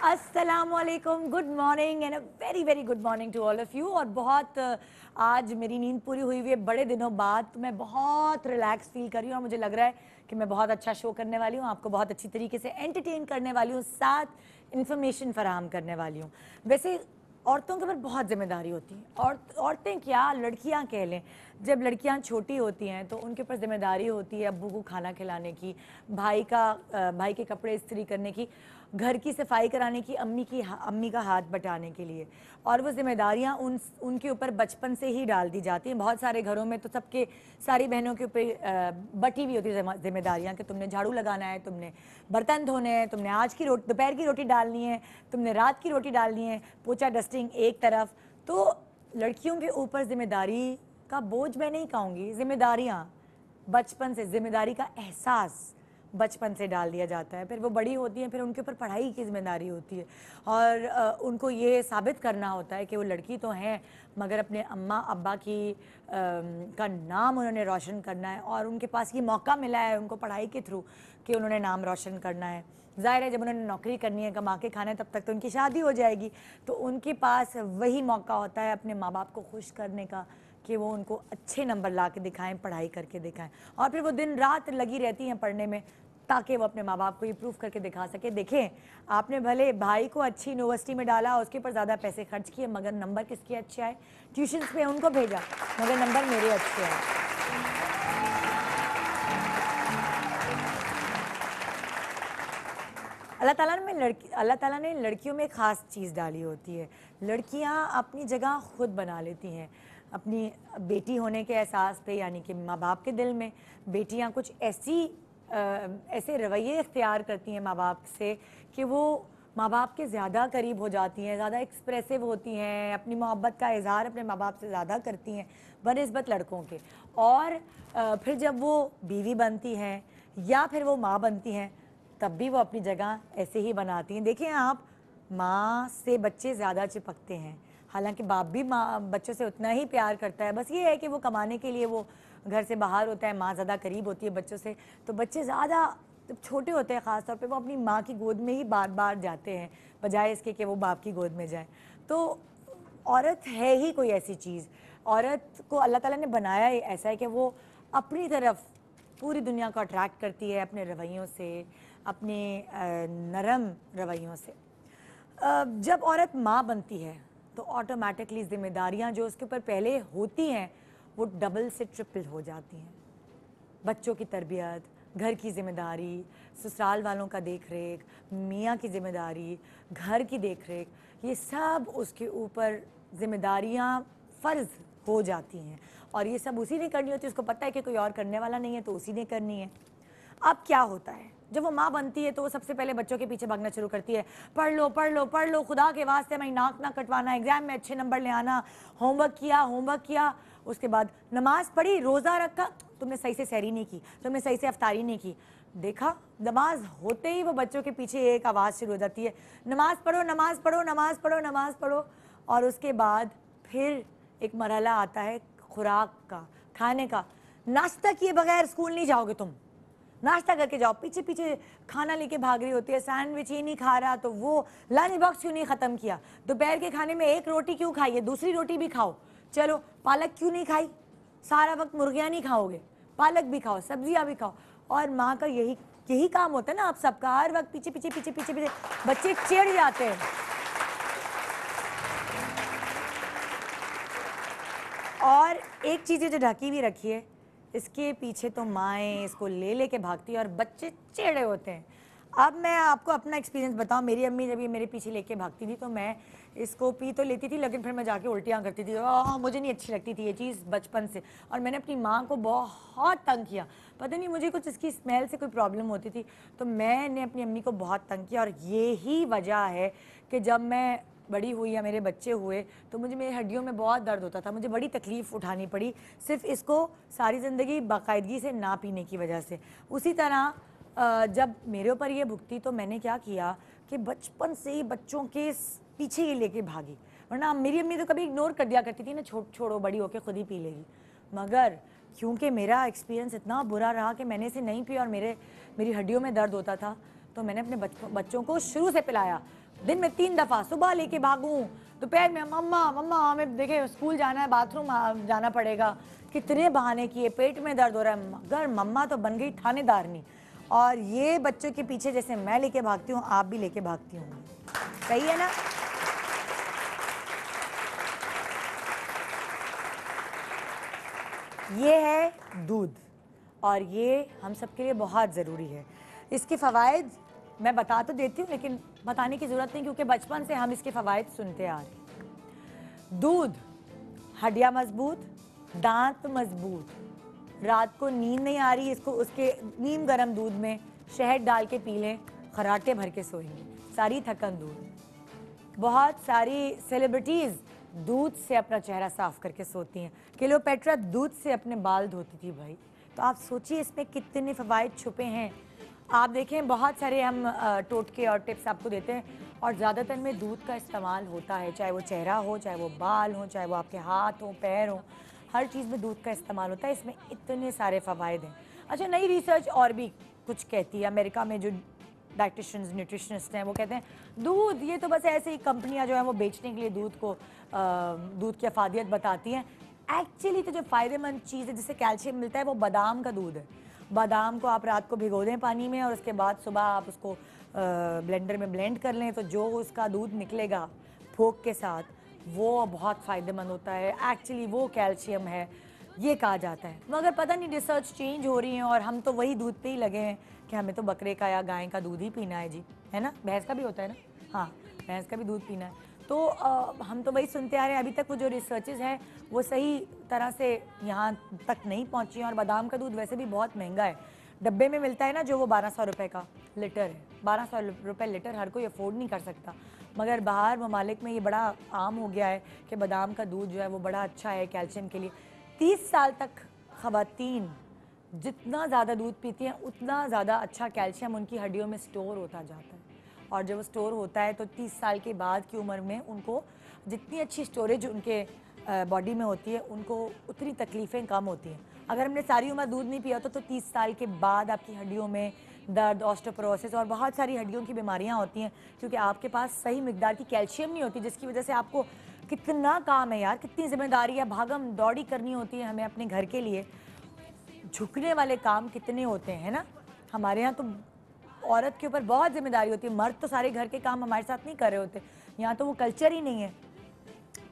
अस्सलामुअलैकुम, good morning and a very very good morning to all of you. और बहुत आज मेरी नींद पूरी हुई हुई है बड़े दिनों बाद, तो मैं बहुत रिलैक्स फील कर रही हूँ और मुझे लग रहा है कि मैं बहुत अच्छा शो करने वाली हूँ, आपको बहुत अच्छी तरीके से एंटरटेन करने वाली हूँ, साथ इन्फॉर्मेशन फराहम करने वाली हूँ। वैसे औरतों के ऊपर बहुत जिम्मेदारी होती है, और औरतें क्या लड़कियां कह लें, जब लड़कियां छोटी होती हैं तो उनके ऊपर जिम्मेदारी होती है अब्बू को खाना खिलाने की, भाई के कपड़े इस्त्री करने की, घर की सफाई कराने की, अम्मी का हाथ बटाने के लिए। और वो जिम्मेदारियां उनके ऊपर बचपन से ही डाल दी जाती हैं। बहुत सारे घरों में तो सबके सारी बहनों के ऊपर बटी हुई होती है जिम्मेदारियां कि तुमने झाड़ू लगाना है, तुमने बर्तन धोने हैं, तुमने आज की दोपहर की रोटी डालनी है, तुमने रात की रोटी डालनी है, पोछा डस्टिंग एक तरफ। तो लड़कियों के ऊपर जिम्मेदारी का बोझ मैं नहीं कहूँगी, जिम्मेदारियाँ बचपन से, जिम्मेदारी का एहसास बचपन से डाल दिया जाता है। फिर वो बड़ी होती हैं, फिर उनके ऊपर पढ़ाई की जिम्मेदारी होती है, और उनको ये साबित करना होता है कि वो लड़की तो हैं मगर अपने अम्मा अब्बा का नाम उन्होंने रोशन करना है, और उनके पास ये मौका मिला है उनको पढ़ाई के थ्रू कि उन्होंने नाम रोशन करना है। ज़ाहिर है जब उन्होंने नौकरी करनी है, कमा के खाना है, तब तक तो उनकी शादी हो जाएगी, तो उनके पास वही मौका होता है अपने माँ बाप को खुश करने का कि वो उनको अच्छे नंबर ला के दिखाएँ, पढ़ाई करके दिखाएँ। और फिर वो दिन रात लगी रहती हैं पढ़ने में, ताकि वो अपने माँ बाप को ये प्रूव करके दिखा सके, देखें आपने भले भाई को अच्छी यूनिवर्सिटी में डाला, उसके ऊपर ज़्यादा पैसे खर्च किए, मगर नंबर किसके अच्छे आए, ट्यूशन्स पे उनको भेजा मगर नंबर मेरे अच्छे आए। अल्लाह ताला ने लड़कियों में ख़ास चीज़ डाली होती है। लड़कियां अपनी जगह खुद बना लेती हैं अपनी बेटी होने के एहसास पे, यानी कि माँ बाप के दिल में बेटियां कुछ ऐसे रवैये इख्तियार करती हैं माँ बाप से कि वो माँ बाप के ज़्यादा करीब हो जाती हैं, ज़्यादा एक्सप्रेसिव होती हैं, अपनी मोहब्बत का इजहार अपने माँ बाप से ज़्यादा करती हैं बनिस्बत लड़कों के। और फिर जब वो बीवी बनती हैं या फिर वो माँ बनती हैं, तब भी वो अपनी जगह ऐसे ही बनाती हैं। देखिए आप, माँ से बच्चे ज़्यादा चिपकते हैं, हालांकि बाप भी माँ बच्चों से उतना ही प्यार करता है, बस ये है कि वो कमाने के लिए वो घर से बाहर होता है, माँ ज़्यादा करीब होती है बच्चों से, तो बच्चे ज़्यादा जब छोटे होते हैं ख़ास तौर पे वो अपनी माँ की गोद में ही बार बार जाते हैं, बजाय इसके कि वो बाप की गोद में जाएं। तो औरत है ही कोई ऐसी चीज़, औरत को अल्लाह ताला ने बनाया ही ऐसा है कि वो अपनी तरफ पूरी दुनिया को अट्रैक्ट करती है अपने रवैयों से, अपने नरम रवैयों से। जब औरत माँ बनती है तो ऑटोमेटिकली जिम्मेदारियाँ जो उसके ऊपर पहले होती हैं वो डबल से ट्रिपल हो जाती हैं। बच्चों की तरबियत, घर की ज़िम्मेदारी, ससुराल वालों का देख रेख, मियाँ की ज़िम्मेदारी, घर की देख रेख, ये सब उसके ऊपर ज़िम्मेदारियाँ फ़र्ज़ हो जाती हैं, और ये सब उसी ने करनी होती है। उसको पता है कि कोई और करने वाला नहीं है तो उसी ने करनी है। अब क्या होता है, जब वो माँ बनती है तो वो सबसे पहले बच्चों के पीछे भागना शुरू करती है, पढ़ लो पढ़ लो पढ़ लो, खुदा के वास्ते मैं नाक ना कटवाना, एग्जाम में अच्छे नंबर ले आना, होमवर्क किया, उसके बाद नमाज पढ़ी, रोज़ा रखा, तुमने सही से सहरी नहीं की, तुमने सही से अफ्तारी नहीं की। देखा, नमाज होते ही वो बच्चों के पीछे एक आवाज़ शुरू हो जाती है, नमाज पढ़ो नमाज पढ़ो नमाज पढ़ो नमाज पढ़ो। और उसके बाद फिर एक मरहला आता है खुराक का, खाने का। नाश्ता किए बगैर स्कूल नहीं जाओगे तुम, नाश्ता करके जाओ। पीछे पीछे खाना लेके भाग रही होती है, सैंडविच ही नहीं खा रहा तो वो लंच बॉक्स क्यों नहीं ख़त्म किया, दोपहर के खाने में एक रोटी क्यों खाई है, दूसरी रोटी भी खाओ, चलो पालक क्यों नहीं खाई, सारा वक्त मुर्गियाँ नहीं खाओगे, पालक भी खाओ, सब्जियाँ भी खाओ। और माँ का यही काम होता है ना, आप सबका, हर वक्त पीछे पीछे पीछे पीछे पीछे बच्चे चिढ़ जाते हैं। और एक चीज़ जो ढकी भी रखी है, इसके पीछे तो माएँ इसको ले लेके भागती है और बच्चे चिढ़े होते हैं। अब मैं आपको अपना एक्सपीरियंस बताऊं, मेरी अम्मी जब ये मेरे पीछे लेके भागती थी तो मैं इसको पी तो लेती थी, लेकिन फिर मैं जाके उल्टियाँ करती थी। मुझे नहीं अच्छी लगती थी ये चीज़ बचपन से, और मैंने अपनी माँ को बहुत तंग किया। पता नहीं मुझे कुछ इसकी स्मेल से कोई प्रॉब्लम होती थी, तो मैंने अपनी अम्मी को बहुत तंग किया। और यही वजह है कि जब मैं बड़ी हुई या मेरे बच्चे हुए तो मुझे मेरी हड्डियों में बहुत दर्द होता था, मुझे बड़ी तकलीफ़ उठानी पड़ी सिर्फ इसको सारी ज़िंदगी बाकायदगी से ना पीने की वजह से। उसी तरह जब मेरे ऊपर ये भुगती तो मैंने क्या किया कि बचपन से ही बच्चों के पीछे ही लेके भागी। वरना मेरी अम्मी तो कभी इग्नोर कर दिया करती थी ना, छोड़ो बड़ी होके खुद ही पी लेगी। मगर क्योंकि मेरा एक्सपीरियंस इतना बुरा रहा कि मैंने इसे नहीं पिया और मेरी हड्डियों में दर्द होता था, तो मैंने अपने बच्चों को शुरू से पिलाया। दिन में 3 दफ़ा, सुबह लेके भागूं, दोपहर में मम्मा मम्मा हमें देखे स्कूल जाना है, बाथरूम जाना पड़ेगा, कितने बहाने किए, पेट में दर्द हो रहा है, मगर मम्मा तो बन गई थानेदारनी। और ये बच्चों के पीछे जैसे मैं लेके भागती हूँ, आप भी लेके भागती हूँ। सही है ना? ये है दूध और ये हम सबके लिए बहुत ज़रूरी है। इसके फ़वाइद मैं बता तो देती हूँ, लेकिन बताने की ज़रूरत नहीं, क्योंकि बचपन से हम इसके फ़वाइद सुनते आ रहे हैं। दूध, हड्डियाँ मजबूत, दांत मजबूत, रात को नींद नहीं आ रही, इसको उसके नीम गर्म दूध में शहद डाल के पी लें, खराटे भर के सोएंगे, सारी थकन दूर। बहुत सारी सेलिब्रिटीज़ दूध से अपना चेहरा साफ करके सोती हैं। क्लियोपेट्रा दूध से अपने बाल धोती थी भाई। तो आप सोचिए इसमें कितने फ़वाइद छुपे हैं। आप देखें बहुत सारे हम टोटके और टिप्स आपको देते हैं, और ज़्यादातर में दूध का इस्तेमाल होता है, चाहे वो चेहरा हो, चाहे वो बाल हो, चाहे वो आपके हाथ हो, पैर हो, हर चीज़ में दूध का इस्तेमाल होता है। इसमें इतने सारे फ़वाइद हैं। अच्छा, नई रिसर्च और भी कुछ कहती है। अमेरिका में जो डाइटिशियंस, न्यूट्रिशनिस्ट हैं, वो कहते हैं दूध ये तो बस ऐसे ही कंपनियां जो हैं वो बेचने के लिए दूध की अफादियत बताती हैं। एक्चुअली तो जो फ़ायदेमंद चीज़ है जिससे कैल्शियम मिलता है वो बादाम का दूध है। बादाम को आप रात को भिगो दें पानी में और उसके बाद सुबह आप उसको ब्लेंडर में ब्लेंड कर लें, तो जो उसका दूध निकलेगा फोक के साथ, वो बहुत फ़ायदेमंद होता है। एक्चुअली वो कैल्शियम है ये कहा जाता है। मगर पता नहीं रिसर्च चेंज हो रही है और हम तो वही दूध पे ही लगे हैं कि हमें तो बकरे का या गाय का दूध ही पीना है जी, है ना? भैंस का भी होता है ना? हाँ, भैंस का भी दूध पीना है। तो हम तो वही सुनते आ रहे हैं। अभी तक वो जो रिसर्चेज हैं वो सही तरह से यहाँ तक नहीं पहुँची हैं। और बादाम का दूध वैसे भी बहुत महंगा है, डब्बे में मिलता है ना जो, वो 1200 रुपये का लीटर है। 1200 रुपये लीटर हर कोई अफोर्ड नहीं कर सकता। मगर बाहर ममालिक में ये बड़ा आम हो गया है कि बादाम का दूध जो है वो बड़ा अच्छा है कैल्शियम के लिए। 30 साल तक ख़वातीन जितना ज़्यादा दूध पीती हैं उतना ज़्यादा अच्छा कैल्शियम उनकी हड्डियों में स्टोर होता जाता है। और जब स्टोर होता है तो 30 साल के बाद की उम्र में उनको जितनी अच्छी स्टोरेज उनके बॉडी में होती है, उनको उतनी तकलीफ़ें कम होती हैं। अगर हमने सारी उम्र दूध नहीं पिया तो 30 साल के बाद आपकी हड्डियों में दर्द, ऑस्टियोपोरोसिस और बहुत सारी हड्डियों की बीमारियां होती हैं, क्योंकि आपके पास सही मिकदार की कैल्शियम नहीं होती, जिसकी वजह से आपको कितना काम है यार, कितनी जिम्मेदारी है, भागम दौड़ी करनी होती है हमें अपने घर के लिए। झुकने वाले काम कितने होते हैं ना हमारे यहाँ। तो औरत के ऊपर बहुत जिम्मेदारी होती है, मर्द तो सारे घर के काम हमारे साथ नहीं कर रहे होते, यहाँ तो वो कल्चर ही नहीं है।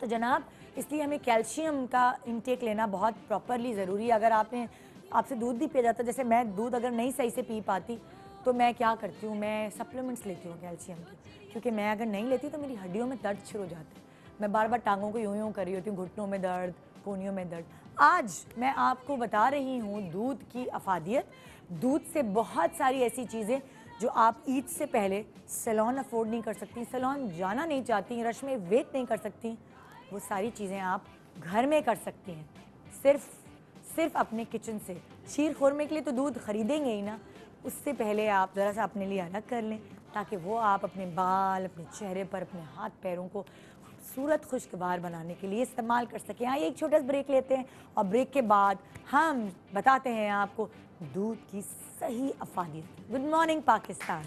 तो जनाब, इसलिए हमें कैल्शियम का इंटेक लेना बहुत प्रॉपरली ज़रूरी है। अगर आपसे दूध नहीं पिया जाता, जैसे मैं दूध अगर नहीं सही से पी पाती तो मैं क्या करती हूँ, मैं सप्लीमेंट्स लेती हूँ कैल्शियम की, क्योंकि मैं अगर नहीं लेती तो मेरी हड्डियों में दर्द शुरू हो जाता है। मैं बार बार टांगों को यूँ यूँ कर रही होती हूँ, घुटनों में दर्द, कोहनियों में दर्द। आज मैं आपको बता रही हूँ दूध की अफादियत। दूध से बहुत सारी ऐसी चीज़ें जो आप ईद से पहले सैलून अफोर्ड नहीं कर सकती, सैलून जाना नहीं चाहती, रश में वेट नहीं कर सकती, वो सारी चीज़ें आप घर में कर सकती हैं, सिर्फ अपने किचन से। शीर खोरमे के लिए तो दूध खरीदेंगे ही ना, उससे पहले आप ज़रा सा अपने लिए अलग कर लें, ताकि वो आप अपने बाल, अपने चेहरे पर, अपने हाथ पैरों को खूबसूरत खुशगवार बनाने के लिए इस्तेमाल कर सकें। आइए एक छोटा सा ब्रेक लेते हैं और ब्रेक के बाद हम बताते हैं आपको दूध की सही अफादियत। Good morning Pakistan.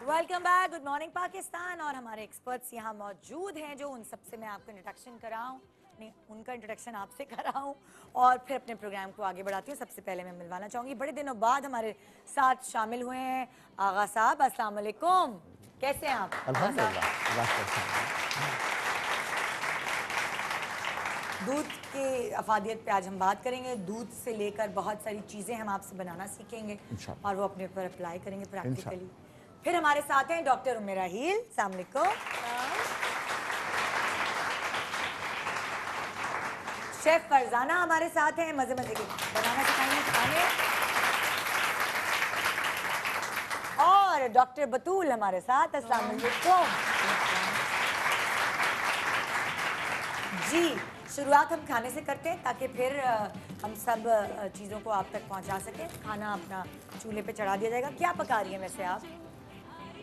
Welcome back, good morning Pakistan. और हमारे एक्सपर्ट्स यहाँ मौजूद हैं जो उन सबसे मैं आपको इंट्रोडक्शन कराऊँ, नहीं उनका इंट्रोडक्शन आपसे कराऊँ और फिर अपने प्रोग्राम को आगे बढ़ाती हूँ। सबसे पहले मैं मिलवाना चाहूँगी, बड़े दिनों बाद हमारे साथ शामिल हुए हैं आगा साहब। अस्सलाम वालेकुम, कैसे हैं आप? दूध के अफादियत पे आज हम बात करेंगे। दूध से लेकर बहुत सारी चीज़ें हम आपसे बनाना सीखेंगे और वो अपने ऊपर अप्लाई करेंगे प्रैक्टिकली। फिर हमारे साथ हैं डॉक्टर उम्मे राहील। अस्सलाम वालेकुम। शेफ फरजाना हमारे साथ हैं, मज़े मज़े के बनाना सिखाएंगे। और डॉक्टर बतूल हमारे साथ। अस्सलाम वालेकुम जी। शुरुआत हम खाने से करते हैं ताकि फिर हम सब चीज़ों को आप तक पहुंचा सकें। खाना अपना चूल्हे पे चढ़ा दिया जाएगा। क्या पका रही हैं वैसे आप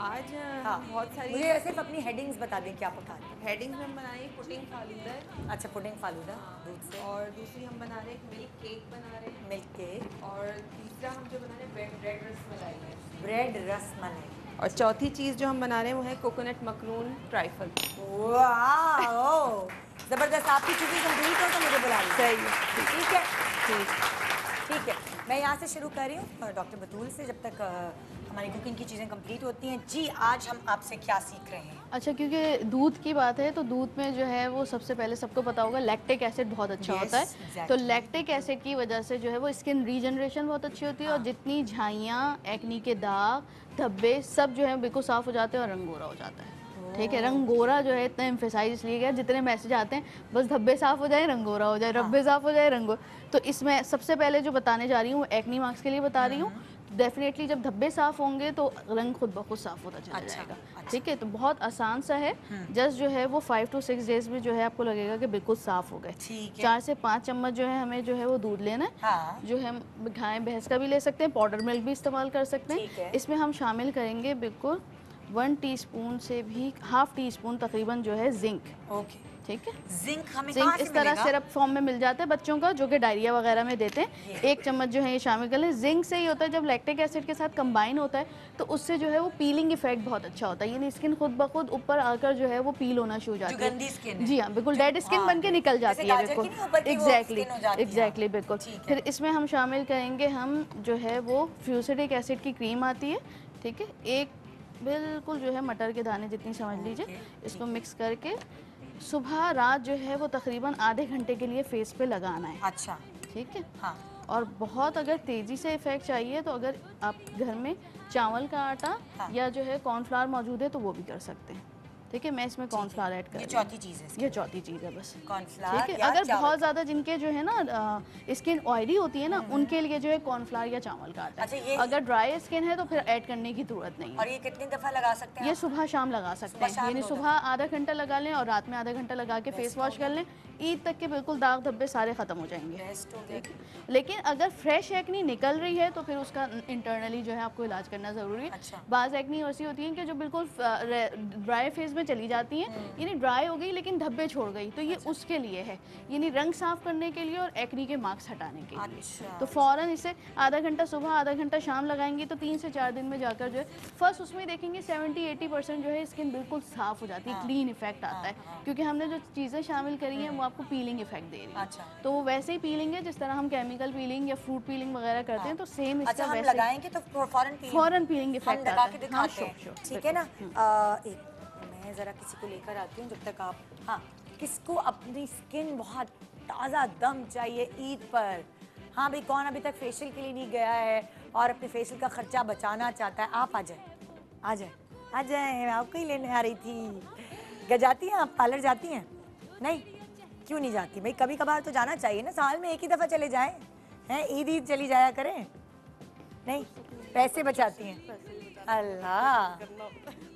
आज? हाँ, बहुत सारी मुझे सिर्फ अपनी हेडिंग्स बता दें क्या पका रही हैं। हेडिंग्स में हम बनाए पुडिंग फालूदा। अच्छा, पुडिंग फालूदा दूध से, और दूसरी हम बना रहे हैं मिल्क केक बना रहे हैं। मिल्क केक, और तीसरा हम जो बना रहे हैं ब्रेड रसमलाई है। ब्रेड रसमलाई। और चौथी चीज़ जो हम बना रहे हैं वो है कोकोनट मकरून ट्राइफल। वाह, जबरदस्त। आपकी चीज़ें कंप्लीट हो तो मुझे बुला लीजिए। सही है, ठीक है, ठीक। ठीक है। मैं यहाँ से शुरू कर रही हूँ डॉक्टर बतूल से, जब तक हमारी कुकिंग की चीज़ें कंप्लीट होती हैं। जी, आज हम आपसे क्या सीख रहे हैं? अच्छा, क्योंकि दूध की बात है तो दूध में जो है वो सबसे पहले सबको पता होगा लैक्टिक एसिड बहुत अच्छा Yes, होता है। exactly. तो लैक्टिक एसिड की वजह से जो है वो स्किन रीजनरेशन बहुत अच्छी होती है। हाँ। और जितनी झाइयाँ, एक्नी के दाग, धब्बे सब जो है बिल्कुल साफ़ हो जाते हैं और रंग गोरा हो जाता है। ठीक है, रंग गोरा जो है इतना एम्फेसाइज इसलिए गया, जितने मैसेज आते हैं बस धब्बे साफ़ हो जाए, रंग गोरा हो जाए, धब्बे साफ़ हो जाए, रंग गोरा। तो इसमें सबसे पहले जो बताने जा रही हूँ वो एक्नी मार्क्स के लिए बता रही हूँ। डेफिनेटली जब धब्बे साफ़ होंगे तो रंग खुद ब खुद साफ़ होता चला जाएगा। ठीक है, तो बहुत आसान सा है। जस्ट जो है वो 5 to 6 डेज में जो है आपको लगेगा कि बिल्कुल साफ़ हो गए। 4 से 5 चम्मच जो है हमें जो है वो दूध लेना है। हाँ। जो है हम गाय भैंस का भी ले सकते हैं, पाउडर मिल्क भी इस्तेमाल कर सकते हैं। इसमें हम शामिल करेंगे बिल्कुल 1 टीस्पून से भी हाफ टी स्पून तकरीबन जो है जिंक। ओके, ठीक है, जिंक हमें जिंक कहाँ से इस तरह मिलेगा? सिरप फॉर्म में मिल जाता है बच्चों का, जो कि डायरिया वगैरह में देते हैं। 1 चम्मच जो है ये शामिल कर लें। जिंक से ही होता है जब लैक्टिक एसिड के साथ कंबाइन होता है तो उससे जो है वो पीलिंग इफेक्ट बहुत अच्छा होता है, यानी स्किन खुद ब खुद ऊपर आकर जो है वो पील होना शुरू हो जाती है। गंदी स्किन है। जी हाँ, बिल्कुल डेड स्किन बन के निकल जाती है। बिल्कुल एग्जैक्टली बिल्कुल। फिर इसमें हम शामिल करेंगे हम जो है वो फ्यूसिडिक एसिड की क्रीम आती है। ठीक है, एक बिल्कुल जो है मटर के दाने जितनी समझ लीजिए, इसको मिक्स करके सुबह रात जो है वो तकरीबन आधे घंटे के लिए फेस पे लगाना है। अच्छा, ठीक है, हाँ। और बहुत अगर तेज़ी से इफेक्ट चाहिए तो अगर आप घर में चावल का आटा या जो है कॉर्नफ्लावर मौजूद है तो वो भी कर सकते हैं। ठीक है, मैं इसमें कॉर्नफ्लावर ऐड कर रही हूँ। ये चौथी चीज़ है, ये चौथी चीज़ है बस। कॉर्नफ्लावर। ठीक है, अगर बहुत ज़्यादा जिनके जो है ना स्किन ऑयली होती है ना, उनके लिए जो है कॉर्नफ्लावर या चावल का आटा। अच्छा, ये अगर ड्राई स्किन है तो फिर ऐड करने की ज़रूरत नहीं है। और ये कितनी दफ़ा लगा सकते हैं? ये सुबह शाम लगा सकते हैं, यानी सुबह आधा घंटा लगा लें और रात में आधा घंटा लगा के फेस वॉश कर लें। ईद तक के बिल्कुल दाग धब्बे सारे ख़त्म हो जाएंगे। लेकिन अगर फ्रेश एक्नी निकल रही है तो फिर उसका इंटरनली जो है आपको इलाज करना ज़रूरी है। अच्छा। बाज़ एक्नी ऐसी होती हैं कि जो बिल्कुल ड्राई फेज में चली जाती हैं, यानी ड्राई हो गई लेकिन धब्बे छोड़ गई, तो ये उसके लिए है, यानी रंग साफ करने के लिए और एक्नी के मार्क्स हटाने के लिए। अच्छा। तो फ़ौरन इसे आधा घंटा सुबह आधा घंटा शाम लगाएंगी तो 3 से 4 दिन में जाकर जो है फर्स्ट उसमें देखेंगे 70-80% जो है स्किन बिल्कुल साफ हो जाती है, क्लीन इफेक्ट आता है, क्योंकि हमने जो चीज़ें शामिल करी हैं वो आपको पीलिंग इफेक्ट दे रही है। अच्छा। तो वो वैसे ही पीलिंग है जिस तरह हम केमिकल पीलिंग या फ्रूट पीलिंग वगैरह करते हैं, तो सेम अच्छा, इसका हम वैसे लगाएंगे तो फौरन पीलिंग इफेक्ट आता है। हाँ, ठीक है ना। एक मैं ज़रा किसी को लेकर आती हूँ जब तक आप। हाँ, किसको अपनी स्किन बहुत ताज़ा दम चाहिए ईद पर? हाँ भाई, कौन अभी तक फेशियल के लिए नहीं गया है और अपने फेशियल का खर्चा बचाना चाहता है? आप आ जाए, आ जाए, आ जाए। मैं आपको ही लेने आ रही थी। जाती हैं आप पार्लर? जाती हैं? नहीं, क्यों नहीं जाती भाई? कभी कभार तो जाना चाहिए ना, साल में एक ही दफ़ा चले जाएं। हैं, ईद चली जाया करें। नहीं, पैसे बचाती हैं। अल्लाह,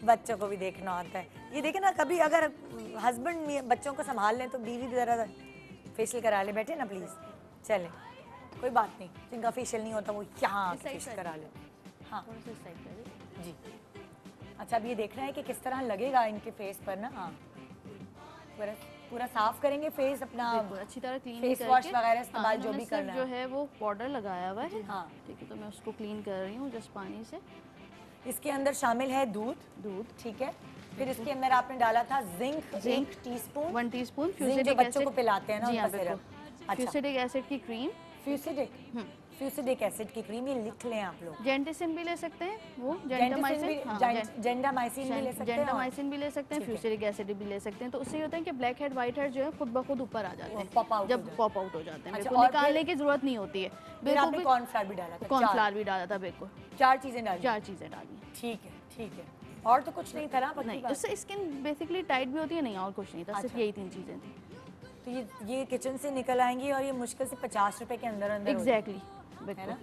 बच्चों को भी देखना होता है। ये देखे ना, कभी अगर हस्बैंड बच्चों को संभाल लें तो बीवी भी ज़रा फेशियल करा ले। बैठे ना प्लीज़, चलें, कोई बात नहीं। जिनका फेशियल नहीं होता वो यहाँ फेशियल करा ले। हाँ जी। अच्छा, अब ये देखना है कि किस तरह लगेगा इनके फेस पर ना। हाँ, पूरा साफ करेंगे फेस अपना, अच्छी तरह क्लीन फेस वॉश वगैरह इस्तेमाल जो भी करना है। जो है वो पाउडर लगाया हुआ है। हाँ, ठीक है, तो मैं उसको क्लीन कर रही हूँ जस्ट पानी से। इसके अंदर शामिल है दूध। ठीक है, फिर इसके अंदर आपने डाला था जिंक 1 टीस्पून। 1 टीस्पून जो बच्चों को पिलाते हैं ना, उनका सिरप। फ्यूसिडिक एसिड की क्रीम। फ्यूसिडिक एसिड की क्रीम, ये लिख लें आप लोग। जेंटामाइसिन भी ले सकते हैं, वो जेंटामाइसिन भी ले सकते हैं। जेंटामाइसिन भी ले सकते हैं, फ्यूसिडिक एसिड भी ले सकते हैं। तो उससे ये होता है कि ब्लैक हेड व्हाइट हेड जो है खुद ब खुद ऊपर आ जाते हैं, जब पॉप आउट हो जाते हैं। बिल्कुल निकालने की जरूरत नहीं होती है। बिल्कुल कॉर्नफ्लावर भी डाला था। कॉर्नफ्लावर भी डाला था, बिल्कुल 4 चीजें डाली। 4 चीजें डाली। ठीक है। और तो कुछ नहीं था ना? नहीं, उससे स्किन बेसिकली टाइट भी होती है। नहीं, और कुछ नहीं था, सिर्फ यही 3 चीजें थी। तो ये किचन से निकल आएंगी और ये मुश्किल से 50 रुपए के अंदर एग्जैक्टली, है ना?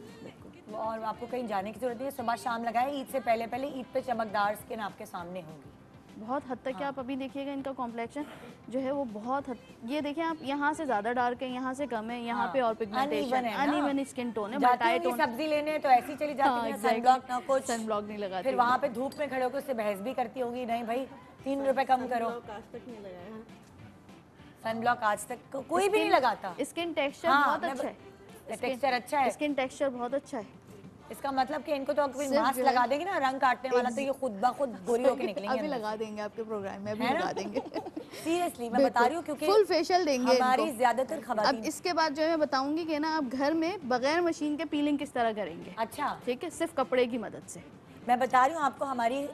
और आपको कहीं जाने की जरूरत नहीं है, सुबह शाम लगाए, ईद से पहले पहले ईद पे चमकदार स्किन आपके सामने होगी। बहुत हद तक आप अभी देखिएगा इनका कॉम्प्लेक्शन जो है वो बहुत ये देखिए आप यहाँ से ज़्यादा डार्क है, यहाँ से कम है, यहाँ पे और पिगमेंटेशन, अनइवन स्किन टोन है, जाती होंगी सब्जी लेने तो ऐसी चली जाती है, सनब्लॉक ना कुछ, सनब्लॉक नहीं लगाती, फिर वहाँ पे धूप में खड़े होकर उससे बहस भी करती होगी, नहीं भाई 3 रुपए कम करो। सनब्लॉक आज तक कोई भी नहीं लगाता। स्किन टेक्सचर बहुत अच्छा है, टेक्सचर अच्छा है, स्किन टेक्सचर बहुत अच्छा है। इसका मतलब कि इनको तो अगर मास्क लगा देंगे ना रंग काटने वाला तो ये खुद ब खुद गोरी होके निकलेंगे। अभी लगा देंगे आपके प्रोग्राम में, अभी लगा देंगे। सीरियसली मैं बता रही हूँ क्योंकि फुल फेशियल देंगे हमारी ज्यादातर खवातीन। अब इसके बाद जो है मैं बताऊंगी कि ना आप घर में बगैर मशीन के पीलिंग किस तरह करेंगे। अच्छा ठीक है, सिर्फ कपड़े की मदद से। मैं बता रही हूँ आपको, हमारी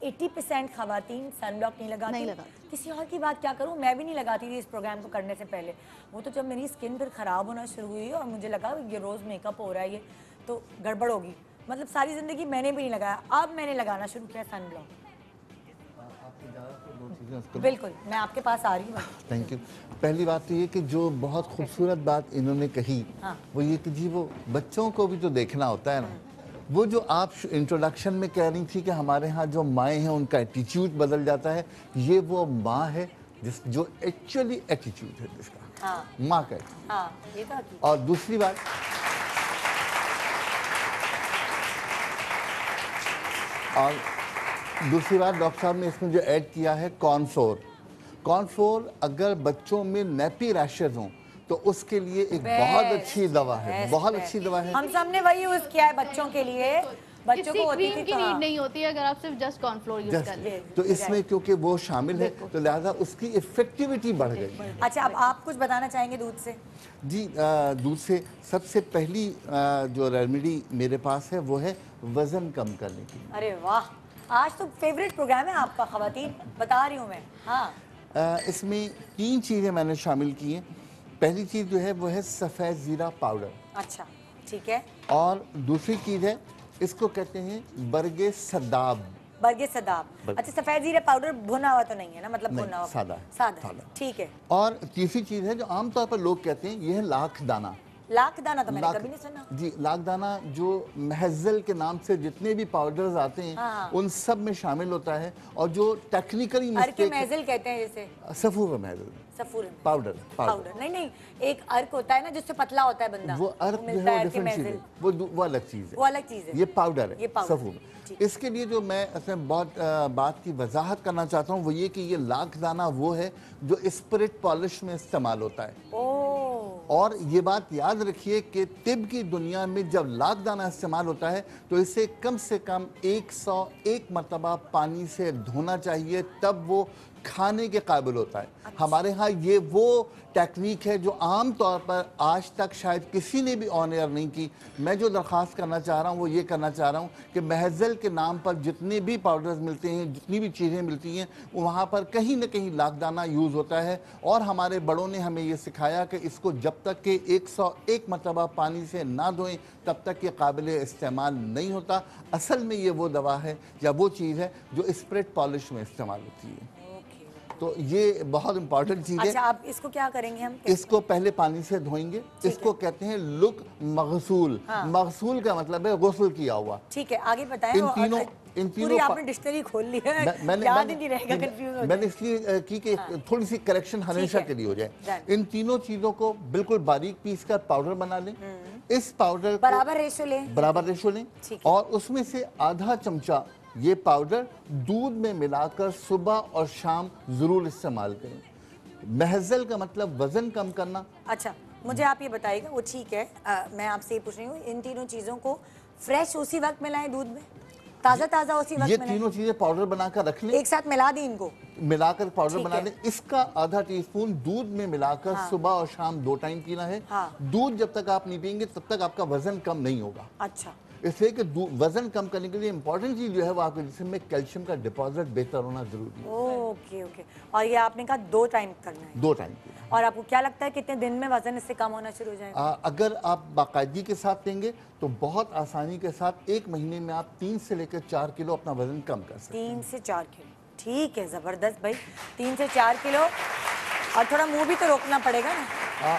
80% खवातीन सनब्लॉक नहीं लगाती। किसी और की बात क्या करूँ, मैं भी नहीं लगाती थी इस प्रोग्राम को करने से पहले। वो तो जब मेरी स्किन फिर ख़राब होना शुरू हुई और मुझे लगा ये रोज़ मेकअप हो रहा है, ये तो गड़बड़ होगी, मतलब सारी ज़िंदगी मैंने भी नहीं लगाया, अब मैंने लगाना शुरू किया सनब्लॉक। बिल्कुल, मैं आपके पास आ रही हूँ। Thank you. पहली बात तो ये कि जो बहुत खूबसूरत बात इन्होंने कही, हाँ। वो ये कि जी वो बच्चों को भी तो देखना होता है ना। वो जो आप इंट्रोडक्शन में कह रही थी कि हमारे यहाँ जो माएँ हैं उनका एटीट्यूड बदल जाता है, ये वो माँ है जो एक्चुअली एटीट्यूड है जिसका। हाँ। माँ का। हाँ, ये तो। और दूसरी बात, डॉक्टर साहब ने इसमें जो ऐड किया है कॉर्नफ्लोर, अगर बच्चों में नेपी रैशेज हों तो उसके लिए एक बहुत अच्छी दवा है, बहुत अच्छी दवा है। हम सब ने वही यूज किया है बच्चों के लिए, बच्चों को होती थी की नीड नहीं होती है अगर आप सिर्फ जस्ट कॉर्नफ्लोर यूज कर ले। तो इसमें क्योंकि वो शामिल है तो लिहाजा उसकी इफेक्टिविटी बढ़ गई। अच्छा, अब आप कुछ बताना चाहेंगे दूध से? जी, दूध से सबसे पहली जो रेमेडी मेरे पास है वो है वजन कम करने की। अरे वाह, आज तो फेवरेट प्रोग्राम है आपका खवातीन, बता रही हूँ मैं। हाँ, इसमें 3 चीज़ें मैंने शामिल की हैं। पहली चीज़ जो है वो है सफ़ेद ज़ीरा पाउडर। अच्छा, ठीक है। और दूसरी चीज़ है, इसको कहते हैं बरगे सदाब। बरगे सदाब। अच्छा, सफ़ेद ज़ीरा पाउडर भुना हुआ तो नहीं है ना, मतलब भुना हुआ? सादा, ठीक है। और तीसरी चीज़ है जो आमतौर पर लोग कहते हैं, ये है लाख दाना। लाख दाना तो मैंने कभी नहीं सुना। जी, लाख दाना जो महजल के नाम से जितने भी पाउडर्स आते हैं, हाँ। उन सब में शामिल होता है। और जो टेक्निकली मिस्टेक महजल कहते हैं जैसे सफूर महजल, सफूर पाउडर नहीं, एक अर्क होता है ना जिससे पतला होता है बंदा, वो अर्क जो है डिफरेंट चीज है, वो अलग चीज है, वो अलग चीज है। ये पाउडर है, सफूर। इसके लिए जो मैं इसमें बहुत बात की वजाहत करना चाहता हूँ वो ये कि ये लाख दाना वो है जो स्पिरिट पॉलिश में इस्तेमाल होता है। और ये बात याद रखिए कि तिब की दुनिया में जब लाख दाना इस्तेमाल होता है तो इसे कम से कम 101 मरतबा पानी से धोना चाहिए, तब वो खाने के काबिल होता है। अच्छा। हमारे यहाँ ये वो टेक्निक है जो आम तौर पर आज तक शायद किसी ने भी ऑन एयर नहीं की। मैं जो दरख्वास्त करना चाह रहा हूँ वो ये करना चाह रहा हूँ कि महजल के नाम पर जितने भी पाउडर्स मिलते हैं, जितनी भी चीज़ें मिलती हैं, वहाँ पर कहीं ना कहीं लाखदाना यूज़ होता है। और हमारे बड़ों ने हमें ये सिखाया कि इसको जब तक कि 101 मरतबा पानी से ना धोएं तब तक ये काबिल इस्तेमाल नहीं होता। असल में ये वो दवा है या वो चीज़ है जो स्प्रेड पॉलिश में इस्तेमाल होती है। तो ये बहुत इंपॉर्टेंट चीज़ है। अच्छा, आप इसको क्या करेंगे? हम इसको पहले पानी से धोएंगे। इसको कहते हैं लुक मगसूल। हाँ। मगसूल का मतलब है गुस्ल किया हुआ। ठीक है, आगे बताएं। इन तीनों आपने डिक्शनरी खोल ली है, याद ही नहीं रहेगा, कंफ्यूज हो। मैंने इसलिए की कि थोड़ी सी करेक्शन हमेशा के लिए हो जाए। इन तीनों चीजों को बिल्कुल बारीक पीस कर पाउडर बना लें। इस पाउडर बराबर रेशो लें और उसमें से आधा चमचा ये पाउडर दूध में मिलाकर सुबह और शाम जरूर इस्तेमाल करें। महजल का मतलब वजन कम करना। अच्छा, मुझे आप ये बताइएगा, वो ठीक है, मैं आपसे ये पूछ रही हूँ, इन तीनों चीज़ों को फ्रेश उसी वक्त मिलाएं दूध में, ताज़ा उसी वक्त? ये तीनों चीजें पाउडर बनाकर रख लें, एक साथ मिला दी, इनको मिलाकर पाउडर बना लें। इसका आधा टीस्पून दूध में मिलाकर सुबह और शाम 2 टाइम पीना है। दूध जब तक आप नहीं पियेंगे तब तक आपका वजन कम नहीं होगा। अच्छा, इसलिए कि वजन कम करने के लिए इंपॉर्टेंट चीज जो है वो आपके जिस्म में कैल्शियम का डिपॉजिट बेहतर होना जरूरी है। ओके। और ये आपने कहा 2 टाइम करना है? 2 टाइम। और आपको क्या लगता है कितने दिन में वजन इससे कम होना शुरू हो जाएगा? अगर आप बाकायदगी के साथ लेंगे तो बहुत आसानी के साथ 1 महीने में आप 3 से लेकर 4 किलो अपना वजन कम कर सकते हैं। 3 से 4 किलो, ठीक है, जबरदस्त भाई। 3 से 4 किलो, और थोड़ा मुंह भी तो रोकना पड़ेगा ना।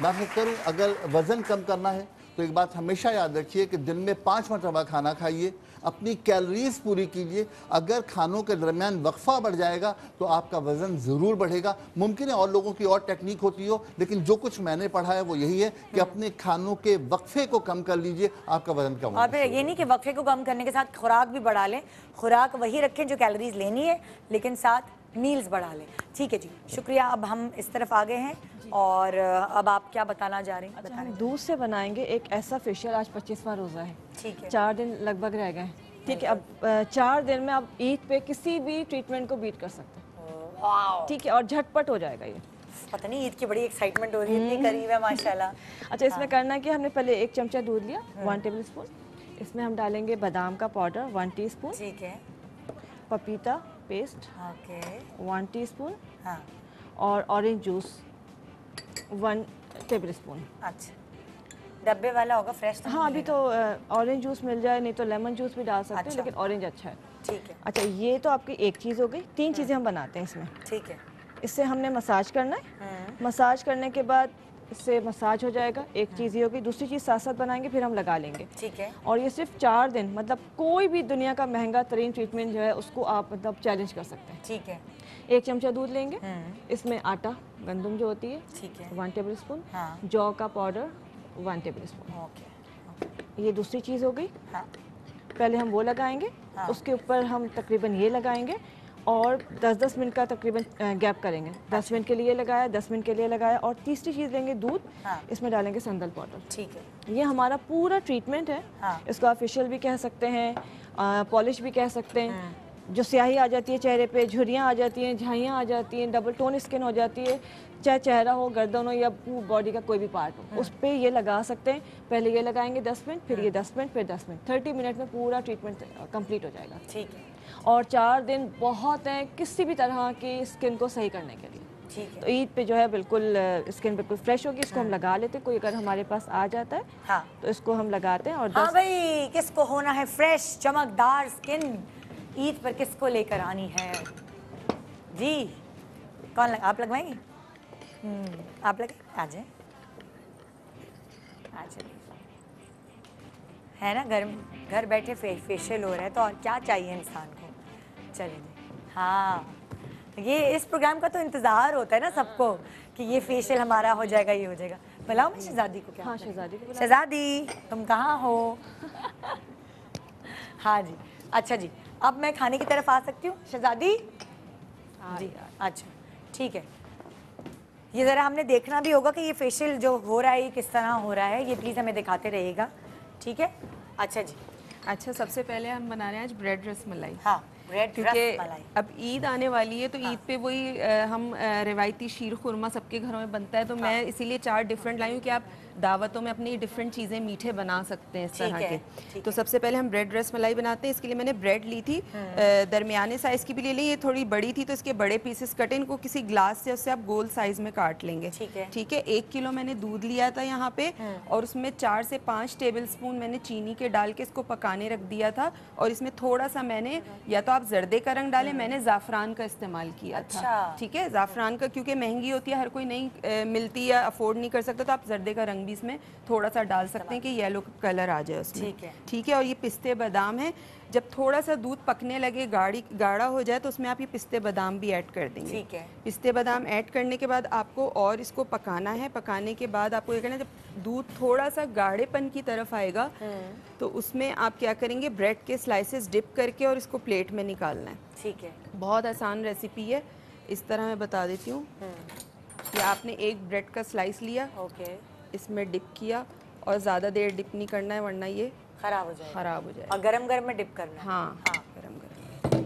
मैं आपको करूँ, अगर वजन कम करना है तो एक बात हमेशा याद रखिए कि दिन में 5 मरतबा खाना खाइए, अपनी कैलोरीज पूरी कीजिए। अगर खानों के दरमियान वक्फा बढ़ जाएगा तो आपका वजन ज़रूर बढ़ेगा। मुमकिन है और लोगों की और टेक्निक होती हो, लेकिन जो कुछ मैंने पढ़ा है वो यही है कि अपने खानों के वक्फे को कम कर लीजिए, आपका वजन कम होगा। और फिर ये नहीं कि वक्फे को कम करने के साथ खुराक भी बढ़ा लें, खुराक वही रखें जो कैलोरीज लेनी है, लेकिन साथ मील्स बढ़ा लें। ठीक है जी, शुक्रिया। अब हम इस तरफ आ गए हैं और अब आप क्या बताना जा रहे हैं? अच्छा, हम दूध से बनाएंगे एक ऐसा फेशियल। आज 25वां रोज़ा है, ठीक है। 4 दिन लगभग रह गए। ठीक है, अब 4 दिन में आप ईद पे किसी भी ट्रीटमेंट को बीट कर सकते हैं। ठीक है, और झटपट हो जाएगा ये। पता नहीं, ईद की बड़ी एक्साइटमेंट हो रही है, इतनी करीब है माशाल्लाह। अच्छा, इसमें करना है कि हमने पहले 1 चमचा दूध लिया, 1 टेबल स्पून। इसमें हम डालेंगे बादाम का पाउडर 1 टीस्पून, ठीक है, पपीता पेस्ट ओके, 1 टीस्पून, हाँ, और ऑरेंज जूस 1 टेबल स्पून। अच्छा, डब्बे वाला होगा, फ्रेश तो हाँ, अभी तो ऑरेंज जूस मिल जाए, नहीं तो लेमन जूस भी डाल सकते हैं, अच्छा। लेकिन ऑरेंज अच्छा है। ठीक है, अच्छा, ये तो आपकी एक चीज़ हो गई। 3 चीज़ें हम बनाते हैं इसमें। ठीक है, इससे हमने मसाज करना है। मसाज करने के बाद इससे मसाज हो जाएगा, एक चीज़ ये होगी। दूसरी चीज़ साथ साथ बनाएंगे, फिर हम लगा लेंगे। ठीक है, और ये सिर्फ 4 दिन, मतलब कोई भी दुनिया का महंगा तरीन ट्रीटमेंट जो है उसको आप मतलब चैलेंज कर सकते हैं। ठीक है, 1 चमचा दूध लेंगे, इसमें आटा गंदम जो होती है ठीक है, 1 टेबल स्पून, हाँ, जौ का पाउडर 1 टेबल स्पून। ओके, ये दूसरी चीज़ हो गई। हाँ, पहले हम वो लगाएंगे, हाँ। उसके ऊपर हम तकरीबन ये लगाएंगे और 10-10 मिनट का तकरीबन गैप करेंगे। 10 मिनट के लिए लगाया, 10 मिनट के लिए लगाया। और तीसरी चीज़ लेंगे दूध, हाँ। इसमें डालेंगे संदल पाउडर। ठीक है, ये हमारा पूरा ट्रीटमेंट है। हाँ। इसको आप फेशियल भी कह सकते हैं, पॉलिश भी कह सकते हैं। जो स्याही आ जाती है चेहरे पे, झुर्रियाँ आ जाती हैं, झाइयाँ आ जाती हैं, डबल टोन स्किन हो जाती है, चाहे चेहरा हो, गर्दन हो या बॉडी का कोई भी पार्ट हो, उस पर ये लगा सकते हैं। पहले ये लगाएंगे 10 मिनट, फिर ये 10 मिनट, फिर 10 मिनट। 30 मिनट में पूरा ट्रीटमेंट कंप्लीट हो जाएगा। ठीक है, और 4 दिन बहुत हैं किसी भी तरह की स्किन को सही करने के लिए। ठीक है, तो ईद पे जो है बिल्कुल स्किन बिल्कुल फ्रेश होगी। इसको हम लगा लेते हैं। कोई अगर हमारे पास आ जाता है हाँ, तो इसको हम लगाते हैं। और हाँ 10 भाई, किसको होना है फ्रेश चमकदार स्किन, ईद पर किसको लेकर आनी है जी? कौन आप लगवाएंगे? आप लगे, आ जाए, आ चलिए। है ना, घर बैठे फेशियल हो रहा है, तो और क्या चाहिए इंसान को? चलिए जी, हाँ, ये इस प्रोग्राम का तो इंतज़ार होता है ना सबको कि ये फेशियल हमारा हो जाएगा, ये हो जाएगा। बुलाओ मैं शहजादी को। क्या हाँ, शहजादी को बुलाओ। शहजादी, तुम कहाँ हो? हाँ जी, अच्छा जी, अब मैं खाने की तरफ आ सकती हूँ शहजादी? जी, अच्छा, ठीक है। ये ज़रा हमने देखना भी होगा कि ये फेशियल जो हो रहा है ये किस तरह हो रहा है, ये प्लीज़ हमें दिखाते रहिएगा, ठीक है? अच्छा जी, अच्छा, सबसे पहले हम बना रहे हैं आज ब्रेड रसमलाई। हाँ, ब्रेड क्योंकि रसमलाई। अब ईद आने वाली है तो ईद पे वही हम रिवायती शीर खुरमा सबके घरों में बनता है, तो मैं इसीलिए 4 डिफरेंट लाई हूँ कि आप दावतों में अपनी डिफरेंट चीज़ें मीठे बना सकते हैं इस ठीक तरह है, के। ठीक तो सबसे पहले हम ब्रेड रसमलाई बनाते हैं। इसके लिए मैंने ब्रेड ली थी, दरमियाने साइज़ की भी ले ली। ये थोड़ी बड़ी थी तो इसके बड़े पीसेस कटे, इनको किसी ग्लास से उससे आप गोल साइज़ में काट लेंगे। ठीक है, ठीक है। 1 किलो मैंने दूध लिया था यहाँ पे, और उसमें 4 से 5 टेबल स्पून मैंने चीनी के डाल के इसको पकाने रख दिया था। और इसमें थोड़ा सा मैंने, या तो आप जर्दे का रंग डालें, मैंने ज़ाफ़रान का इस्तेमाल किया था। ठीक है, ज़ाफ़रान का क्योंकि महंगी होती है, हर कोई नहीं मिलती या अफोर्ड नहीं कर सकता, तो आप जर्दे का रंग भी इसमें थोड़ा सा डाल सकते हैं कि येलो कलर आ जाए उसमें। ठीक है, ठीक है। और ये पिस्ते बादाम है। जब थोड़ा सा दूध पकने लगे, गाढ़ा हो जाए, तो उसमें आप ये पिस्ते बादाम भी ऐड कर देंगे। ठीक है। पिस्ते बादाम ऐड करने के बाद आपको और इसको पकाना है। पकाने के बाद आपको ये करना है, जब दूध थोड़ा सा गाढ़ेपन की तरफ आएगा तो उसमें आप क्या करेंगे, ब्रेड के स्लाइसेस डिप करके और इसको प्लेट में निकालना है। ठीक है, बहुत आसान रेसिपी है, इस तरह मैं बता देती हूँ। या आपने एक ब्रेड का स्लाइस लिया, ओके, इसमें डिप किया, और ज़्यादा देर डिप नहीं करना है वरना ये खराब हो जाएगा। ख़राब हो जाएगा। और गरम गरम में डिप करना है। हाँ, हाँ, गरम गरम।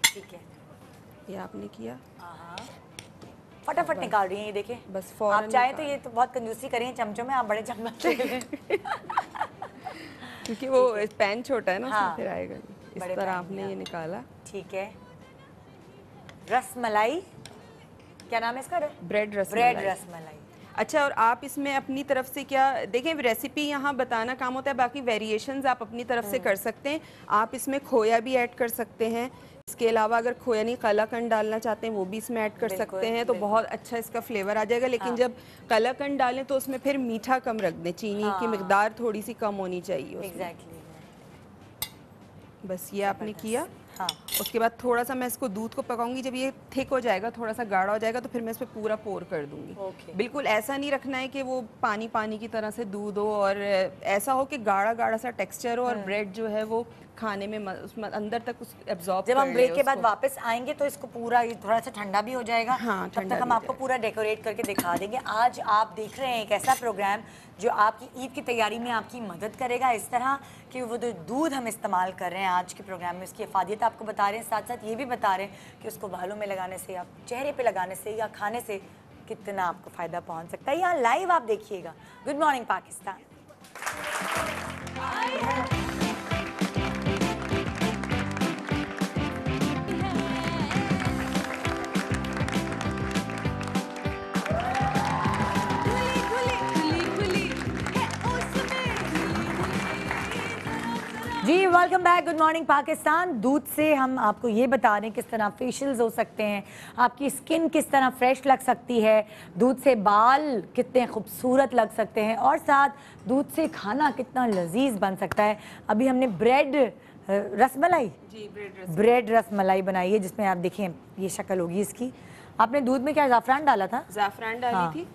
ठीक है, ये आपने किया, हाँ, फटाफट निकाल रही हैं ये देखें। बस फौरन आप चाहे तो निकाल। ये तो बहुत कंजूसी करें चमचों में, आप बड़े चम्मच ले लें। क्योंकि वो पैन छोटा है ना, हाँ, उसमें फिर आएगा। इस बड़े तरह पैन आपने में ये निकाला। ठीक है, रसमलाई, क्या नाम है इसका? ब्रेड रसमलाई। ब्रेड रसमलाई। अच्छा, और आप इसमें अपनी तरफ से क्या देखें, रेसिपी यहाँ बताना काम होता है, बाकी वेरिएशंस आप अपनी तरफ से कर सकते हैं। आप इसमें खोया भी ऐड कर सकते हैं, इसके अलावा अगर खोया नहीं कलाकंद डालना चाहते हैं वो भी इसमें ऐड कर सकते हैं, तो बहुत अच्छा इसका फ्लेवर आ जाएगा। लेकिन जब कलाकंद डालें तो उसमें फिर मीठा कम रख दें, चीनी की मिकदार थोड़ी सी कम होनी चाहिए उसमें। एग्जैक्टली। बस ये आपने किया। हाँ। उसके बाद थोड़ा सा मैं इसको दूध को पकाऊंगी, जब ये थिक हो जाएगा, थोड़ा सा गाढ़ा हो जाएगा, तो फिर मैं इस पर पूरा पोर कर दूंगी। ओके। बिल्कुल ऐसा नहीं रखना है कि वो पानी पानी की तरह से दूध हो, और ऐसा हो कि गाढ़ा गाढ़ा सा टेक्सचर हो और ब्रेड जो है वो खाने में उसमें अंदर तक उस एब्जॉर्ब जब हम ब्रेक के बाद वापस आएंगे तो इसको पूरा ये थोड़ा सा ठंडा भी हो जाएगा। हाँ, तब तक हम आपको पूरा डेकोरेट करके दिखा देंगे। आज आप देख रहे हैं एक ऐसा प्रोग्राम जो आपकी ईद की तैयारी में आपकी मदद करेगा, इस तरह कि वो जो दूध हम इस्तेमाल कर रहे हैं आज के प्रोग्राम में उसकी अफादियत आपको बता रहे हैं, साथ साथ ये भी बता रहे हैं कि उसको बालों में लगाने से या चेहरे पे लगाने से या खाने से कितना आपको फ़ायदा पहुंच सकता है। यहाँ लाइव आप देखिएगा गुड मॉर्निंग पाकिस्तान। जी welcome back, good morning Pakistan. दूध से हम आपको ये बता रहे हैं किस तरह फेशियल्स हो सकते हैं, आपकी स्किन किस तरह फ्रेश लग सकती है, दूध से बाल कितने खूबसूरत लग सकते हैं, और साथ दूध से खाना कितना लजीज बन सकता है। अभी हमने ब्रेड रसमलाई ब्रेड रसमलाई बनाई है, जिसमें आप देखें ये शक्ल होगी इसकी। आपने दूध में क्या ज़ाफ़रान डाला था? ज़ाफ़रान डाली थी,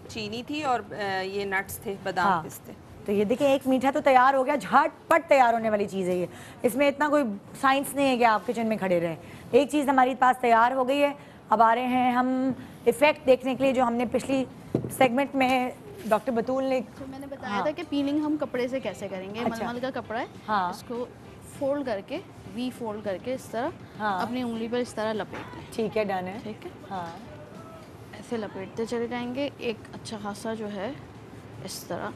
चीनी थी और ये नट्स थे, बादाम पिस्ते। तो ये देखिए एक मीठा तो तैयार हो गया, झटपट तैयार होने वाली चीज़ है ये। इसमें इतना कोई साइंस नहीं है कि आप किचन में खड़े रहें। एक चीज़ हमारे पास तैयार हो गई है। अब आ रहे हैं हम इफ़ेक्ट देखने के लिए जो हमने पिछली सेगमेंट में डॉक्टर बतूल ने तो मैंने बताया था कि पीलिंग हम कपड़े से कैसे करेंगे। अच्छा। मलमल का कपड़ा है, हाँ। इसको फोल्ड करके वी फोल्ड करके इस तरह अपनी उंगली पर इस तरह लपेट लें। ठीक है, डन है। ठीक है, हाँ ऐसे लपेटते चले जाएंगे एक अच्छा खासा जो है इस तरह।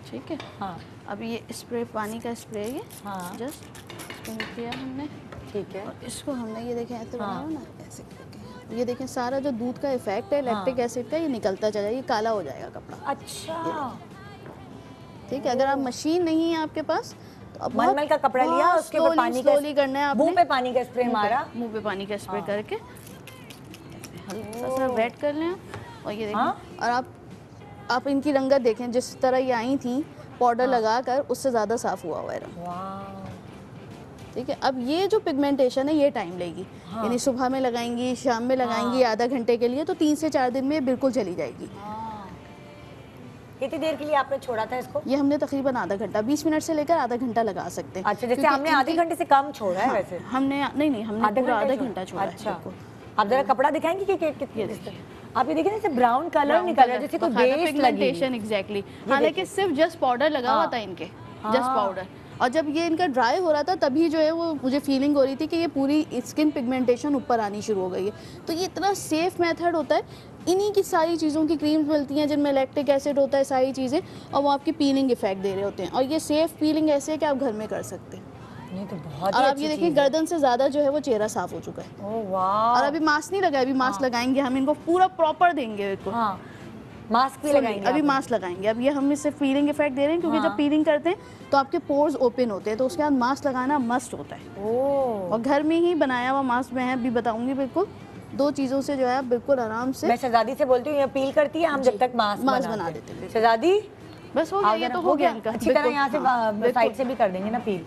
ठीक है, हाँ अब ये स्प्रे पानी का स्प्रे है ये, हाँ। जस्ट इसको किया हमने, ठीक है। और इसको हमने ये देखें ऐसे बनाया ना, ऐसे करके ये देखें सारा जो दूध का इफेक्ट है लैक्टिक एसिड का ये निकलता चला, ये काला हो जाएगा कपड़ा। अच्छा ठीक है, अगर आप मशीन नहीं है आपके पास तो अब मलमल का कपड़ा लिया, उसके ऊपर पानी का स्लोली करना है आपने, मुंह पे पानी का स्प्रे मारा, मुंह पे पानी का स्प्रे करके हल्का सा वेट कर लें और ये देखें। और आप इनकी रंगत देखें, जिस तरह ये आई थी पाउडर लगाकर उससे ज़्यादा साफ़ हुआ हुआ है रंग। ठीक है, अब ये जो पिगमेंटेशन है ये टाइम लेगी, यानी सुबह में लगाएंगी, शाम में लगाएंगी आधा घंटे के लिए, तो 3 से 4 दिन में ये बिल्कुल चली जाएगी। कितनी देर के लिए आपने छोड़ा था इसको? ये हमने तकरीबन आधा घंटा, 20 मिनट से लेकर आधा घंटा लगा सकते हैं। अच्छा, जैसे हमने आधे घंटे से कम छोड़ा है वैसे? हमने नहीं हमने पूरा आधा घंटा छोड़ा है। अच्छा, आप जरा कपड़ा दिखाएंगे कि कितने? आप ये देखिए जैसे ब्राउन कलर निकल रहा है, जैसे कोई बेस पिगमेंटेशन एग्जैक्टली। हालांकि सिर्फ जस्ट पाउडर लगा हुआ था इनके, जस्ट पाउडर, और जब ये इनका ड्राई हो रहा था तभी जो है वो मुझे फीलिंग हो रही थी कि ये पूरी स्किन पिगमेंटेशन ऊपर आनी शुरू हो गई है। तो ये इतना सेफ मेथड होता है, इन्हीं की सारी चीज़ों की क्रीम्स मिलती हैं जिनमें लैक्टिक एसिड होता है, सारी चीज़ें, और वो आपकी पीलिंग इफेक्ट दे रहे होते हैं। और ये सेफ पीलिंग ऐसे है कि आप घर में कर सकते हैं। नहीं तो बहुत और आप ये देखिए गर्दन से ज़्यादा जो है वो चेहरा साफ हो चुका है। ओह वाह। और अभी मास्क नहीं लगाया, अभी मास्क लगाएंगे हम, इनको पूरा प्रॉपर देंगे इनको। हाँ, मास्क भी लगाएंगे अभी मास्क लगाएंगे। अब ये हम इससे पीलिंग इफेक्ट दे रहे हैं, क्योंकि जब पीलिंग करते हैं तो आपके पोर्स ओपन होते हैं, तो उसके बाद मास्क लगाना मस्ट होता है। ओह, और घर में ही बनाया हुआ मास्क मैं अभी बताऊंगी। बिल्कुल 2 चीज़ों से जो है आप बिल्कुल आराम से। मैं शहजादी से बोलती हूँ ये अपील करती है, हम जब तक मास्क बना देते हैं। शहजादी बस हो गया, ये तो हो गया इनका। अच्छी तरह यहाँ से साइड से भी कर देंगे ना पील।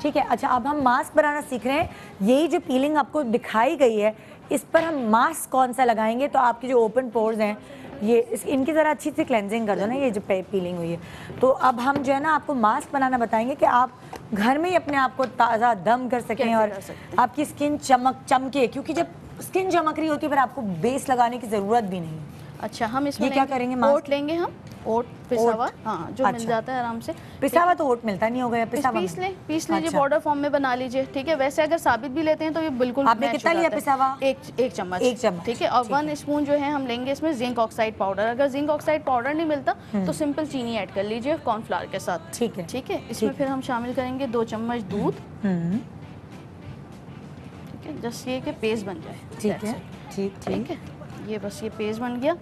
ठीक है, अच्छा अब हम मास्क बनाना सीख रहे हैं। यही जो पीलिंग आपको दिखाई गई है, इस पर हम मास्क कौन सा लगाएंगे तो आपकी जो ओपन पोर्स हैं ये इनकी ज़रा अच्छी से क्लेंजिंग कर दो ना, ये जो पीलिंग हुई है। तो अब हम जो है ना आपको मास्क बनाना बताएंगे कि आप घर में ही अपने आप को ताज़ा दम कर सकें और आपकी स्किन चमके, क्योंकि जब स्किन चमक रही होती है फिर आपको बेस लगाने की ज़रूरत भी नहीं है। अच्छा, हम इसमें क्या करेंगे? ओट लेंगे हम, ओट पिसा हुआ, हाँ, जो मिल जाता है आराम से। पिसा हुआ तो ओट मिलता नहीं होगा, पिसा हुआ पीस लीजिए, पाउडर फॉर्म में बना लीजिए। ठीक है, वैसे अगर साबित भी लेते हैं तो ये बिल्कुल आपने कितना लिया पिसा हुआ? एक चम्मच। ठीक है, और 1 स्पून जो है हम लेंगे इसमें जिंक ऑक्साइड पाउडर। अगर जिंक ऑक्साइड पाउडर नहीं मिलता तो सिंपल चीनी ऐड कर लीजिए कॉर्नफ्लावर के साथ। ठीक है, ठीक है, इसमें फिर हम शामिल करेंगे 2 चम्मच दूध। ठीक है, जस्ट ये कि पेस्ट बन जाए। ठीक है, ठीक है, ये बस ये पेस्ट बन गया।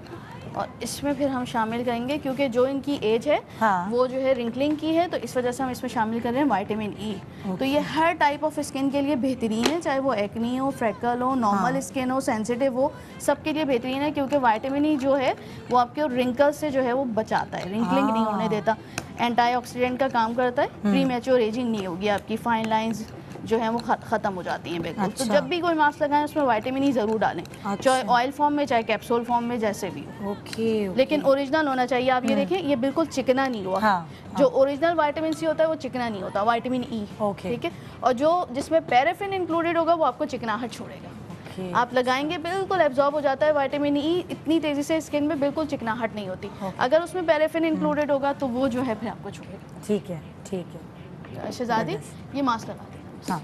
और इसमें फिर हम शामिल करेंगे, क्योंकि जो इनकी एज है हाँ। वो जो है रिंकलिंग की है, तो इस वजह से हम इसमें शामिल कर रहे हैं विटामिन ई। तो ये हर टाइप ऑफ स्किन के लिए बेहतरीन है, चाहे वो एक्नी हो, फ्रेकल हो, नॉर्मल स्किन हो, सेंसिटिव हो, सबके लिए बेहतरीन है, क्योंकि विटामिन ई जो है वो आपके रिंकल से जो है वो बचाता है, रिंकलिंग नहीं होने देता, एंटीऑक्सीडेंट का काम करता है, प्री मैच्योर एजिंग नहीं होगी, आपकी फाइन लाइंस जो है वो ख़त्म हो जाती हैं बिल्कुल। तो अच्छा। जब भी कोई मास्क लगाएं उसमें विटामिन ई ज़रूर डालें, चाहे ऑयल फॉर्म में चाहे कैप्सूल फॉर्म में, जैसे भी हो। ओके। लेकिन ओरिजिनल होना चाहिए। आप ये देखें, ये बिल्कुल चिकना नहीं हुआ। हाँ, जो ओरिजिनल विटामिन सी होता है वो चिकना नहीं होता, विटामिन ई। ओके। ठीक है। और जो जिसमें पैराफिन इंक्लूडेड होगा वो आपको चिकनाहट छोड़ेगा। ओके। आप लगाएंगे बिल्कुल एब्जॉर्ब हो जाता है विटामिन ई, इतनी तेजी से स्किन में बिल्कुल चिकनाहट नहीं होती। अगर उसमें पैराफिन इंक्लूडेड होगा तो वो जो है फिर आपको छोड़ेगा। ठीक है, ठीक है। शहजादी, ये मास्क लगा दें। हाँ,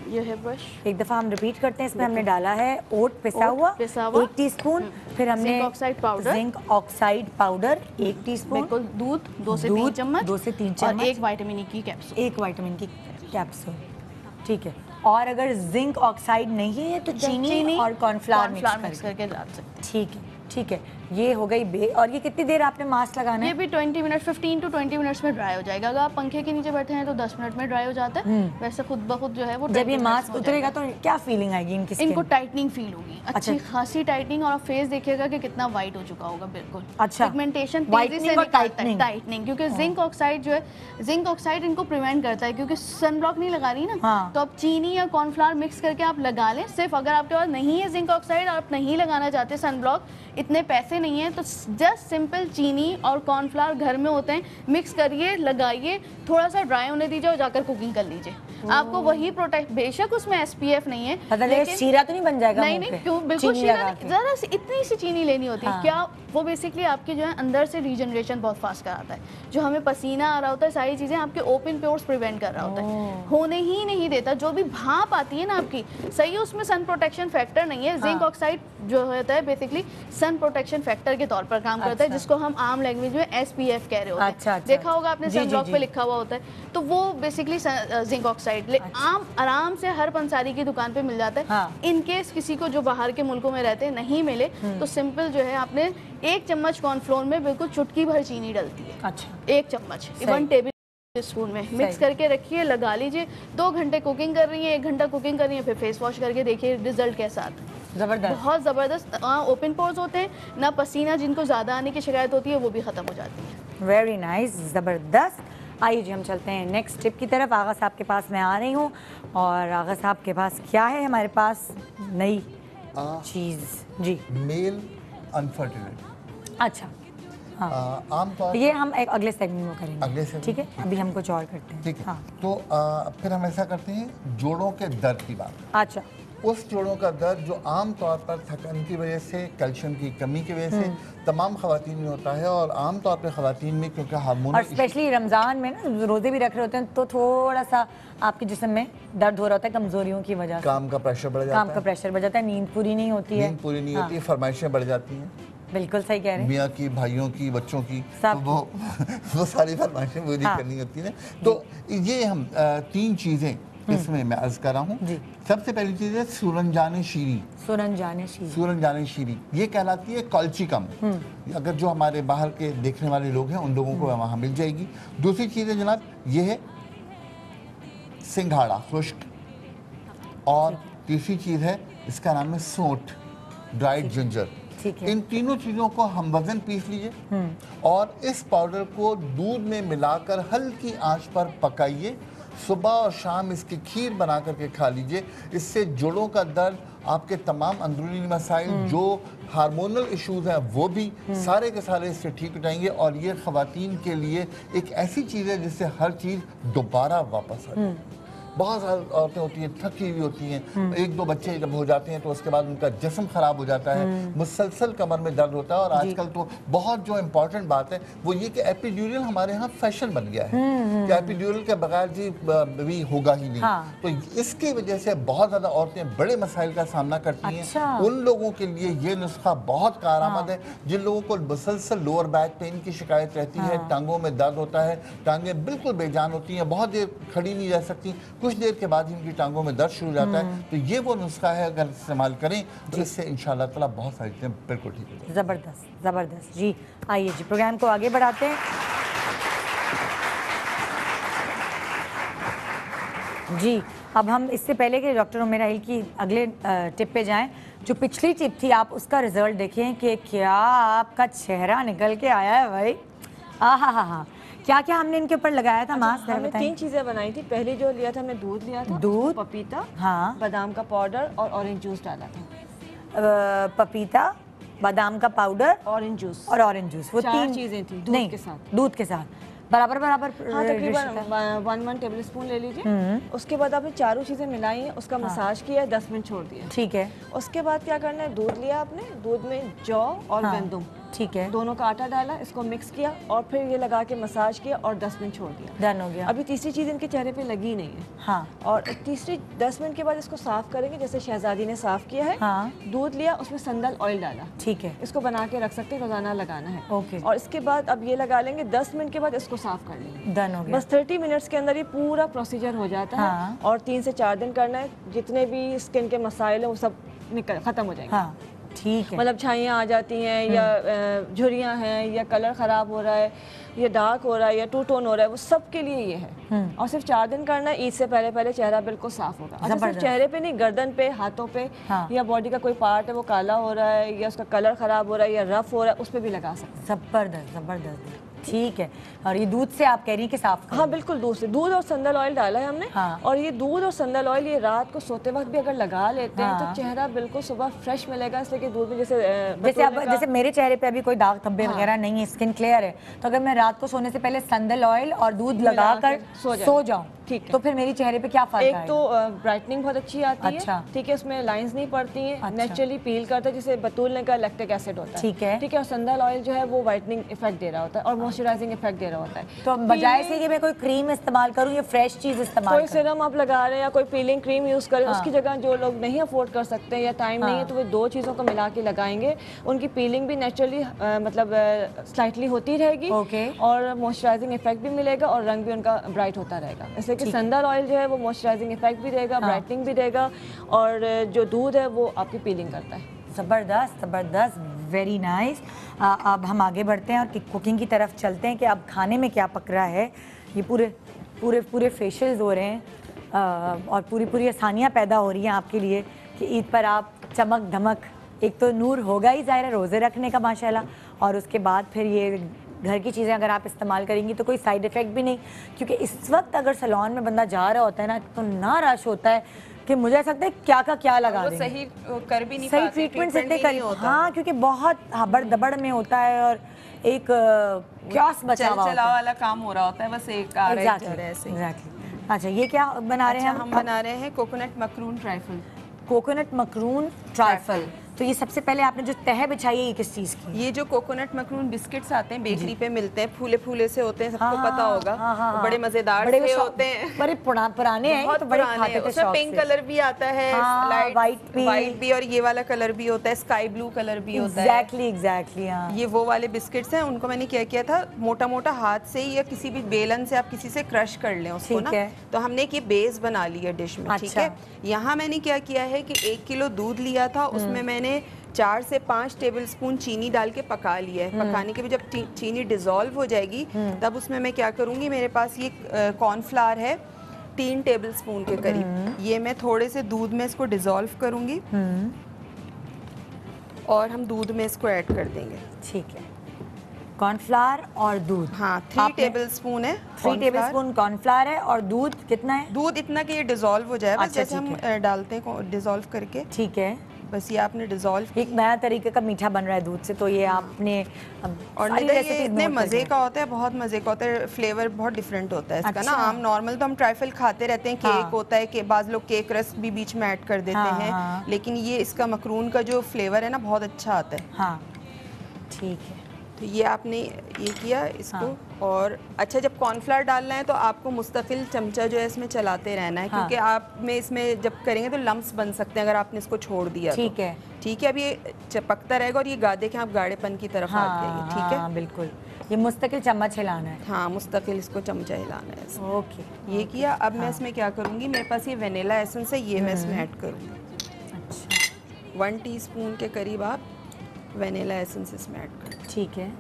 ये है ब्रश। एक दफ़ा हम रिपीट करते हैं। इसमें हमने डाला है ओट पिसा हुआ पिसा हुआ। 1 टीस्पून, फिर हमने zinc oxide powder. Zinc oxide powder 1 teaspoon, बिल्कुल दूध 2 से 3 दूध चम्मच, 2 से 3 और चम्मच, 1 विटामिन ई की कैप्सूल। 1 विटामिन की कैप्सूल। ठीक है। और अगर जिंक ऑक्साइड नहीं है तो चीनी और कॉर्नफ्लावर मिक्स करके डाल सकते हैं। ठीक है, ठीक है। ये हो गई और ये कितनी देर आपने मास्क लगाना ये है? भी 20 मिनट 15 टू 20 मिनट्स में ड्राई हो जाएगा। अगर आप पंखे के नीचे बैठे हैं तो 10 मिनट में ड्राई हो जाता है। वैसे खुद ब खुद जो है वो जब ये 20 मिनट्स मास्क में हो उतरेगा जाएगा। तो क्या फीलिंग आएगी इनकी स्किन? इनको टाइटनिंग फील होगी, अच्छी अच्छा। खासी टाइटनिंग, और आप फेस देखिएगा कि कितना वाइट हो चुका होगा बिल्कुल। अच्छा। पिगमेंटेशन तेजी Whitening से और निकलता है, tightening। टाइटनिंग, क्योंकि जिंक ऑक्साइड जो है, जिंक ऑक्साइड इनको प्रिवेंट करता है, क्योंकि सनब्लॉक नहीं लगा रही ना। हाँ। तो आप चीनी या कॉर्नफ्लावर मिक्स करके आप लगा लें। सिर्फ अगर आपके पास नहीं है जिंक ऑक्साइड और आप नहीं लगाना चाहते सनब्लॉक, इतने पैसे नहीं है, तो जस्ट सिंपल चीनी और कॉर्नफ्लावर घर में होते हैं, मिक्स करिए, लगाइए, थोड़ा सा ड्राई होने दीजिए और जाकर कुकिंग कर लीजिए। आपको वही प्रोटेक्ट, बेशक उसमें SPF नहीं है, मतलब ये शीरा तो नहीं बन जाएगा नहीं मुंह नहीं पे? क्यों, बिल्कुल चीनी शीरा लगा नहीं, के। जरा सी इतनी सी चीनी लेनी होती है। हाँ। क्या वो बेसिकली आपकी जो है अंदर से रीजनरेशन बहुत फास्ट कराता है। जो हमें पसीना आ रहा होता है, सारी चीज़ें आपके ओपन पोर्स प्रिवेंट कर रहा होता है, होने ही नहीं देता। जो भी भाप आती है ना आपकी, सही उसमें सन प्रोटेक्शन फैक्टर नहीं है। जिंक ऑक्साइड जो होता है बेसिकली सन प्रोटेक्शन फैक्टर के तौर पर काम करता है, अच्छा। जिसको हम आम लैंग्वेज में SPF कह रहे होते हैं। अच्छा, अच्छा, देखा होगा आपने, जी, जी, सनब्लॉक जी। पे लिखा हुआ होता है, तो वो बेसिकली जिंक ऑक्साइड आम आराम से हर पंसारी की दुकान पे मिल जाता है। हाँ। इन केस किसी को जो बाहर के मुल्कों में रहते हैं नहीं मिले, तो सिंपल जो है आपने 1 चम्मच कॉर्नफ्लोर में बिल्कुल चुटकी भर चीनी डलती है, अच्छा। 1 चम्मच 1 टेबल स्पून में मिक्स करके रखिए, लगा लीजिए। 2 घंटे कुकिंग कर रही हैं, 1 घंटा कुकिंग कर रही हैं, फिर फेस वॉश करके देखिए रिजल्ट कैसा आता है। जबरदस्त। बहुत ज़बरदस्त। ओपन पोर्स होते हैं ना, पसीना जिनको ज़्यादा आने की शिकायत होती है वो भी ख़त्म हो जाती है। वेरी नाइस, ज़बरदस्त। आइए जी हम चलते हैं नेक्स्ट टिप की तरफ। आगा साहब के पास मैं आ रही हूँ, और आगा साहब के पास क्या है हमारे पास नई चीज़? जी, मेल अनफर्टिलिटी। अच्छा। हाँ, आमतौर ये हम एक अगले सेगमेंट में करेंगे। अगले segment ठीक है, अभी हम कुछ और करते हैं। ठीक है। हाँ, तो फिर हम ऐसा करते हैं, जोड़ों के दर्द की बात। अच्छा। उस जोड़ों का दर्द जो आम तौर पर थकान की वजह से, कैल्शियम की कमी की वजह से तमाम खवातीन में होता है, और आम तौर पर खवातीन में क्योंकि और हार्मोनल स्पेशली रमज़ान में ना रोज़े भी रख रहे होते हैं, तो थोड़ा सा आपके जिस्म में दर्द हो रहा होता है कमज़ोरियों की वजह से। काम का प्रेशर बढ़ जाता काम का है, प्रेशर बढ़ जाता है, नींद पूरी नहीं होती है। नींद पूरी नहीं होती है, फरमाइशें बढ़ जाती हैं, बिल्कुल सही कह रहे हैं। मियाँ की, भाइयों की, बच्चों की, सब तो वो सारी फरमाइशें पूरी हाँ। करनी होती हैं। तो ये हम 3 चीज़ें इसमें मैं अर्ज कर रहा हूँ। जी। सबसे पहली चीज़ है सूरंजान शीरी। सुरंजाने शीर। सूरंजान शीरी ये कहलाती है कॉल्चिकम। अगर जो हमारे बाहर के देखने वाले लोग हैं उन लोगों को वहाँ मिल जाएगी। दूसरी चीज़ है जनाब, ये है सिंघाड़ा खुश्क, और तीसरी चीज़ है इसका नाम है सोंठ, ड्राइड जिंजर। ठीक है। इन तीनों चीज़ों को हम वजन पीस लीजिए, और इस पाउडर को दूध में मिलाकर हल्की आंच पर पकाइए। सुबह और शाम इसकी खीर बना करके खा लीजिए। इससे जोड़ों का दर्द, आपके तमाम अंदरूनी मसाइल, जो हार्मोनल इश्यूज हैं, वो भी सारे के सारे इससे ठीक हो जाएंगे। और ये ख़वातीन के लिए एक ऐसी चीज़ है जिससे हर चीज़ दोबारा वापस आ जाए। बहुत सारी औरतें होती हैं थकी हुई होती हैं, 1-2 बच्चे जब हो जाते हैं तो उसके बाद उनका जिस्म खराब हो जाता है, मुसलसल कमर में दर्द होता है। और आजकल तो बहुत जो इम्पोर्टेंट बात है वो ये कि एपिड्यूरल हमारे यहाँ फैशन बन गया है कि एपिड्यूरल के बगैर जी भी होगा ही नहीं। हाँ। तो इसकी वजह से बहुत ज़्यादा औरतें बड़े मसाइल का सामना करती हैं। अच्छा। उन लोगों के लिए ये नुस्खा बहुत कारआमद है, जिन लोगों को मुसलसल लोअर बैक पेन की शिकायत रहती है, टांगों में दर्द होता है, टांगें बिल्कुल बेजान होती हैं, बहुत देर खड़ी नहीं रह सकती, कुछ देर के बाद इनकी टांगों में दर्द शुरू हो जाता है। तो ये वो नुस्खा है, अगर इस्तेमाल करें तो इससे इंशाअल्लाह ताला बहुत सारी चीज़ें बिल्कुल ठीक हो जाएंगी। ज़बरदस्त ज़बरदस्त जी। आइए जी प्रोग्राम को आगे बढ़ाते हैं जी। अब हम इससे पहले कि डॉक्टर उमेर हिल की अगले टिप पे जाएं, जो पिछली टिप थी आप उसका रिजल्ट देखें कि क्या आपका चेहरा निकल के आया है भाई। हा क्या क्या हमने इनके ऊपर लगाया था मास्क? हमने 3 चीज़ें बनाई थी। पहले जो लिया था, हमने दूध लिया था, दूध, पपीता, हाँ, बादाम का पाउडर और ऑरेंज जूस डाला था। पपीता, बादाम का पाउडर, ऑरेंज जूस और ऑरेंज जूस, वो 4 3 चीज़ें थी दूध के साथ। दूध के साथ बराबर बराबर। हाँ, तकरीबन 1 टेबल स्पून ले लीजिए। उसके बाद आपने चारों चीज़ें मिलाई हैं, उसका मसाज किया, 10 मिनट छोड़ दिया। ठीक है। उसके बाद क्या करना है, दूध लिया आपने, दूध में जौ और गंदम, ठीक है, दोनों का आटा डाला, इसको मिक्स किया और फिर ये लगा के मसाज किया और 10 मिनट छोड़ दिया। डन हो गया। अभी तीसरी चीज़ इनके चेहरे पे लगी नहीं है। हाँ। और तीसरी 10 मिनट के बाद इसको साफ करेंगे, जैसे शहजादी ने साफ किया है। हाँ। दूध लिया, उसमें संदल ऑयल डाला, ठीक है, इसको बना के रख सकते हैं, रोजाना लगाना है। ओके। और इसके बाद अब ये लगा लेंगे, 10 मिनट के बाद इसको साफ कर लेंगे। डन हो गया। बस 30 मिनट्स के अंदर ये पूरा प्रोसीजर हो जाता हाँ। है। और 3 से 4 दिन करना है, जितने भी स्किन के मसाइल हैं वो सब खत्म हो जाएंगे। हाँ, ठीक है। मतलब छाइयाँ आ जाती हैं या झुर्रियाँ हैं या कलर ख़राब हो रहा है या डार्क हो रहा है या टू टोन हो रहा है, वो सब के लिए ये है। और सिर्फ 4 दिन करना है। ईद से पहले पहले चेहरा बिल्कुल साफ होगा। अच्छा, सिर्फ चेहरे पे नहीं, गर्दन पे, हाथों पे, हाँ। या बॉडी का कोई पार्ट है वो काला हो रहा है या उसका कलर ख़राब हो रहा है या रफ हो रहा है, उस पर भी लगा सकते हैं। जबरदस्त ज़बरदस्त, ठीक है। और ये दूध से आप कह रही हैं कि साफ करें? हाँ बिल्कुल, दूध से। दूध और संदल ऑयल डाला है हमने। हाँ। और ये दूध और संदल ऑयल ये रात को सोते वक्त भी अगर लगा लेते हैं हाँ। तो चेहरा बिल्कुल सुबह फ्रेश मिलेगा। इसलिए कि दूध में जैसे जैसे मेरे चेहरे पे अभी कोई दाग धब्बे वगैरह नहीं है, स्किन क्लियर है, तो अगर मैं रात को सोने से पहले संदल ऑयल और दूध लगाकर सो जाऊं, ठीक है, तो फिर मेरी चेहरे पे क्या फर्क एक आएगा? तो ब्राइटनिंग बहुत अच्छी आती अच्छा। है, ठीक है, उसमें लाइंस नहीं पड़ती हैं, अच्छा। नेचुरली पील करता है, जैसे बतूल ने का लैक्टिक एसिड होता है, ठीक है, ठीक है। और संदल ऑयल जो है वो वाइटनिंग इफेक्ट दे रहा होता है और मॉइस्चराइजिंग इफेक्ट दे रहा होता है। तो बजाय से कि मैं कोई क्रीम इस्तेमाल करूं या फ्रेश चीज इस्तेमाल कोई सिरम आप लगा रहे हैं या कोई पीलिंग क्रीम यूज करें, उसकी जगह जो लोग नहीं अफोर्ड कर सकते या टाइम नहीं है, तो वो 2 चीज़ों को मिला के लगाएंगे। उनकी पीलिंग भी नेचुरली मतलब स्लाइटली होती रहेगी, और मॉइस्चराइजिंग इफेक्ट भी मिलेगा और रंग भी उनका ब्राइट होता रहेगा। इसलिए कि संदल ऑयल जो है वो मॉइस्चराइजिंग इफेक्ट भी देगा, ब्राइटनिंग भी देगा, और जो दूध है वो आपकी पीलिंग करता है। ज़बरदस्त ज़बरदस्त, वेरी नाइस। अब हम आगे बढ़ते हैं और कुकिंग की तरफ चलते हैं कि अब खाने में क्या पक रहा है। ये पूरे पूरे पूरे फेशियल्स हो रहे हैं और पूरी पूरी आसानियाँ पैदा हो रही हैं आपके लिए कि ईद पर आप चमक धमक, एक तो नूर होगा ही ज़ाहिर है रोज़े रखने का माशाल्लाह, और उसके बाद फिर ये घर की चीज़ें अगर आप इस्तेमाल करेंगी तो कोई साइड इफ़ेक्ट भी नहीं, क्योंकि इस वक्त अगर सैलून में बंदा जा रहा होता है ना तो ना रश होता है कि मुझे ऐसा लगता है क्या का क्या लगा देंगे, सही कर भी नहीं सही पाते, ट्रीटमेंट ट्रीटमेंट से कर, हाँ, क्योंकि बहुत हबड़ दबड़ में होता है और एक क्यास बचा हुआ चल चलाव वाला काम हो रहा होता है, बस एक आ रहा है ऐसे। एग्जैक्टली। अच्छा, ये क्या बना रहे हैं हम बना रहे हैं coconut macaroon trifle. Coconut macaroon trifle. तो ये सबसे पहले आपने जो तह बिछाई है ये किस चीज़ की? ये जो कोकोनट मकरून बिस्किट्स आते हैं बेकरी पे मिलते हैं, फूले फूले से होते हैं, सबको पता होगा। बड़े मजेदार से होते हैं, बड़े पुराने हैं, तो बड़े खाते थे शौक से। पिंक कलर भी आता है, वाइट भी, और ये वाला कलर भी होता है, स्काई ब्लू कलर भी होता है। एग्जैक्टली हाँ। ये वो वाले बिस्किट्स हैं, उनको मैंने क्या किया था, मोटा मोटा हाथ से या किसी भी बेलन से आप किसी से क्रश कर लें उसको ना, तो हमने एक ये बेस बना लिया डिश में, ठीक है। यहाँ मैंने क्या किया है कि 1 किलो दूध लिया था, उसमें मैंने 4 से 5 टेबलस्पून चीनी डाल के पका लिया है। पकाने के बाद जब चीनी डिज़ोल्व हो जाएगी तब उसमें मैं क्या करूँगी, मेरे पास ये कॉर्नफ्लावर है 3 टेबलस्पून के करीब, ये मैं थोड़े से दूध में इसको डिज़ोल्व करूँगी और हम दूध में इसको ऐड कर देंगे। ठीक है, कॉर्नफ्लावर और दूध। हाँ, 3 टेबलस्पून है। 3 टेबलस्पून कॉर्नफ्लावर है और दूध कितना है? दूध इतना कि ये डिज़ोल्व हो जाए, बस जैसे हम डालते हैं डिज़ोल्व करके। ठीक है, बस ये आपने डिज़ोल्व। एक नया तरीके का मीठा बन रहा है दूध से, तो ये आपने और ये इतने मज़े का होता है, बहुत मज़े का होता है, फ्लेवर बहुत डिफरेंट होता है इसका ना। आम नॉर्मल तो हम ट्राइफल खाते रहते हैं, केक होता है कि बाज़ लोग केक रस्क भी बीच में ऐड कर देते हैं, लेकिन ये इसका मकरून का जो फ्लेवर है ना बहुत अच्छा आता है। हाँ, ठीक है। तो ये आपने ये किया इसको। और अच्छा, जब कॉर्नफ्लावर डालना है तो आपको मुस्तकिल चमचा जो है इसमें चलाते रहना है, क्योंकि आप में इसमें जब करेंगे तो लम्स बन सकते हैं अगर आपने इसको छोड़ दिया। ठीक है, ठीक है। अब ये चपकता रहेगा और ये गादे के आप गाढ़ेपन की तरफ आ जाएंगे। ठीक है, बिल्कुल। ये मुस्तकिल चम्मच हिलाना है। हाँ, मुस्तकिल इसको चमचा हिलाना है इसमें। ओके, ये किया। अब मैं इसमें क्या करूँगी, मेरे पास ये वेनिला एसेंस है, ये मैं इसमें ऐड करूँगी। अच्छा, 1 टीस्पून के करीब आप वेनिला एसेंस इसमें ऐड कर। ठीक है।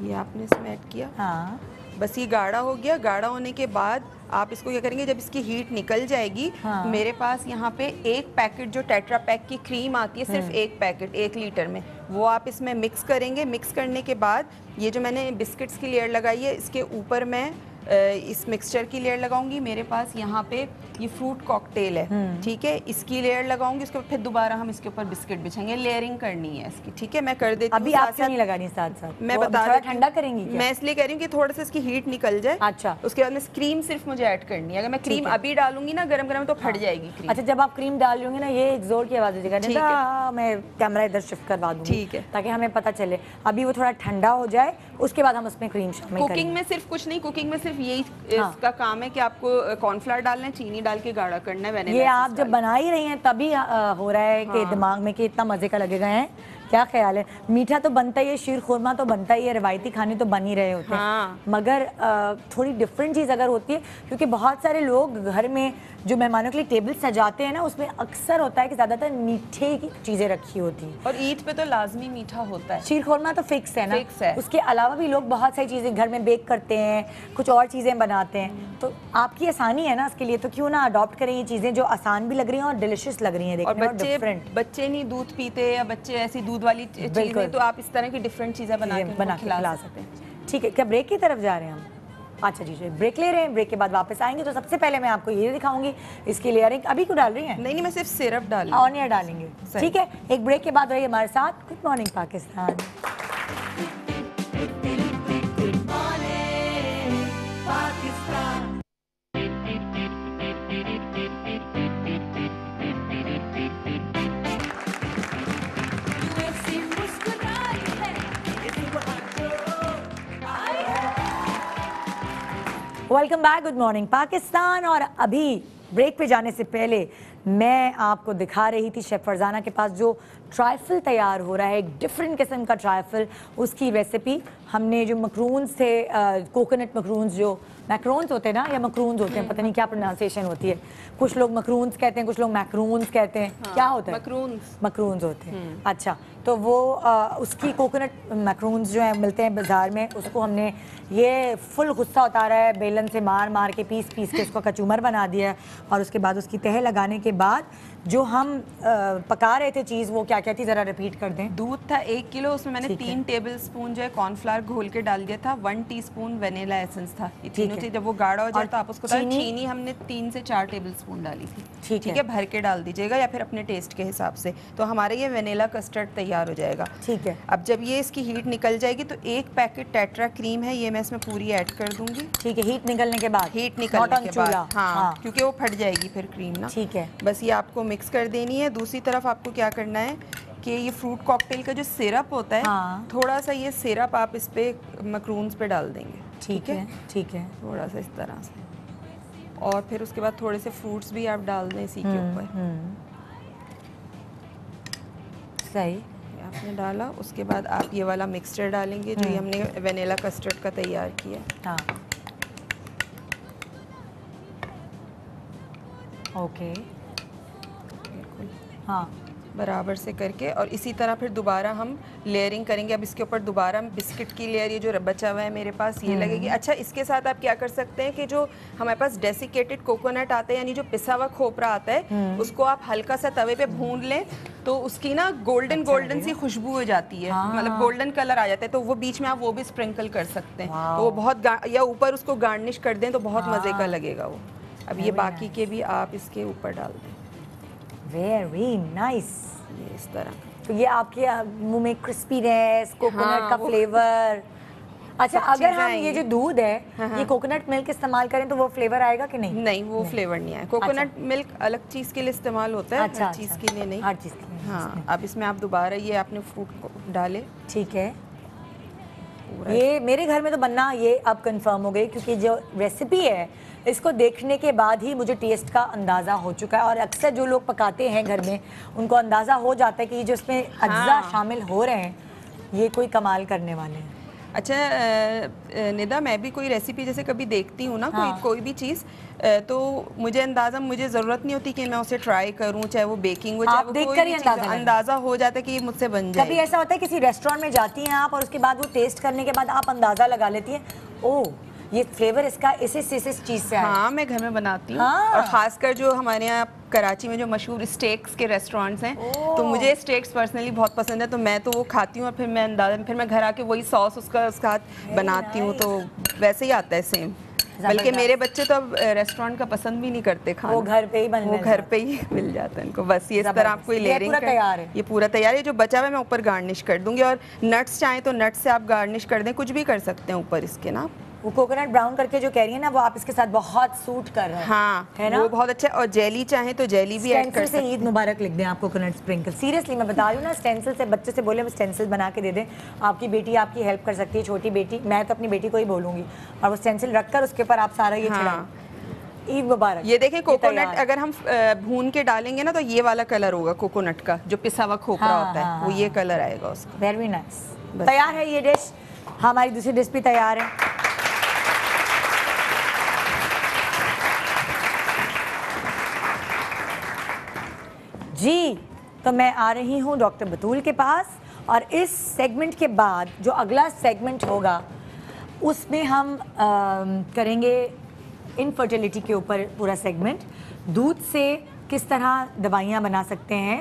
ये आपने इसमें ऐड किया। हाँ, बस ये गाढ़ा हो गया। गाढ़ा होने के बाद आप इसको क्या करेंगे, जब इसकी हीट निकल जाएगी, मेरे पास यहाँ पे 1 पैकेट जो टेट्रा पैक की क्रीम आती है, सिर्फ 1 पैकेट 1 लीटर में, वो आप इसमें मिक्स करेंगे। मिक्स करने के बाद ये जो मैंने बिस्किट्स की लेयर लगाई है, इसके ऊपर मैं इस मिक्सचर की लेयर लगाऊंगी। मेरे पास यहाँ पे ये फ्रूट कॉकटेल है, ठीक है, इसकी लेयर लगाऊंगी। उसके बाद फिर दोबारा हम इसके ऊपर बिस्किट बिछाएंगे। लेयरिंग करनी है इसकी। ठीक है, मैं कर देती हूँ। अभी आप क्यों नहीं लगानी साथ साथ? मैं वो बता थोड़ा देती हूँ। ठंडा करेंगी क्या? मैं इसलिए कह रही हूँ कि थोड़ा सा इसकी हीट निकल जाए। अच्छा, उसके बाद में क्रीम सिर्फ मुझे ऐड करनी है। अगर मैं क्रीम अभी डालूंगी ना गरम गरम तो फट जाएगी क्रीम। अच्छा, जब आप क्रीम डाल लोगे ना, ये एक जोर की आवाज हो जाएगा। मैं कैमरा इधर शिफ्ट करवा दूंगी, ठीक है, ताकि हमें पता चले। अभी वो थोड़ा ठंडा हो जाए, उसके बाद हम उसमें क्रीम शामिल करेंगे। कुकिंग में सिर्फ कुछ नहीं, कुकिंग में सिर्फ यही इसका काम है कि आपको कॉर्नफ्लावर डालना है, चीनी डाल के गाढ़ा करना है। ये आप जब बना ही रही हैं तभी हो रहा है कि दिमाग में कि इतना मजे का लगेगा है। क्या ख्याल है? मीठा तो बनता ही है, शीर खुरमा तो बनता ही है, रिवायती खाने तो बन ही रहे होते हैं, मगर थोड़ी डिफरेंट चीज़ अगर होती है, क्योंकि बहुत सारे लोग घर में जो मेहमानों के लिए टेबल सजाते हैं ना, उसमें अक्सर होता है कि ज़्यादातर मीठे की चीज़ें रखी होती हैं। और ईद पे तो लाजमी मीठा होता है। शीर खुरमा तो फिक्स है ना, फिक्स है। उसके अलावा भी लोग बहुत सारी चीज़ें घर में बेक करते हैं, कुछ और चीज़ें बनाते हैं। तो आपकी आसानी है ना इसके लिए, तो क्यों ना अडॉप्ट करें ये चीज़ें जो आसान भी लग रही हैं और डिलिशियस लग रही हैं देखने में, और डिफरेंट। बच्चे नहीं दूध पीते या बच्चे ऐसी दूध वाली चीज़ें, तो आप इस तरह की डिफरेंट चीज़ें बना के खिला सकते हैं। ठीक है, क्या ब्रेक की तरफ जा रहे हैं हम? अच्छा जी, ब्रेक ले रहे हैं। ब्रेक के बाद वापस आएंगे तो सबसे पहले मैं आपको ये दिखाऊंगी इसकी लेयरिंग। अभी क्यों डाल रही हैं? नहीं, मैं सिर्फ सिरप डाल ऑनियर डालेंगे। ठीक है, एक ब्रेक के बाद रहिए हमारे साथ। Good morning Pakistan. Welcome back, good morning Pakistan. और अभी ब्रेक पे जाने से पहले मैं आपको दिखा रही थी शेफ फरजाना के पास जो ट्राइफल तैयार हो रहा है, एक डिफरेंट किस्म का ट्राइफल, उसकी रेसिपी। हमने जो मकरून्स थे, कोकोनट मकरून्स, जो मैक्रोन्स होते हैं ना, या मकरून्स होते हैं, पता नहीं क्या प्रोनाउंसिएशन होती है, कुछ लोग मकरून्स कहते हैं, कुछ लोग मैक्रोन्स कहते हैं। क्या होता है? मकरून्स होते हैं। अच्छा, तो वो उसकी कोकोनट मैक्रोन्स जो है मिलते हैं बाज़ार में, उसको हमने ये फुल गुस्सा उतारा है, बेलन से मार मार के पीस पीस के उसको कचूमर बना दिया है। और उसके बाद उसकी तह लगाने के बाद जो हम पका रहे थे चीज़, वो क्या क्या थी ज़रा रिपीट कर दें। दूध था 1 किलो, उसमें मैंने 3 टेबल स्पून जो है कॉर्नफ्लावर घोल के डाल दिया था। 1 टीस्पून वेनिला एसेंस था। ये तीनों चीज़ जब वो गाढ़ा हो जाए तो आप उसको चीनी हमने 3 से 4 टेबल स्पून डाली थी। ठीक है, भर के डाल दीजिएगा या फिर अपने टेस्ट के हिसाब से। तो हमारे ये वेनिला कस्टर्ड तैयार हो जाएगा। ठीक है, अब जब ये इसकी हीट निकल जाएगी तो 1 पैकेट टेट्रा क्रीम है, ये मैं इसमें पूरी ऐड कर दूंगी। ठीक है, हीट निकलने के बाद? हीट निकलने के बाद, हाँ, क्योंकि वो फट जाएगी फिर क्रीम ना। ठीक है, बस ये आपको मिक्स कर देनी है। दूसरी तरफ आपको क्या करना है कि ये फ्रूट कॉकटेल का जो सिरप होता है, थोड़ा सा ये सिरप आप इस पे मकरून्स पे डाल देंगे। ठीक है, ठीक है, थोड़ा सा इस तरह से। और फिर उसके बाद थोड़े से फ्रूट्स भी आप डाल दें इसी के ऊपर। सही, आपने डाला। उसके बाद आप ये वाला मिक्सचर डालेंगे जो ये हमने वेनिला कस्टर्ड का तैयार किया। हाँ, ओके, बिल्कुल, हाँ, बराबर से करके। और इसी तरह फिर दोबारा हम लेयरिंग करेंगे। अब इसके ऊपर दोबारा बिस्किट की लेयर, ये जो बचा हुआ है मेरे पास, ये लगेगी। अच्छा, इसके साथ आप क्या कर सकते हैं कि जो हमारे पास डेसिकेटेड कोकोनट आता है, यानी जो पिसा हुआ खोपरा आता है, उसको आप हल्का सा तवे पे भून लें तो उसकी ना गोल्डन सी खुशबू हो जाती है, मतलब गोल्डन कलर आ जाता है। तो वो बीच में आप वो भी स्प्रिंकल कर सकते हैं, तो वो बहुत, या ऊपर उसको गार्निश कर दें तो बहुत मज़े का लगेगा वो। अब ये बाकी के भी आप इसके ऊपर डाल दें। Very nice. ये इस तरह, तो ये आपके मुंह में क्रिस्पीनेस, कोकोनट का फ्लेवर। अच्छा, अगर हम ये जो दूध है, ये कोकोनट मिल्क इस्तेमाल करें तो वो फ्लेवर आएगा कि नहीं? नहीं, वो फ्लेवर नहीं आएगा। कोकोनट मिल्क अलग चीज़ के लिए इस्तेमाल होता है, हर चीज़ के लिए नहीं। हर चीज़ के लिए। हाँ, अब इसमें आप दोबारा ये आपने फ्रूट को डाले। ठीक है, ये मेरे घर में तो बनना ये अब कंफर्म हो गई, क्योंकि जो रेसिपी है इसको देखने के बाद ही मुझे टेस्ट का अंदाज़ा हो चुका है। और अक्सर जो लोग पकाते हैं घर में उनको अंदाज़ा हो जाता है कि ये जो इसमें अज्जा शामिल हो रहे हैं ये कोई कमाल करने वाले हैं। अच्छा निदा, मैं भी कोई रेसिपी जैसे कभी देखती हूँ ना, कोई भी चीज़, तो मुझे अंदाज़ा, मुझे ज़रूरत नहीं होती कि मैं उसे ट्राई करूँ, चाहे वो बेकिंग हो, चाहे वो कोई भी चीज़, अंदाज़ा हो जाता है कि ये मुझसे बन जाए। कभी ऐसा होता है किसी रेस्टोरेंट में जाती हैं आप और उसके बाद वो टेस्ट करने के बाद आप अंदाज़ा लगा लेती हैं, ओह ये फ्लेवर इसका इस चीज़ से आया। हाँ, मैं घर में बनाती हूँ। और ख़ासकर जो हमारे यहाँ कराची में जो मशहूर स्टेक्स के रेस्टोरेंट्स हैं, तो मुझे स्टेक्स पर्सनली बहुत पसंद है, तो मैं तो वो खाती हूँ और फिर मैं घर आके वही सॉस उसका साथ बनाती हूँ, तो वैसे ही आता है सेम। बल्कि मेरे बच्चे तो अब रेस्टोरेंट का पसंद भी नहीं करते खाना, वो घर पे ही वो घर पे ही मिल जाता है इनको। बस ये इस तरह आपको लेयरिंग तैयार है, ये पूरा तैयार है। जो बचा हुआ है मैं ऊपर गार्निश कर दूंगी, और नट्स चाहें तो नट्स से आप गार्निश कर दें, कुछ भी कर सकते हैं ऊपर इसके ना। वो कोकोनट ब्राउन करके जो कह रही है ना, वो आप इसके साथ बहुत सूट कर रहे हैं। हाँ, है ना, वो बहुत अच्छा है। और जेली चाहे तो जेली भी ऐड कर सकते हैं। ईद मुबारक लिख दें आप कोकोनट स्प्रिंकल। सीरियसली मैं बता रही हूँ ना, स्टेंसिल से बच्चे से बोले स्टेंसिल बना के दे दें, आपकी बेटी आपकी हेल्प कर सकती है, छोटी बेटी। मैं तो अपनी बेटी को ही बोलूँगी, और वो स्टेंसिल रखकर उसके ऊपर आप सारा ये छिड़ाएं। ईद मुबारक। ये देखें कोकोनट अगर हम भून के डालेंगे ना, तो ये वाला कलर होगा कोकोनट का, जो पिसा हुआ खोपरा होता है, वो ये कलर आएगा उसका। Very nice. तैयार है ये डिश, हमारी दूसरी डिश भी तैयार है। जी, तो मैं आ रही हूँ डॉक्टर बतूल के पास, और इस सेगमेंट के बाद जो अगला सेगमेंट होगा उसमें हम करेंगे इनफर्टिलिटी के ऊपर पूरा सेगमेंट। दूध से किस तरह दवाइयाँ बना सकते हैं,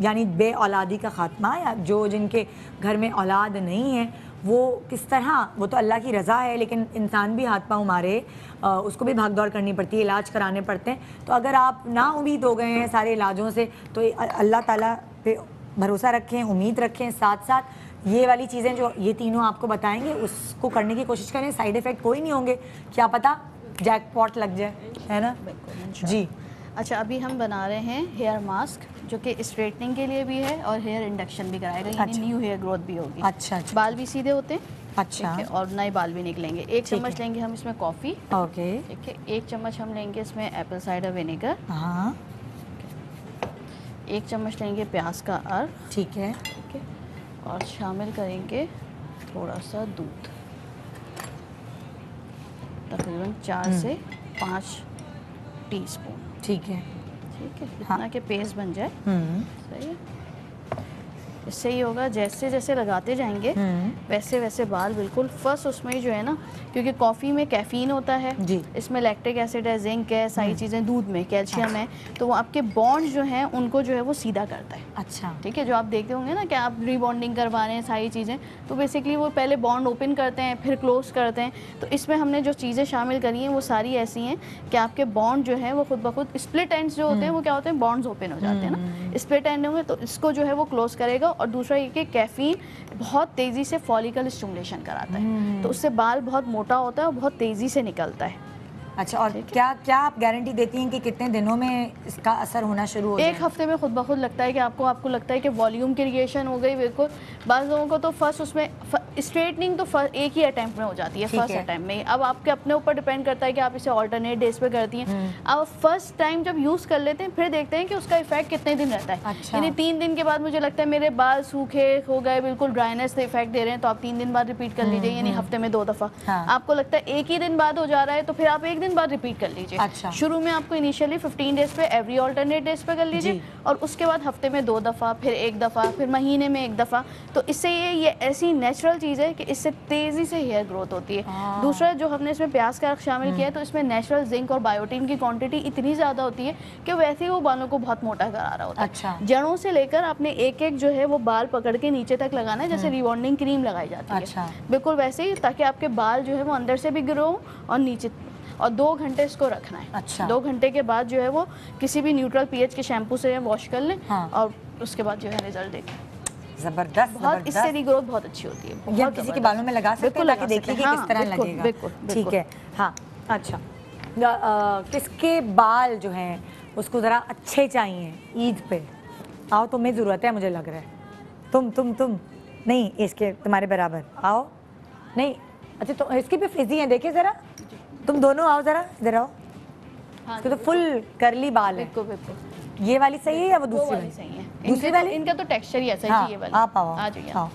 यानी बे औलादी का ख़ात्मा, या जो जिनके घर में औलाद नहीं है वो किस तरह, वो तो अल्लाह की रज़ा है, लेकिन इंसान भी हाथ पाँव मारे, उसको भी भाग दौड़ करनी पड़ती है, इलाज कराने पड़ते हैं। तो अगर आप ना उम्मीद हो गए हैं सारे इलाजों से, तो अल्लाह ताला पे भरोसा रखें, उम्मीद रखें, साथ साथ ये वाली चीज़ें जो ये तीनों आपको बताएंगे उसको करने की कोशिश करें। साइड इफ़ेक्ट कोई नहीं होंगे, क्या पता जैकपॉट लग जाए, है ना जी। अच्छा, अभी हम बना रहे हैं हेयर मास्क, जो कि स्ट्रेटनिंग के लिए भी है और हेयर इंडक्शन भी कराएगा, यानी न्यू हेयर ग्रोथ भी होगी। अच्छा, बाल भी सीधे होते हैं, अच्छा, और नए बाल भी निकलेंगे। एक चम्मच लेंगे हम इसमें कॉफ़ी, ओके, ठीक है। एक चम्मच हम लेंगे इसमें एप्पल साइडर विनेगर, हाँ। एक चम्मच लेंगे प्याज का अर्क, ठीक है, ठीक है। और शामिल करेंगे थोड़ा सा दूध, तकरीबन 4 से 5 टीस्पून, ठीक है, ठीक है। इतना कि पेस्ट बन जाए, सही है। इससे ही होगा, जैसे जैसे लगाते जाएंगे वैसे वैसे बाल बिल्कुल फर्स्ट उसमें ही जो है ना, क्योंकि कॉफ़ी में कैफीन होता है जी, इसमें लैक्टिक एसिड है, जिंक है, सारी चीज़ें, दूध में कैल्शियम है, तो वो आपके बॉन्ड जो हैं उनको जो है वो सीधा करता है। अच्छा, ठीक है। जो आप देखते होंगे ना कि आप रीबॉन्डिंग करवा रहे हैं सारी चीज़ें, तो बेसिकली वो पहले बॉन्ड ओपन करते हैं फिर क्लोज करते हैं। तो इसमें हमने जो चीज़ें शामिल करी हैं वो सारी ऐसी हैं कि आपके बॉन्ड जो है वो खुद ब खुद, स्प्लिट एंड्स जो होते हैं वो क्या होते हैं, बॉन्ड्स ओपन हो जाते हैं ना, स्प्लिट एंड होंगे तो इसको जो है वो क्लोज करेगा। और दूसरा ये कि कैफीन बहुत तेज़ी से फॉलिकल स्टिमुलेशन कराता है, तो उससे बाल बहुत मोटा होता है और बहुत तेज़ी से निकलता है। अच्छा, और क्या क्या आप गारंटी देती हैं कि कितने दिनों में इसका असर होना शुरू हो जाए? 1 हफ्ते में खुद ब खुद लगता है कि आपको लगता है कि वॉल्यूम क्रिएशन हो गई बिल्कुल। बाज़ लोगों को तो फर्स्ट उसमें स्ट्रेटनिंग तो एक ही अटैम्प्ट में हो जाती है, फर्स्ट अटैम्प्ट में। अब आपके अपने ऊपर डिपेंड करता है कि आप इसे ऑल्टरनेट डेज पे करती हैं। अब फर्स्ट टाइम जब यूज़ कर लेते हैं फिर देखते हैं कि उसका इफेक्ट कितने दिन रहता है। अच्छा। यानी 3 दिन के बाद मुझे लगता है मेरे बाल सूखे हो गए, बिल्कुल ड्राइनेस से इफेक्ट दे रहे हैं, तो आप 3 दिन बाद रिपीट कर लीजिए, यानी हफ्ते में 2 दफ़ा। आपको लगता है एक ही दिन बाद हो जा रहा है, तो फिर आप 1 दिन बाद रिपीट कर लीजिए। अच्छा। शुरू में आपको इनिशियली 15 डेज पे एवरी ऑल्टरनेट डेज पे कर लीजिए, और उसके बाद हफ्ते में 2 दफ़ा, फिर 1 दफ़ा, फिर महीने में 1 दफ़ा। तो इससे ये ऐसी नेचुरल चीज़ है कि इससे तेज़ी से हेयर ग्रोथ होती है। दूसरा जो हमने इसमें प्याज का शामिल किया है, तो इसमें नेचुरल जिंक और बायोटिन की क्वांटिटी इतनी ज़्यादा होती है कि वैसे ही वो बालों को बहुत मोटा करा रहा होता है। अच्छा। जड़ों से लेकर आपने एक एक जो है वो बाल पकड़ के नीचे तक लगाना है, जैसे रिबॉन्डिंग क्रीम लगाई जाती है। अच्छा। बिल्कुल वैसे ही, ताकि आपके बाल जो है वो अंदर से भी ग्रो और नीचे। और 2 घंटे इसको रखना है। अच्छा। 2 घंटे के बाद जो है वो किसी भी न्यूट्रल पीएच के शैम्पू से वॉश कर लें, हाँ। और उसके बाद जो है रिजल्ट देखें। जबरदस्त, बहुत इससे रिग्रोथ बहुत अच्छी होती है। ये किसी के बालों में लगा सकते हैं ताकि देखिए कि किस तरह लगेगा। बिल्कुल, ठीक है, हाँ। अच्छा, किसके बाल जो हैं उसको ज़रा अच्छे चाहिए ईद पे? आओ, तुम्हें ज़रूरत है, मुझे लग रहा है। तुम नहीं इसके तुम्हारे बराबर आओ। नहीं अच्छा तो इसकी भी फ्रिजी है, देखिए ज़रा, तुम दोनों आओ ज़रा, इधर आओ। हाँ इसके तो फुल करली बाल है। बिल्कुल बिल्कुल, ये वाली सही है या वो वो दूसरी वाली सही है। दूसरी इनका वाली? इनका तो टेक्सचर ही ऐसा हाँ, है, ये वाली आप आओ, आ जाइए। आओ।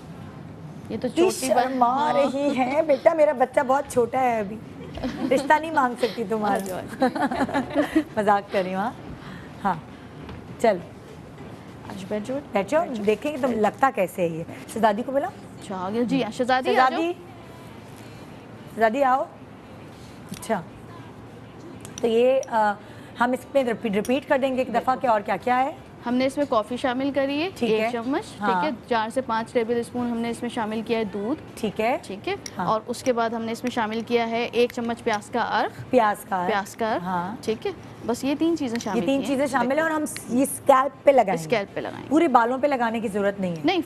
ये तो इतनी छोटी बाल शर्मा रही है बेटा, मेरा बच्चा बहुत छोटा है अभी, रिश्ता नहीं मांग सकती तुम्हारा। मजाक कर रही हूँ। हाँ चल बैठो, देखेंगे तुम लगता कैसे है ये। शहजादी को बोला, अच्छा आ गया जी, शहजादी आ जाओ। शहजादी आओ। अच्छा तो ये हम इसमें रिपीट कर देंगे एक दफ़ा के और क्या क्या है। हमने इसमें कॉफ़ी शामिल करी है, ठीक है। 1 चम्मच, हाँ। ठीक है। 4 से 5 टेबल स्पून हमने इसमें शामिल किया है दूध, ठीक है। ठीक है। हाँ। और उसके बाद हमने इसमें शामिल किया है 1 चम्मच प्याज का अर्क, प्याज का है। प्याज का अर्क, हाँ। ठीक है। बस ये 3 चीज़ें ये शामिल 3 की हैं। चीज़ें शामिल है और हम ये स्कैल्प पे लगाएंगे। स्कैल्प पे लगाएंगे, पूरे बालों पे लगाने की जरूरत नहीं है। नहीं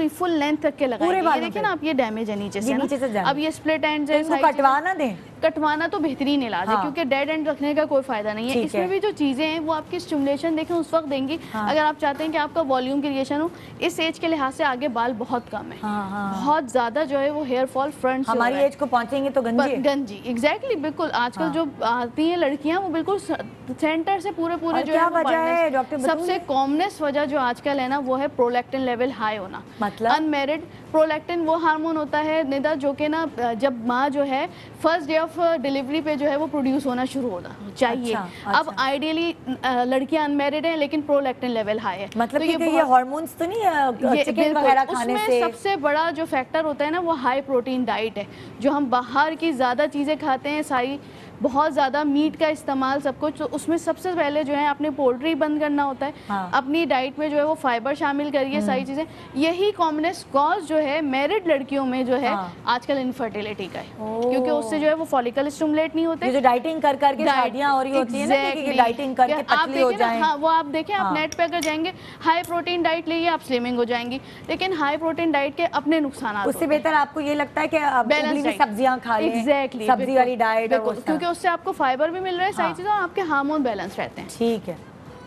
फुल लेंथ तक के लगाएंगे। पूरे ये बालों देखिए पे। ना आप, ये डैमेज है नीचे ये से ना। नीचे से डैमेज। अब ये स्प्लिट एंड तो इनको कटवा ना दें। कटवाना तो बेहतरीन इलाज है, हाँ। क्योंकि डेड एंड रखने का कोई फायदा नहीं है। ठीक इसमें है। भी जो चीज़ें हैं वो आपकी स्टिमुलेशन देखें उस वक्त देंगी। हाँ। अगर आप चाहते हैं कि आपका वॉल्यूम क्रिएशन हो, इस एज के लिहाज से आगे बाल बहुत कम है। हाँ, हाँ। बहुत ज़्यादा जो है वो हेयर फॉल फ्रंट से हो हमारी रहा है। एज को पहुंचेंगे तो गंजी है। गंजी एग्जैक्टली बिल्कुल। आजकल हाँ। जो आती हैं लड़कियां वो बिल्कुल सेंटर से पूरे और जो क्या है वो वजह बढ़ने है, से- डॉक्टर बतूल? सबसे कॉमनेस्ट वजह जो आजकल है ना वो है प्रोलैक्टिन लेवल हाई होना। मतलब? अनमेरिड प्रोलैक्टिन वो हार्मोन होता है निदा, जो कि ना जब माँ जो है फर्स्ट डे ऑफ डिलीवरी पे जो है वो प्रोड्यूस होना शुरू होना चाहिए। अच्छा, अब आइडियली लड़कियां अनमेरिड हैं लेकिन प्रोलैक्टिन लेवल हाई है। मतलब तो कि ये बहुत- हार्मोन्स तो नहीं है, ये चिकन बिल्कुल, वगैरह खाने उसमें से? सबसे बड़ा जो फैक्टर होता है ना वो हाई प्रोटीन डाइट है। जो हम बाहर की ज़्यादा चीज़ें खाते हैं, सारी बहुत ज़्यादा मीट का इस्तेमाल सब कुछ, तो उसमें सबसे पहले जो है अपने पोल्ट्री बंद करना होता है। हाँ। अपनी डाइट में जो है वो फाइबर शामिल करिए, सारी चीज़ें। यही कॉमनेस्ट कॉज जो है मैरिड लड़कियों में जो है हाँ। आजकल इनफर्टिलिटी का है, ओह। क्योंकि उससे जो है वो फॉलिकल स्टिमुलेट नहीं होते। ये जो डाइटिंग कर करके शादियां हो रही होती है ना कि Exactly. डाइटिंग करके आप पतली हो देखें ना, जाएं। हाँ वो आप देखें, हाँ। आप नेट पे अगर जाएंगे हाई प्रोटीन डाइट लिए आप स्लिमिंग हो जाएंगी, लेकिन हाई प्रोटीन डाइट के अपने नुकसान उससे बेहतर आपको ये लगता है कि आप उबली हुई सब्जियां खा लें। एग्जैक्टली सब्जी वाली डाइट और वो सब। क्योंकि उससे आपको फाइबर भी मिल रहा है, सारी हाँ। चीज़ें, और आपके हार्मोन बैलेंस रहते हैं। ठीक है।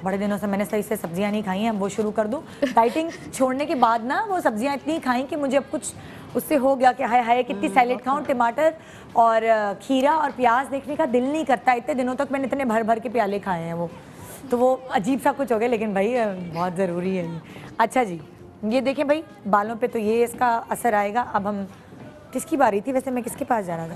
बड़े दिनों से मैंने सही से सब्जियां नहीं खाई हैं, अब वो शुरू कर दूं। डाइटिंग छोड़ने के बाद ना वो सब्जियां इतनी खाई कि मुझे अब कुछ उससे हो गया कि हाय हाय कितनी सैलेड खाऊं, टमाटर और खीरा और प्याज देखने का दिल नहीं करता। इतने दिनों तक मैंने इतने भर भर के प्याले खाए हैं, तो वो अजीब सा कुछ हो गया। लेकिन भाई बहुत ज़रूरी है ये। अच्छा जी, ये देखें भाई, बालों पे तो ये इसका असर आएगा। अब हम किसकी बारी थी वैसे, मैं किसके पास जाना था?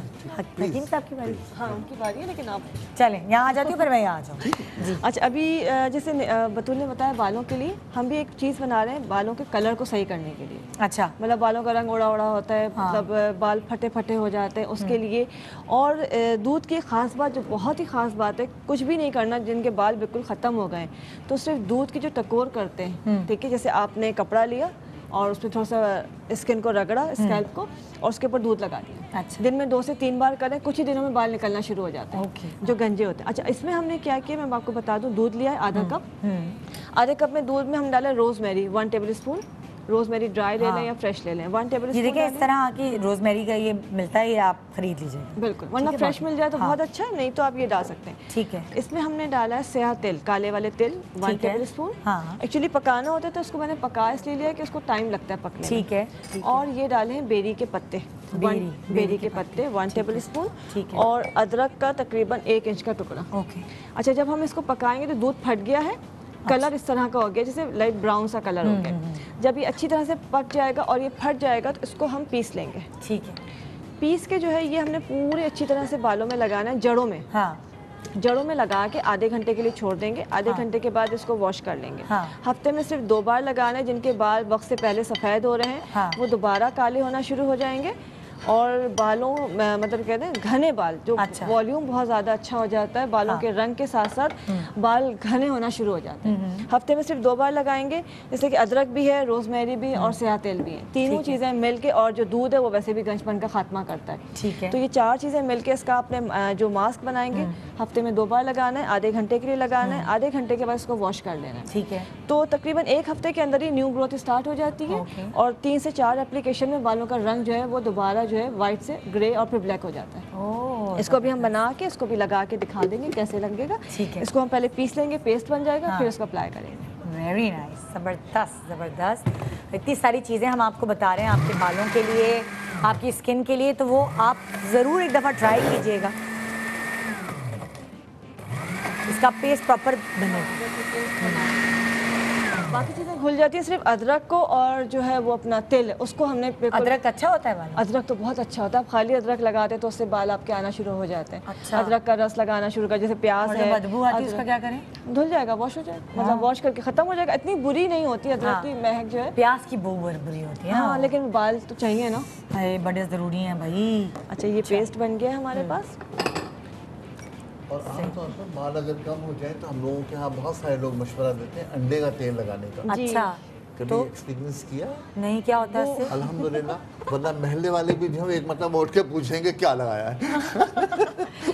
हकीम साहब की बारी। हाँ उनकी बारी है, लेकिन आप चलें यहाँ आ जाती हूँ, फिर मैं यहाँ आ जाऊँ जी। अच्छा अभी जैसे बतूल ने बताया बालों के लिए, हम भी एक चीज़ बना रहे हैं बालों के कलर को सही करने के लिए। अच्छा। मतलब बालों का रंग उड़ा उड़ा होता है, हाँ। मतलब बाल फटे फटे हो जाते हैं, उसके लिए। और दूध की ख़ास बात, जो बहुत ही ख़ास बात है, कुछ भी नहीं करना। जिनके बाल बिल्कुल ख़त्म हो गए तो सिर्फ दूध की जो टकोर करते हैं, ठीक है, जैसे आपने कपड़ा लिया और उसमें थोड़ा सा स्किन को रगड़ा, स्कैल्प को, और उसके ऊपर दूध लगा दिया। अच्छा। दिन में 2 से 3 बार करें, कुछ ही दिनों में बाल निकलना शुरू हो जाते हैं, ओके। जो गंजे होते हैं। अच्छा, इसमें हमने क्या किया, मैं आपको बता दूं। दूध लिया है आधा कप। आधे कप में दूध में हम डालें rosemary 1 table spoon. Rosemary dry ले लें या फ्रेश ले लें, 1 टेबल ये स्पून। देखिए इस तरह की रोजमेरी का ये मिलता है, ये आप खरीद लीजिए। बिल्कुल, वरना फ्रेश मिल जाए तो बहुत अच्छा है, नहीं तो आप ये डाल सकते हैं। ठीक है। इसमें हमने डाला है स्याह तेल, काले वाले तेल 1 ठीक है। Table spoon. हाँ। एक्चुअली पकाना होता है तो इसको मैंने पका इसलिए लिया कि उसको टाइम लगता है पकने ठीक है, में। और ये डाले हैं बेरी के पत्ते, बेरी के पत्ते 1 टेबल स्पून। ठीक है। और अदरक का तकरीबन 1 इंच का टुकड़ा। ओके। अच्छा, जब हम इसको पकाएंगे तो दूध फट गया है, कलर इस तरह का हो गया, जैसे लाइट ब्राउन सा कलर हो गया। जब ये अच्छी तरह से पक जाएगा और ये फट जाएगा तो इसको हम पीस लेंगे। ठीक है। पीस के जो है ये हमने पूरे अच्छी तरह से बालों में लगाना है, जड़ों में। हाँ। जड़ों में लगा के आधे घंटे के लिए छोड़ देंगे। आधे घंटे के बाद इसको वॉश कर लेंगे। हाँ। हफ्ते में सिर्फ 2 बार लगाना है। जिनके बाल वक्त से पहले सफ़ेद हो रहे हैं, हाँ। वो दोबारा काले होना शुरू हो जाएंगे। और बालों मतलब कहते हैं घने बाल, जो अच्छा। वॉल्यूम बहुत ज़्यादा अच्छा हो जाता है, बालों के रंग के साथ साथ बाल घने होना शुरू हो जाते हैं। हफ्ते में सिर्फ 2 बार लगाएंगे। जैसे कि अदरक भी है, रोजमेरी भी और स्याह तेल भी है, तीनों चीज़ें मिल के, और जो दूध है वो वैसे भी गंजपन का खात्मा करता है। ठीक है। तो ये 4 चीज़ें मिलके इसका आपने जो मास्क बनाएंगे, हफ्ते में 2 बार लगाना है, आधे घंटे के लिए लगाना है। आधे घंटे के बाद इसको वॉश कर लेना है। ठीक है। तो तकरीबन 1 हफ्ते के अंदर ही न्यू ग्रोथ स्टार्ट हो जाती है। ओके। और 3 से 4 एप्लीकेशन में बालों का रंग जो है वो दोबारा जो है वाइट से ग्रे और फिर ब्लैक हो जाता है। ओह, इसको भी हम बना के इसको भी लगा के दिखा देंगे कैसे लगेगा। ठीक है। इसको हम पहले पीस लेंगे, पेस्ट बन जाएगा, फिर इसको अप्लाई करेंगे। वेरी नाइस, ज़बरदस्त ज़बरदस्त। इतनी सारी चीज़ें हम आपको बता रहे हैं आपके बालों के लिए, आपकी स्किन के लिए, तो वो आप ज़रूर एक दफ़ा ट्राई कीजिएगा। इसका पेस्ट प्रॉपर बनेगा। बाकी चीज़ें घुल जाती हैं, सिर्फ अदरक को और जो है वो अपना तिल, उसको हमने बिल्कुल। अदरक अच्छा होता है बाल? अदरक तो बहुत अच्छा होता है। आप खाली अदरक लगाते हैं तो उससे बाल आपके आना शुरू हो जाते हैं। अच्छा। अदरक का रस लगाना शुरू कर, जैसे प्याज और है, जो बदबू आती है उसका अदरक- क्या करें? धुल जाएगा, वॉश हो जाएगा, मतलब वॉश करके ख़त्म हो जाएगा। इतनी बुरी नहीं होती अदरक की महक जो है। प्याज की बू बुरी होती है। हाँ, लेकिन बाल तो चाहिए ना। अरे बड़े ज़रूरी हैं भाई। अच्छा, ये पेस्ट बन गया हमारे पास। और आमतौर पर बाल अगर कम हो जाए तो हम लोगों के यहाँ बहुत सारे लोग मशवरा देते हैं अंडे का तेल लगाने का। अच्छा, कभी एक्सपीरियंस किया? नहीं, क्या होता है इससे? अल्हम्दुलिल्लाह, वरना महल्ले वाले भी जो एक मतलब उठ के पूछेंगे क्या लगाया है।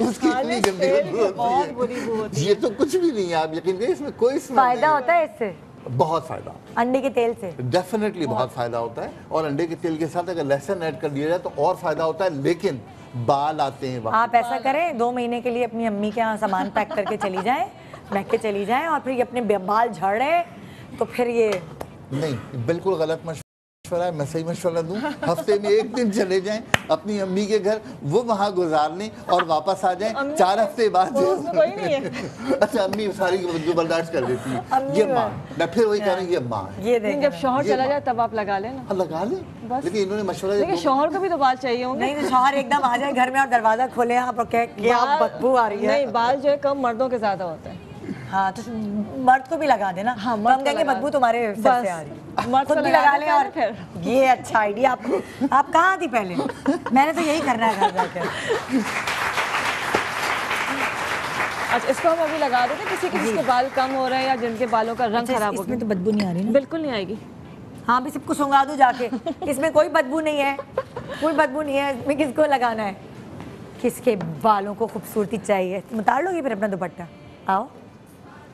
उसकी इतनी गंदी बदबू बहुत बुरी होती बू है। होती ये तो कुछ भी नहीं है, आप यकीन करिए इसमें कोई स्मेल फायदा नहीं होता है इससे? है। बहुत फायदा, अंडे के तेल से डेफिनेटली बहुत फायदा होता है। और अंडे के तेल के साथ अगर लहसुन ऐड कर दिया जाए तो और फायदा होता है, लेकिन बाल आते हैं वहाँ। आप ऐसा करें, 2 महीने के लिए अपनी अम्मी के यहाँ सामान पैक करके चली जाएं, महक के चली जाएं, और फिर ये अपने बाल झड़ रहे हैं तो फिर ये नहीं, बिल्कुल गलत मशवरा है। मैं सही मशवरा दूं, हफ्ते में 1 दिन चले जाएं अपनी अम्मी के घर, वो वहाँ गुजार लें और वापस आ जाएं 4 हफ्ते बाद। कोई नहीं है। अच्छा, अम्मी सारी जो बर्दाश्त कर देती है। ये माँ, मैं फिर वही कह रही हूँ, ये माँ है। ये लेकिन देखें। जब शौहर चला जाए तब आप लगा लेना। हाँ, लगा लें, लेकिन इन्होंने मशवरा लेकिन शौहर को भी तो बाल चाहिए होंगे। नहीं तो शौहर एकदम आ जाए घर में और दरवाजा खोले आप और कहे कि आप बाल- बदबू आ रही है। नहीं, बाल जो है कम मर्दों के ज़्यादा होते हैं। हाँ, तो मर्द को भी लगा देना। हाँ, तो मर्द हम को कहेंगे लगा बदबू दे। तुम्हारे सर बस, से आ रही है। मर्द खुद को भी लगा लगा दे लें। और फिर। ये अच्छा आइडिया। आप कहाँ थी पहले? मैंने तो यही करना है घर जाकर। अच्छा, इसको हम अभी लगा देते हैं किसी के जिसके बाल कम हो रहे हैं या जिनके बालों का रंग खराब हो इसमें गया। तो बदबू नहीं आ रही ना? बिल्कुल नहीं आएगी। हाँ, भी सबको सुंगा दूं जाके। इसमें कोई बदबू नहीं है, कोई बदबू नहीं है। इसमें किसको लगाना है? किसके बालों को खूबसूरती चाहिए? तुम उतार लोगी फिर अपना दुपट्टा? आओ,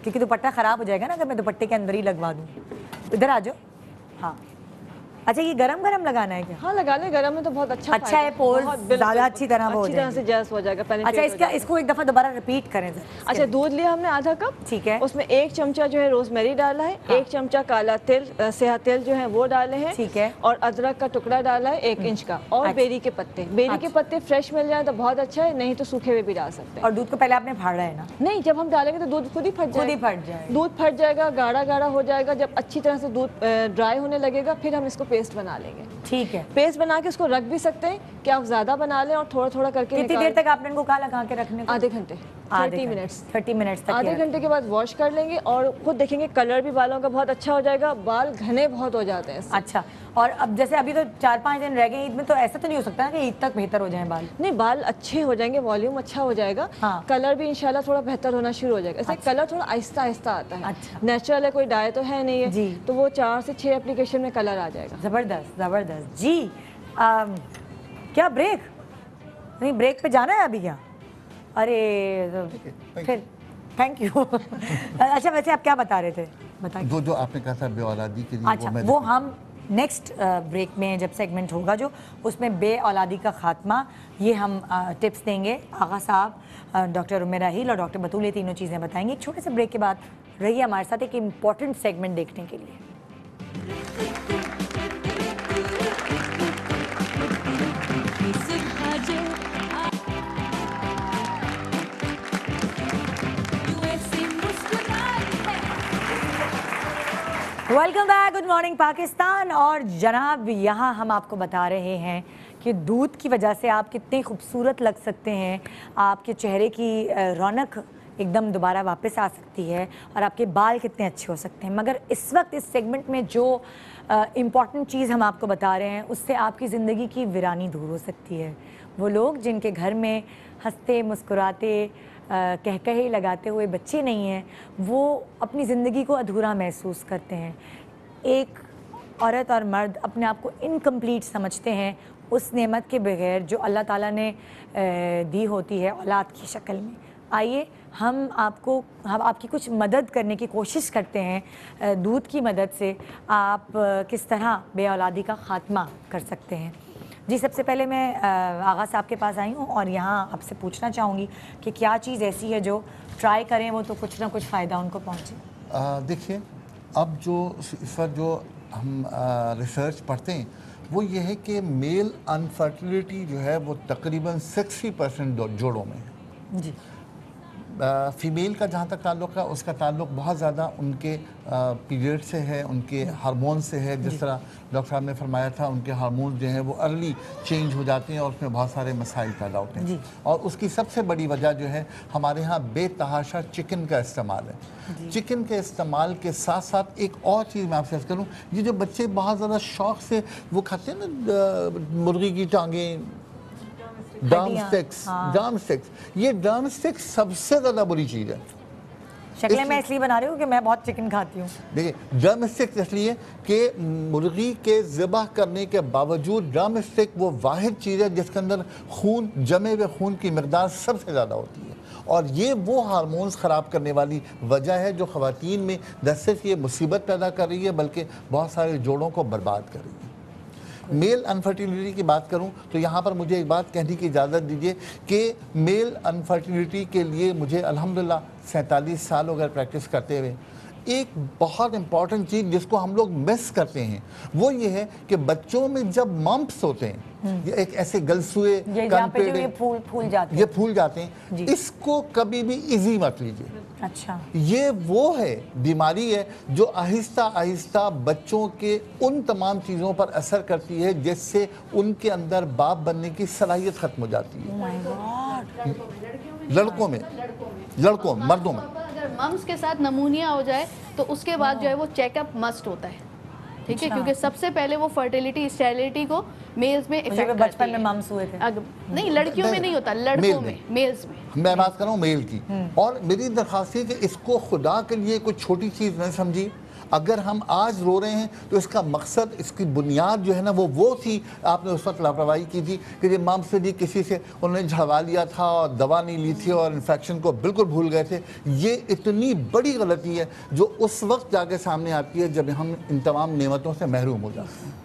क्योंकि दुपट्टा ख़राब हो जाएगा ना अगर मैं दुपट्टे के अंदर ही लगवा दूँ। इधर आ जाओ। हाँ, अच्छा, ये गरम गरम लगाना है क्या? हाँ, लगा ले, गरम में तो बहुत अच्छा अच्छा है, पोर्स ज़्यादा अच्छी तरह वो हो अच्छी तरह से जैस हो जाएगा। अच्छा, penetrate हो इसका जाएगा। इसको एक दफ़ा दोबारा रिपीट करें जरा। अच्छा, दूध लिया हमने आधा कप। ठीक है। उसमें 1 चमचा जो है रोजमेरी डाला है, 1 चमचा काला तिल, सेहा तिल जो है वो डाले हैं। ठीक है। और अदरक का टुकड़ा डाला है 1 इंच का, और अच्छा। बेरी के पत्ते। बेरी के पत्ते फ्रेश मिल जाए तो बहुत अच्छा है, नहीं तो सूखे हुए भी डाल सकते हैं। और दूध को पहले आपने फाड़ा है ना? नहीं, जब हम डालेंगे तो दूध खुद ही फट खुद ही जाएगा। फट जाएगा। दूध फट जाएगा, गाढ़ा गाढ़ा हो जाएगा। जब अच्छी तरह से दूध ड्राई होने लगेगा फिर हम इसको पेस्ट बना लेंगे। ठीक है। पेस्ट बना के उसको रख भी सकते हैं कि आप ज़्यादा बना लें और थोड़ा थोड़ा करके कितनी देर तक आपने इनको कहा लगा के रखने को? आधे घंटे, 30 मिनट्स। 30 मिनट्स तक आधे ही घंटे के बाद वॉश कर लेंगे और खुद देखेंगे कलर भी बालों का बहुत अच्छा हो जाएगा। बाल घने बहुत हो जाते हैं इससे। अच्छा, और अब जैसे अभी तो 4-5 दिन रह गए ईद में, तो ऐसा तो नहीं हो सकता ना कि ईद तक बेहतर हो जाए बाल? नहीं, बाल अच्छे हो जाएंगे, वॉल्यूम अच्छा हो जाएगा। हाँ। कलर भी इंशाल्लाह थोड़ा बेहतर होना शुरू हो जाएगा। इससे कलर थोड़ा आहिस्ता आहिस्ता आता है। अच्छा। नेचुरल है, कोई डाई तो है नहीं है जी। तो वो 4 से 6 एप्लीकेशन में कलर आ जाएगा। ज़बरदस्त ज़बरदस्त जी। क्या ब्रेक? नहीं, ब्रेक पे जाना है अभी क्या? अरे फिर थैंक यू। अच्छा, वैसे आप क्या बता रहे थे? बताइए। जो आपने कहा था बेऔलादी के लिए, अच्छा, वो हम नेक्स्ट ब्रेक में जब सेगमेंट होगा जो, उसमें बे औलादी का खात्मा, ये हम टिप्स देंगे। आगा साहब, डॉक्टर उम्मे राहील और डॉक्टर बतूल ये तीनों चीज़ें बताएंगे। एक छोटे से ब्रेक के बाद रहिए हमारे साथ एक इम्पॉर्टेंट सेगमेंट देखने के लिए। Welcome back, good morning Pakistan. और जनाब, यहाँ हम आपको बता रहे हैं कि दूध की वजह से आप कितने खूबसूरत लग सकते हैं, आपके चेहरे की रौनक एकदम दोबारा वापस आ सकती है और आपके बाल कितने अच्छे हो सकते हैं। मगर इस वक्त इस सेगमेंट में जो इम्पॉर्टेंट चीज़ हम आपको बता रहे हैं, उससे आपकी ज़िंदगी की वीरानी दूर हो सकती है। वो लोग जिनके घर में हंसते मुस्कुराते कहकहे लगाते हुए बच्चे नहीं हैं, वो अपनी ज़िंदगी को अधूरा महसूस करते हैं। एक औरत और मर्द अपने आप को इनकम्प्लीट समझते हैं उस नेमत के बगैर जो अल्लाह ताला ने दी होती है औलाद की शक्ल में। आइए हम आपकी कुछ मदद करने की कोशिश करते हैं। दूध की मदद से आप किस तरह बे औलादी का ख़ात्मा कर सकते हैं। जी, सबसे पहले मैं आगा साहब के पास आई हूँ और यहाँ आपसे पूछना चाहूँगी कि क्या चीज़ ऐसी है जो ट्राई करें वो तो कुछ ना कुछ फ़ायदा उनको पहुँचे। देखिए, अब जो इस वक्त जो हम रिसर्च पढ़ते हैं वो ये है कि मेल अनफर्टिलिटी जो है वो तकरीबन 60% जोड़ों में है। जी। फ़ीमेल का जहाँ तक ताल्लुक़ है उसका ताल्लुक़ बहुत ज़्यादा उनके पीरियड से है, उनके हार्मोन से है। जिस तरह डॉक्टर साहब ने फरमाया था उनके हार्मोन जो हैं वो अर्ली चेंज हो जाते हैं और उसमें बहुत सारे मसाइल पैदा होते हैं। और उसकी सबसे बड़ी वजह जो है हमारे यहाँ बेतहाशा चिकन का इस्तेमाल है। चिकन के इस्तेमाल के साथ साथ एक और चीज़ मैं आपसे अर्ज़ करूँ, ये जो बच्चे बहुत ज़्यादा शौक़ से वो खाते हैं ना मुर्गी की टांगें, ड्रम स्टिक्स, ये ड्रम स्टिक्स सबसे ज़्यादा बुरी चीज़ है। शक्लें मैं इसलिए बना रही हूँ कि मैं बहुत चिकन खाती हूँ। देखिए ड्रम स्टिक इसलिए कि मुर्गी के ज़िबह करने के बावजूद ड्रम स्टिक वो वाहिद चीज़ है जिसके अंदर खून, जमे हुए खून की मिकदार सबसे ज़्यादा होती है और ये वो हार्मोन्स ख़राब करने वाली वजह है जो ख़वातीन में न सिर्फ ये मुसीबत पैदा कर रही है बल्कि बहुत सारे जोड़ों को बर्बाद कर रही है। मेल अनफर्टिलिटी की बात करूं तो यहाँ पर मुझे एक बात कहने की इजाज़त दीजिए कि मेल अनफर्टिलिटी के लिए मुझे अल्हम्दुलिल्लाह 47 साल हो गए प्रैक्टिस करते हुए। एक बहुत इंपॉर्टेंट चीज़ जिसको हम लोग मिस करते हैं वो ये है कि बच्चों में जब मम्प्स होते हैं ये एक ऐसे गलसुए फूल जाते हैं, ये फूल जाते हैं, इसको कभी भी इजी मत लीजिए। अच्छा, ये वो है बीमारी है जो आहिस्ता आहिस्ता बच्चों के उन तमाम चीज़ों पर असर करती है जिससे उनके अंदर बाप बनने की सलाहियत ख़त्म हो जाती है। लड़कों में, मर्दों में। अगर मम्स के साथ नमूनिया हो जाए तो उसके बाद जो है वो चेकअप मस्ट होता है, ठीक है, क्योंकि सबसे पहले वो फर्टिलिटी स्टेरिलिटी को मेल्स में इफेक्ट करती है। बचपन में मम्स हुए थे। नहीं, लड़कियों में नहीं होता, लड़कों में, मेल्स में। मैं बात कर रहा हूँ मेल की। और मेरी दरख्वास्त है कि इसको खुदा के लिए कोई छोटी चीज़ न समझिए। अगर हम आज रो रहे हैं तो इसका मकसद, इसकी बुनियाद जो है ना वो थी, आपने उस वक्त लापरवाही की थी कि ये मम्स ने किसी से उन्होंने झड़वा लिया था और दवा नहीं ली थी और इन्फेक्शन को बिल्कुल भूल गए थे। ये इतनी बड़ी गलती है जो उस वक्त जाके सामने आती है जब हम इन तमाम नेमतों से महरूम हो जाते हैं।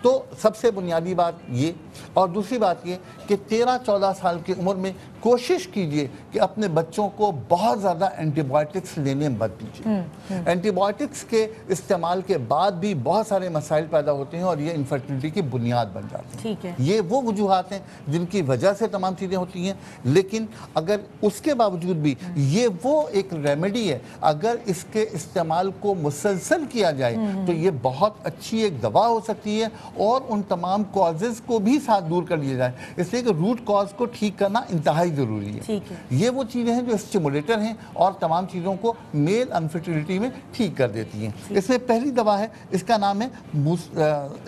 तो सबसे बुनियादी बात ये, और दूसरी बात ये कि 13-14 साल की उम्र में कोशिश कीजिए कि अपने बच्चों को बहुत ज़्यादा एंटीबायोटिक्स लेने मत दीजिए। एंटीबायोटिक्स के इस्तेमाल के बाद भी बहुत सारे मसाइल पैदा होते हैं और ये इनफर्टिलिटी की बुनियाद बन जाती है। ठीक है, ये वो वजूहात हैं जिनकी वजह से तमाम चीज़ें होती हैं, लेकिन अगर उसके बावजूद भी ये वो एक रेमेडी है, अगर इसके इस्तेमाल को मुसलसल किया जाए तो ये बहुत अच्छी एक दवा हो सकती है और उन तमाम कॉजेज़ को भी साथ दूर कर लिया जाए। इसलिए कि रूट कॉज को ठीक करना इंतहाई ज़रूरी है। ये वो चीज़ें हैं जो स्टिमुलेटर हैं और तमाम चीज़ों को मेल अनफर्टिलिटी में ठीक कर देती हैं। इसमें पहली दवा है, इसका नाम है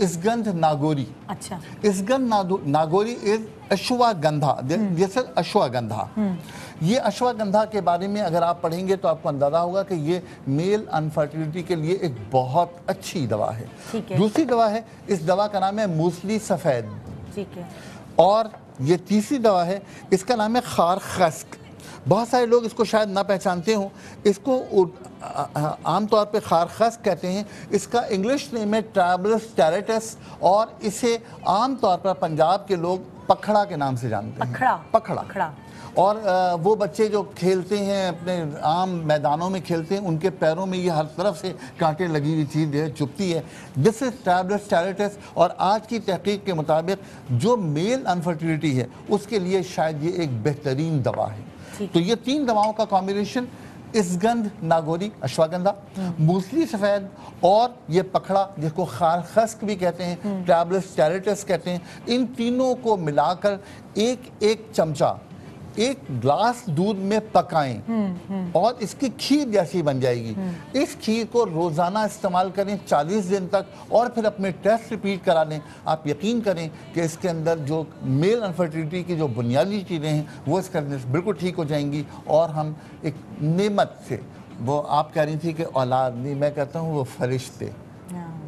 इसगंध नागोरी। अच्छा, इसगंध नागोरी इज अश्वगंधा, जैसे अश्वगंधा। ये अश्वगंधा के बारे में अगर आप पढ़ेंगे तो आपको अंदाजा होगा कि ये मेल अनफर्टिलिटी के लिए एक बहुत अच्छी दवा है। दूसरी दवा है, इस दवा का नाम है मूसली सफ़ेद। ठीक है। और ये तीसरी दवा है, इसका नाम है खार खस्क। बहुत सारे लोग इसको शायद ना पहचानते हों, इसको आमतौर पे खार खस्क कहते हैं। इसका इंग्लिश नेम है ट्राइबलस टेरेटस और इसे आमतौर पर पंजाब के लोग पखड़ा के नाम से जानते हैं। पखड़ा। और वो बच्चे जो खेलते हैं अपने आम मैदानों में खेलते हैं, उनके पैरों में ये हर तरफ से कांटे लगी हुई चीज़ है, चुभती है। This is tribulus terrestris. और आज की तहकीक के मुताबिक जो मेल अनफर्टिलिटी है उसके लिए शायद ये एक बेहतरीन दवा है। तो ये 3 दवाओं का कॉम्बिनेशन, इसगंध नागोरी अश्वगंधा, मूसली सफ़ेद और ये पखड़ा जिसको खार खस्क भी कहते हैं, ट्राइबलस टेरेटस कहते हैं, इन तीनों को मिलाकर एक चमचा एक ग्लास दूध में पकाएं और इसकी खीर जैसी बन जाएगी। इस खीर को रोज़ाना इस्तेमाल करें 40 दिन तक और फिर अपने टेस्ट रिपीट करा लें। आप यकीन करें कि इसके अंदर जो मेल अनफर्टिलिटी की जो बुनियादी चीज़ें हैं वो इसके अंदर बिल्कुल ठीक हो जाएंगी और हम एक नेमत से, वो आप कह रही थी कि औलाद नहीं, मैं कहता हूँ वो फरिश्ते,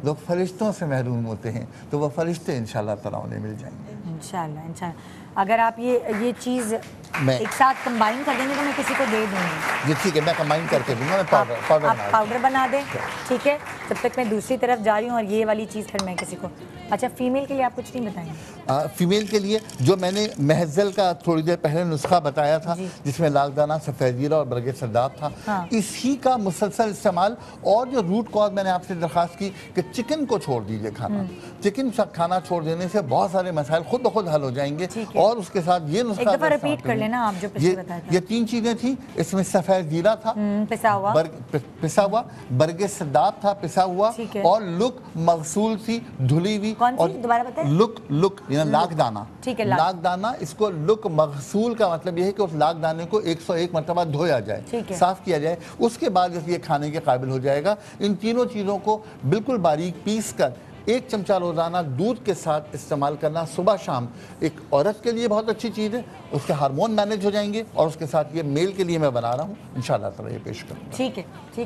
लोग फरिश्तों से महरूम होते हैं, तो वो फरिश्ते इंशाल्लाह ताला उन्हें मिल जाएंगे। इंशाल्लाह। अगर आप ये चीज़ मैं- एक साथ कंबाइन कर देंगे तो मैं किसी को दे दूंगी। ये ठीक है, मैं कंबाइन करके दूंगा, मैं पाउडर आप बना पाउडर बना दें, ठीक है। तब तक मैं दूसरी तरफ जा रही हूँ और ये वाली चीज़ फिर मैं किसी को। अच्छा, फीमेल के लिए आप कुछ नहीं बताएंगे? फीमेल के लिए जो मैंने महजल का थोड़ी देर पहले नुस्खा बताया था, जिसमें लालदाना, सफ़ेद जीरा और बरगे सरदाब था, हाँ। इसी का मुसलसल इस्तेमाल। और जो रूट कॉज मैंने आपसे दरख्वास्त की कि चिकन को छोड़ दीजिए खाना, चिकन खाना छोड़ देने से बहुत सारे मसाइल खुद ब खुद हल हो जाएंगे। और उसके साथ ये नुस्खा एक दफ़ा रिपीट कर लेना आप जो पिछले बताया था। ये 3 चीज़ें थी। इसमें सफ़ेद जीरा था पिसा हुआ, बरगे सरदाब था पिसा हुआ, ठीक है। और लुक मगसूल थी, धुली हुई। कौन सी? और दोबारा बताएं। लुक यानी लाखदाना, ठीक है। लाखदाना, इसको लुक मगसूल का मतलब यह है कि उस लाखदाने को 101 मरतबा धोया जाए, साफ किया जाए, उसके बाद ये खाने के काबिल हो जाएगा। इन तीनों चीज़ों को बिल्कुल बारीक पीस कर 1 चमचा रोज़ाना दूध के साथ इस्तेमाल करना सुबह शाम एक औरत के लिए बहुत अच्छी चीज़ है। उसके हार्मोन मैनेज हो जाएंगे और उसके साथ ये मेल के लिए मैं बना रहा हूँ, इंशाअल्लाह ताला ये पेश करूँगा। ठीक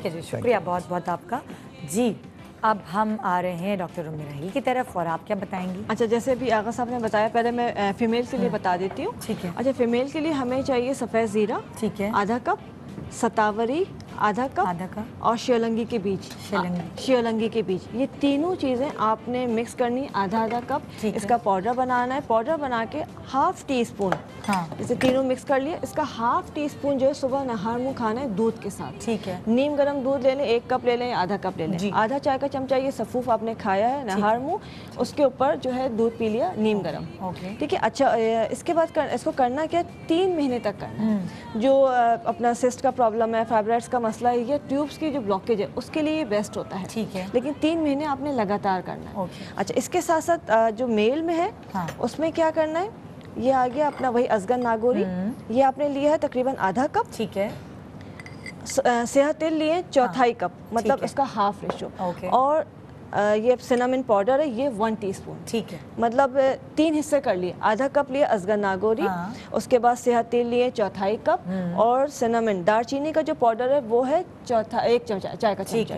है जी, शुक्रिया बहुत बहुत आपका जी। अब हम आ रहे हैं डॉक्टर उम्मे राहील की तरफ, और आप क्या बताएंगी? अच्छा, जैसे अभी आगा साहब ने बताया, पहले मैं फ़ीमेल के लिए बता देती हूँ। ठीक है। अच्छा, फ़ीमेल के लिए हमें चाहिए सफ़ेद ज़ीरा, ठीक है, आधा कप, सतावरी आधा कप, और शिवलंगी के बीज, शिवलंगी के बीज, ये तीनों चीज़ें आपने मिक्स करनी, आधा आधा कप। इसका पाउडर बनाना है। पाउडर बना के ½ टीस्पून, जैसे तीनों मिक्स कर लिए, इसका ½ टीस्पून जो है सुबह नहार मुँह खाना है दूध के साथ। ठीक है। नीम गर्म दूध ले लें, 1 कप ले लें, आधा कप ले लें, आधा चाय का चमचा ये सफ़ूफ आपने खाया है नहार मुँह, उसके ऊपर जो है दूध पी लिया नीम गर्म, ठीक है। अच्छा, इसके बाद इसको करना क्या, 3 महीने तक करना है। जो अपना सिस्ट का प्रॉब्लम है, फाइब्राइड्स का मसला है, ये ट्यूब्स की जो ब्लॉकेज है उसके लिए ये बेस्ट होता है, ठीक है। लेकिन 3 महीने आपने लगातार करना है। अच्छा, इसके साथ साथ जो मेल में है उसमें क्या करना है, ये आ गया अपना वही अजगन नागोरी, ये आपने लिया है तकरीबन आधा कप, ठीक है। सेहत तेल लिए 1/4 कप, मतलब इसका हाफ रेशो, और ये सिनामिन पाउडर है, ये 1 टीस्पून, ठीक है। मतलब 3 हिस्से कर लिए, आधा कप लिए अजगन नागोरी, उसके बाद सेहत तेल लिए 1/4 कप, और सिनामिन दालचीनी का जो पाउडर है वो है 1 चमचा, चाय का चमचा।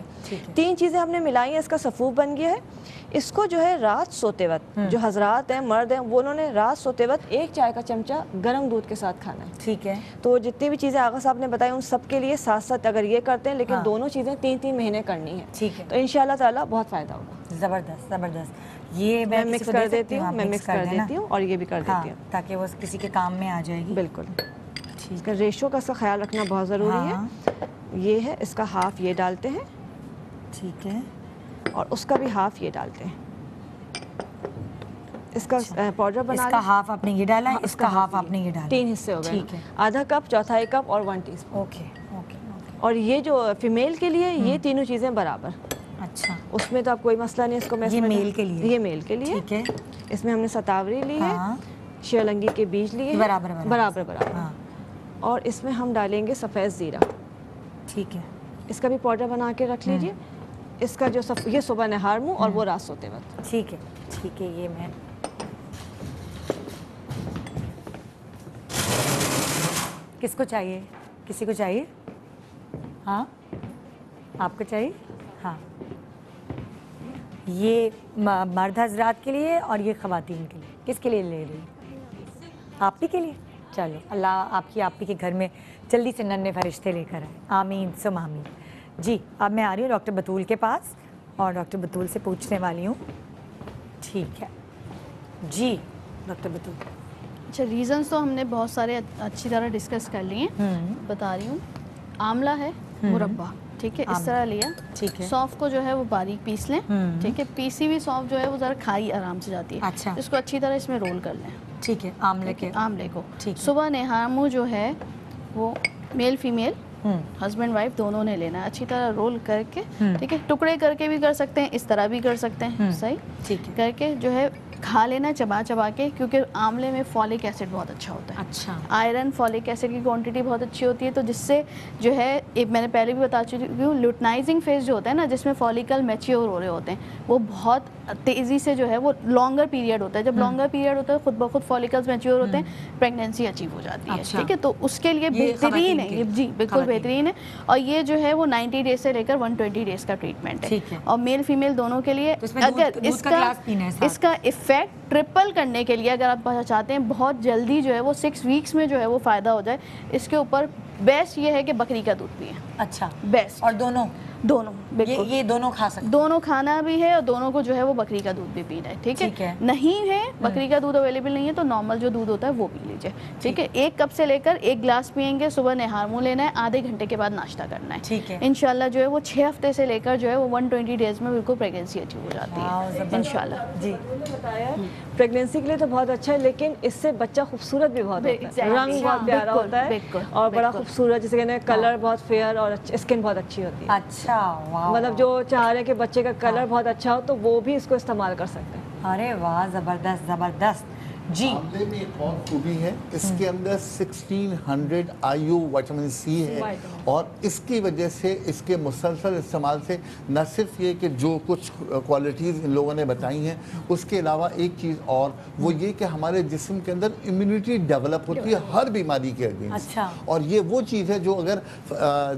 3 चीज़ें हमने मिलाई हैं, इसका सफ़ूफ बन गया है। इसको जो है रात सोते वक्त, जो हजरात हैं, मर्द हैं, वो उन्होंने रात सोते वक्त 1 चाय का चमचा गर्म दूध के साथ खाना है, ठीक है। तो जितनी भी चीज़ें आगा साहब ने बताई उन सब के लिए साथ साथ अगर ये करते हैं, लेकिन दोनों चीज़ें 3-3 महीने करनी है, ठीक है, तो इंशाल्लाह ताला बहुत फ़ायदा होगा। ज़बरदस्त ज़बरदस्त। ये मैं मिक्स कर देती हूँ, मैं मिक्स कर देती हूँ, और ये भी कर देती हूँ, ताकि वो किसी के काम में आ जाएगी। बिल्कुल, इसका रेशो का ख्याल रखना बहुत ज़रूरी है। ये है, इसका हाफ ये डालते हैं, ठीक है, और उसका भी हाफ ये डालते हैं। इसका पाउडर बना, इसका हाफ आपने ये डाला है, इसका हाफ आपने ये डाला, 3 हिस्से हो गए, ठीक है। आधा कप, 1/4 कप और 1 टीस्पून, ओके ओके। और ये जो फीमेल के लिए ये तीनों चीज़ें बराबर, अच्छा, उसमें तो आप कोई मसला नहीं, इसको मैं ये मेल के लिए, ये मेल के लिए, ठीक है। इसमें हमने सतावरी ली है, शिवलंगी के बीज लिए बराबर बराबर बराबर, और इसमें हम डालेंगे सफ़ेद ज़ीरा, ठीक है। इसका भी पाउडर बना के रख लीजिए। इसका जो ये सुबह नहार मुँह और वो रात सोते वक्त, ठीक है ठीक है। ये मैं किसको चाहिए, किसी को चाहिए? हाँ, आपको चाहिए? हाँ, ये मर्द हजरात के लिए और ये ख़वातीन के लिए, किसके लिए ले रही? आप ही के लिए। चलो, अल्लाह आप ही के घर में जल्दी से नन्हे फरिश्ते लेकर आए, आमीन सुम आमीन। जी, अब मैं आ रही हूँ डॉक्टर बतूल के पास, और डॉक्टर बतूल से पूछने वाली हूँ, ठीक है जी डॉक्टर बतूल। अच्छा, रीज़न्स तो हमने बहुत सारे अच्छी तरह डिस्कस कर लिए हैं। बता रही हूँ, आंवला है, मुरब्बा, ठीक है, इस तरह लिया, ठीक है। सौंफ को जो है वो बारीक पीस लें, ठीक है। पीसी हुई सौंफ जो है वो ज़रा खाई आराम से जाती है, अच्छा। इसको अच्छी तरह इसमें रोल कर लें, ठीक है। आंवले को, ठीक। सुबह नहार मुँह जो है वो मेल फीमेल, हस्बैंड वाइफ दोनों ने लेना है, अच्छी तरह रोल करके, ठीक है। टुकड़े करके भी कर सकते हैं, इस तरह भी कर सकते हैं, सही, ठीक है। करके जो है खा लेना चबा चबा के, क्योंकि आंवले में फॉलिक एसिड बहुत अच्छा होता है, अच्छा। आयरन, फॉलिक एसिड की क्वांटिटी बहुत अच्छी होती है, तो जिससे जो है मैंने पहले भी बता चुकी हूँ, लुटनाइजिंग फेज जो होता है ना, जिसमें फॉलिकल मैच्योर हो रहे होते हैं, वो बहुत तेज़ी से जो है वो लॉन्गर पीरियड होता है। जब लॉन्गर पीरियड होता है खुद ब खुद फॉलिकल्स मैच्योर होते हैं, प्रेगनेंसी अचीव हो जाती है, अच्छा। ठीक है। तो उसके लिए बेहतरीन है ये, जी बिल्कुल बेहतरीन है। और ये जो है वो 90 डेज से लेकर 120 डेज का ट्रीटमेंट है, और मेल फीमेल दोनों के लिए। अगर इसका इफेक्ट ट्रिपल करने के लिए अगर आप चाहते हैं बहुत जल्दी जो है वो 6 वीक्स में जो है वो फ़ायदा हो जाए, इसके ऊपर बेस्ट ये है कि बकरी का दूध पिए। अच्छा, बेस्ट। और दोनों बिल्कुल ये दोनों खा सकते हैं? दोनों खाना भी है और दोनों को जो है वो बकरी का दूध भी पीना है। ठीक है, नहीं है बकरी का दूध अवेलेबल नहीं है तो नॉर्मल जो दूध होता है वो पी लीजिए। ठीक है, 1 कप से लेकर 1 ग्लास पियेंगे, सुबह नहार मुँह लेना है, आधे घंटे के बाद नाश्ता करना है। ठीक है, इंशाल्लाह जो है वो 6 हफ्ते से लेकर जो है वो 120 डेज में बिल्कुल प्रेगनेंसी अचीव हो जाती है इंशाल्लाह। जी, बताया प्रेगनेंसी के लिए तो बहुत अच्छा है, लेकिन इससे बच्चा खूबसूरत भी बहुत होता है, रंग बहुत प्यारा होता है और बड़ा खूबसूरत, जैसे कहते हैं कलर बहुत फेयर और स्किन बहुत अच्छी होती है। अच्छा, वाह, मतलब जो चाह रहे हैं कि बच्चे का कलर बहुत अच्छा हो तो वो भी इसको इस्तेमाल कर सकते हैं। अरे वाह, जबरदस्त जबरदस्त। जी, आंवले में एक और खूबी है, इसके अंदर 1600 IU विटामिन सी है और इसकी वजह से इसके मुसलसल इस्तेमाल से न सिर्फ ये कि जो कुछ क्वालिटीज़ इन लोगों ने बताई हैं, उसके अलावा एक चीज़ और वो ये कि हमारे जिस्म के अंदर इम्यूनिटी डेवलप होती है हर बीमारी के अगेंस्ट। अच्छा। और ये वो चीज़ है जो अगर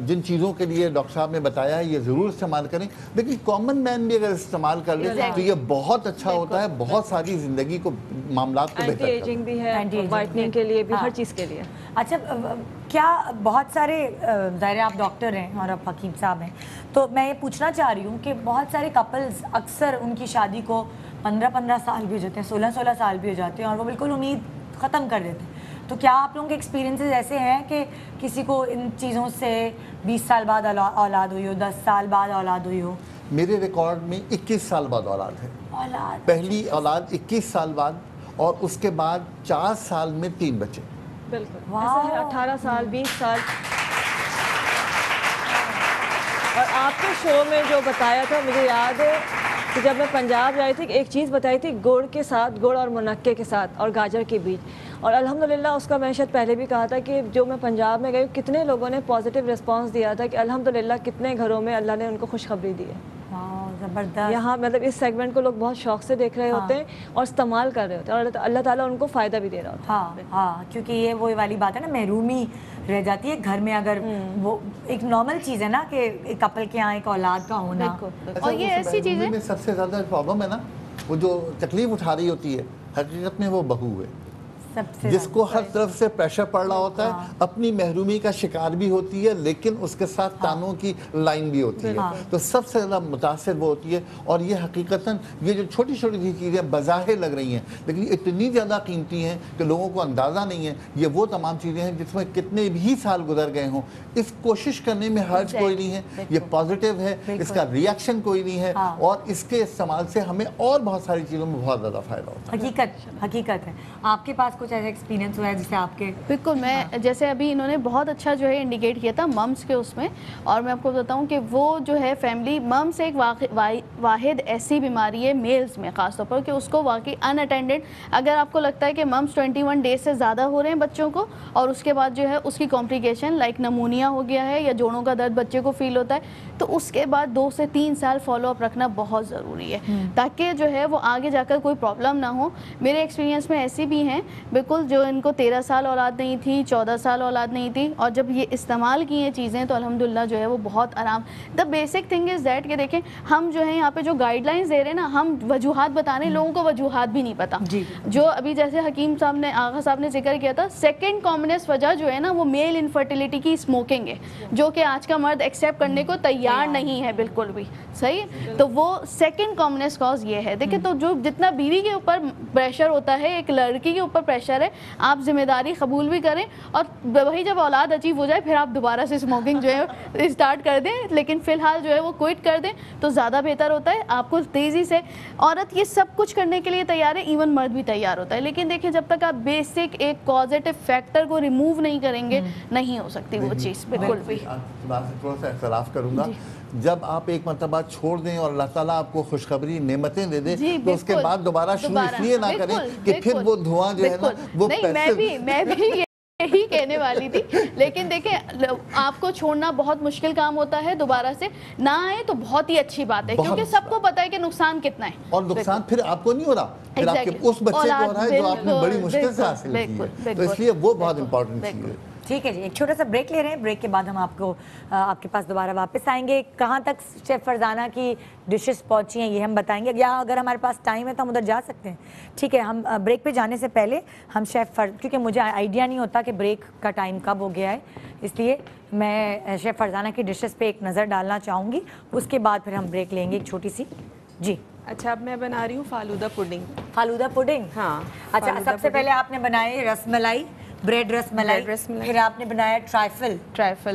जिन चीज़ों के लिए डॉक्टर साहब ने बताया है ये ज़रूर इस्तेमाल करें, लेकिन कॉमन मैन भी अगर इस्तेमाल कर ले तो ये बहुत अच्छा होता है, बहुत सारी ज़िंदगी को मामला को एंटी एजिंग भी है, वाइटनिंग के लिए भी, हर चीज़ के लिए। अच्छा, क्या बहुत सारे ज़ाहिर आप डॉक्टर हैं और आप हकीम साहब हैं, तो मैं ये पूछना चाह रही हूँ कि बहुत सारे कपल्स अक्सर उनकी शादी को 15-15 साल भी हो जाते हैं, 16-16 साल भी हो जाते हैं और वो बिल्कुल उम्मीद ख़त्म कर देते हैं। तो क्या आप लोगों के एक्सपीरियंसेस ऐसे हैं कि किसी को इन चीज़ों से 20 साल बाद औलाद हुई हो, 10 साल बाद औलाद हुई हो? मेरे रिकॉर्ड में 21 साल बाद औलाद है। औलाद, पहली औलाद 21 साल बाद और उसके बाद 4 साल में 3 बच्चे। बिल्कुल ऐसा है, 18 साल 20 साल। और आपके शो में जो बताया था मुझे याद है कि जब मैं पंजाब आई थी एक चीज़ बताई थी, गुड़ के साथ, गुड़ और मुनक्के के साथ और गाजर के बीज, और अल्हम्दुलिल्लाह उसका मैं शायद पहले भी कहा था कि जो मैं पंजाब में गई कितने लोगों ने पॉजिटिव रिस्पांस दिया था कि अल्हम्दुलिल्लाह कितने घरों में अल्लाह ने उनको खुशखबरी दी है। ज़बरदस्त। यहाँ मतलब इस सेगमेंट को लोग बहुत शौक से देख रहे होते हैं और इस्तेमाल कर रहे होते हैं और अल्लाह ताला उनको फ़ायदा भी दे रहा होता है। हाँ, क्योंकि ये वो वाली बात है ना, महरूमी रह जाती है घर में अगर वो एक नॉर्मल चीज़ है ना कि एक कपल के यहाँ एक औलाद का होना। और ये ऐसी चीज़ है, सबसे ज़्यादा प्रॉब्लम है ना, वो जो तकलीफ उठा रही होती है हकीकत में वो बहू है, जिसको हर तरफ से प्रेशर पड़ रहा होता है, अपनी महरूमी का शिकार भी होती है, लेकिन उसके साथ तानों की लाइन भी होती है, तो सबसे ज़्यादा मुतासिर वो होती है। और ये हकीकतन ये जो छोटी छोटी सी चीज़ें बज़ाहिर लग रही हैं लेकिन इतनी ज़्यादा कीमती हैं कि लोगों को अंदाज़ा नहीं है। ये वो तमाम चीज़ें हैं जिसमें कितने भी साल गुजर गए हों, इस कोशिश करने में हर्ज कोई नहीं है, ये पॉजिटिव है, इसका रिएक्शन कोई नहीं है और इसके इस्तेमाल से हमें और बहुत सारी चीज़ों में बहुत ज़्यादा फ़ायदा होता है। हकीकत है। आपके पास कुछ ऐसा एक्सपीरियंस हुआ है जिससे आपके? बिल्कुल, मैं जैसे अभी इन्होंने बहुत अच्छा जो है इंडिकेट किया था मम्स के उसमें, और मैं आपको बताऊं कि वो जो है फैमिली मम्स एक वाहिद ऐसी बीमारी है मेल्स में ख़ासतौर पर कि उसको वाकई अनअटेंडेड, अगर आपको लगता है कि मम्स 21 डेज से ज़्यादा हो रहे हैं बच्चों को और उसके बाद जो है उसकी कॉम्प्लिकेशन लाइक नमूनिया हो गया है या जोड़ों का दर्द बच्चे को फील होता है, तो उसके बाद 2 से 3 साल फॉलोअप रखना बहुत ज़रूरी है ताकि जो है वो आगे जाकर कोई प्रॉब्लम ना हो। मेरे एक्सपीरियंस में ऐसी भी हैं बिल्कुल जो इनको 13 साल औलाद नहीं थी, 14 साल औलाद नहीं थी, और जब ये इस्तेमाल की हैं चीज़ें तो अल्हम्दुलिल्लाह जो है वो बहुत आराम। The basic thing is that कि देखें हम जो है यहाँ पे जो गाइडलाइंस दे रहे हैं ना, हम वजूहात बता रहे हैं, लोगों को वजूहात भी नहीं पता। जो अभी जैसे हकीम साहब ने, आगा साहब ने जिक्र किया था, सेकेंड कॉमनेस्ट वजह जो है ना वो मेल इनफर्टिलिटी की स्मोकिंग है, जो कि आज का मर्द एक्सेप्ट करने को तैयार नहीं है बिल्कुल भी। सही है, तो वो सेकेंड कॉमनेस्ट कॉज ये है। देखिए तो जो जितना बीवी के ऊपर प्रेशर होता है, एक लड़की के ऊपर प्रेशर है, आप जिम्मेदारी कबूल भी करें और वही जब औलाद अचीव हो जाए फिर आप दोबारा से स्मोकिंग जो है स्टार्ट कर दें, लेकिन फ़िलहाल जो है वो क्विट कर दें तो ज़्यादा बेहतर होता है। आपको तेज़ी से, औरत ये सब कुछ करने के लिए तैयार है, इवन मर्द भी तैयार होता है, लेकिन देखिए जब तक आप बेसिक एक पॉजिटिव फैक्टर को रिमूव नहीं करेंगे नहीं हो सकती वो चीज़ बिल्कुल भी। थोड़ा सा इख्तलाफ करूँगा, जब आप एक मरतबा छोड़ दें और अल्लाह ताला आपको खुशखबरी नेमतें दे दे तो उसके बाद दोबारा शुरू इसलिए ना करें कि फिर वो धुआं जो है ना वो नहीं, मैं भी यही कहने वाली थी, लेकिन देखें आपको छोड़ना बहुत मुश्किल काम होता है, दोबारा से ना आए तो बहुत ही अच्छी बात है क्योंकि सबको पता है कि नुकसान कितना है और नुकसान फिर आपको नहीं हो रहा, फिर आपके उस बच्चे को हो रहा है जो आपने बड़ी मुश्किल से हासिल की है, तो इसलिए वो बहुत इंपॉर्टेंट चीज़ है। ठीक है जी, एक छोटा सा ब्रेक ले रहे हैं। ब्रेक के बाद हम आपके पास दोबारा वापस आएंगे। कहाँ तक शेफ़ फरजाना की डिशेस पहुँची हैं ये हम बताएंगे, या अगर हमारे पास टाइम है तो हम उधर जा सकते हैं। ठीक है, हम ब्रेक पे जाने से पहले हम क्योंकि मुझे आइडिया नहीं होता कि ब्रेक का टाइम कब हो गया है, इसलिए मैं शेफ़ फरजाना की डिशेस पे एक नज़र डालना चाहूँगी। उसके बाद फिर हम ब्रेक लेंगे एक छोटी सी। जी अच्छा, अब मैं बना रही हूँ फालूदा पुडिंग। फालूदा पुडिंग, हाँ। अच्छा, फालूदा सबसे पहले आपने बनाए रसमलाई, ब्रेड रसमलाई, फिर आपने बनाया ट्राइफल,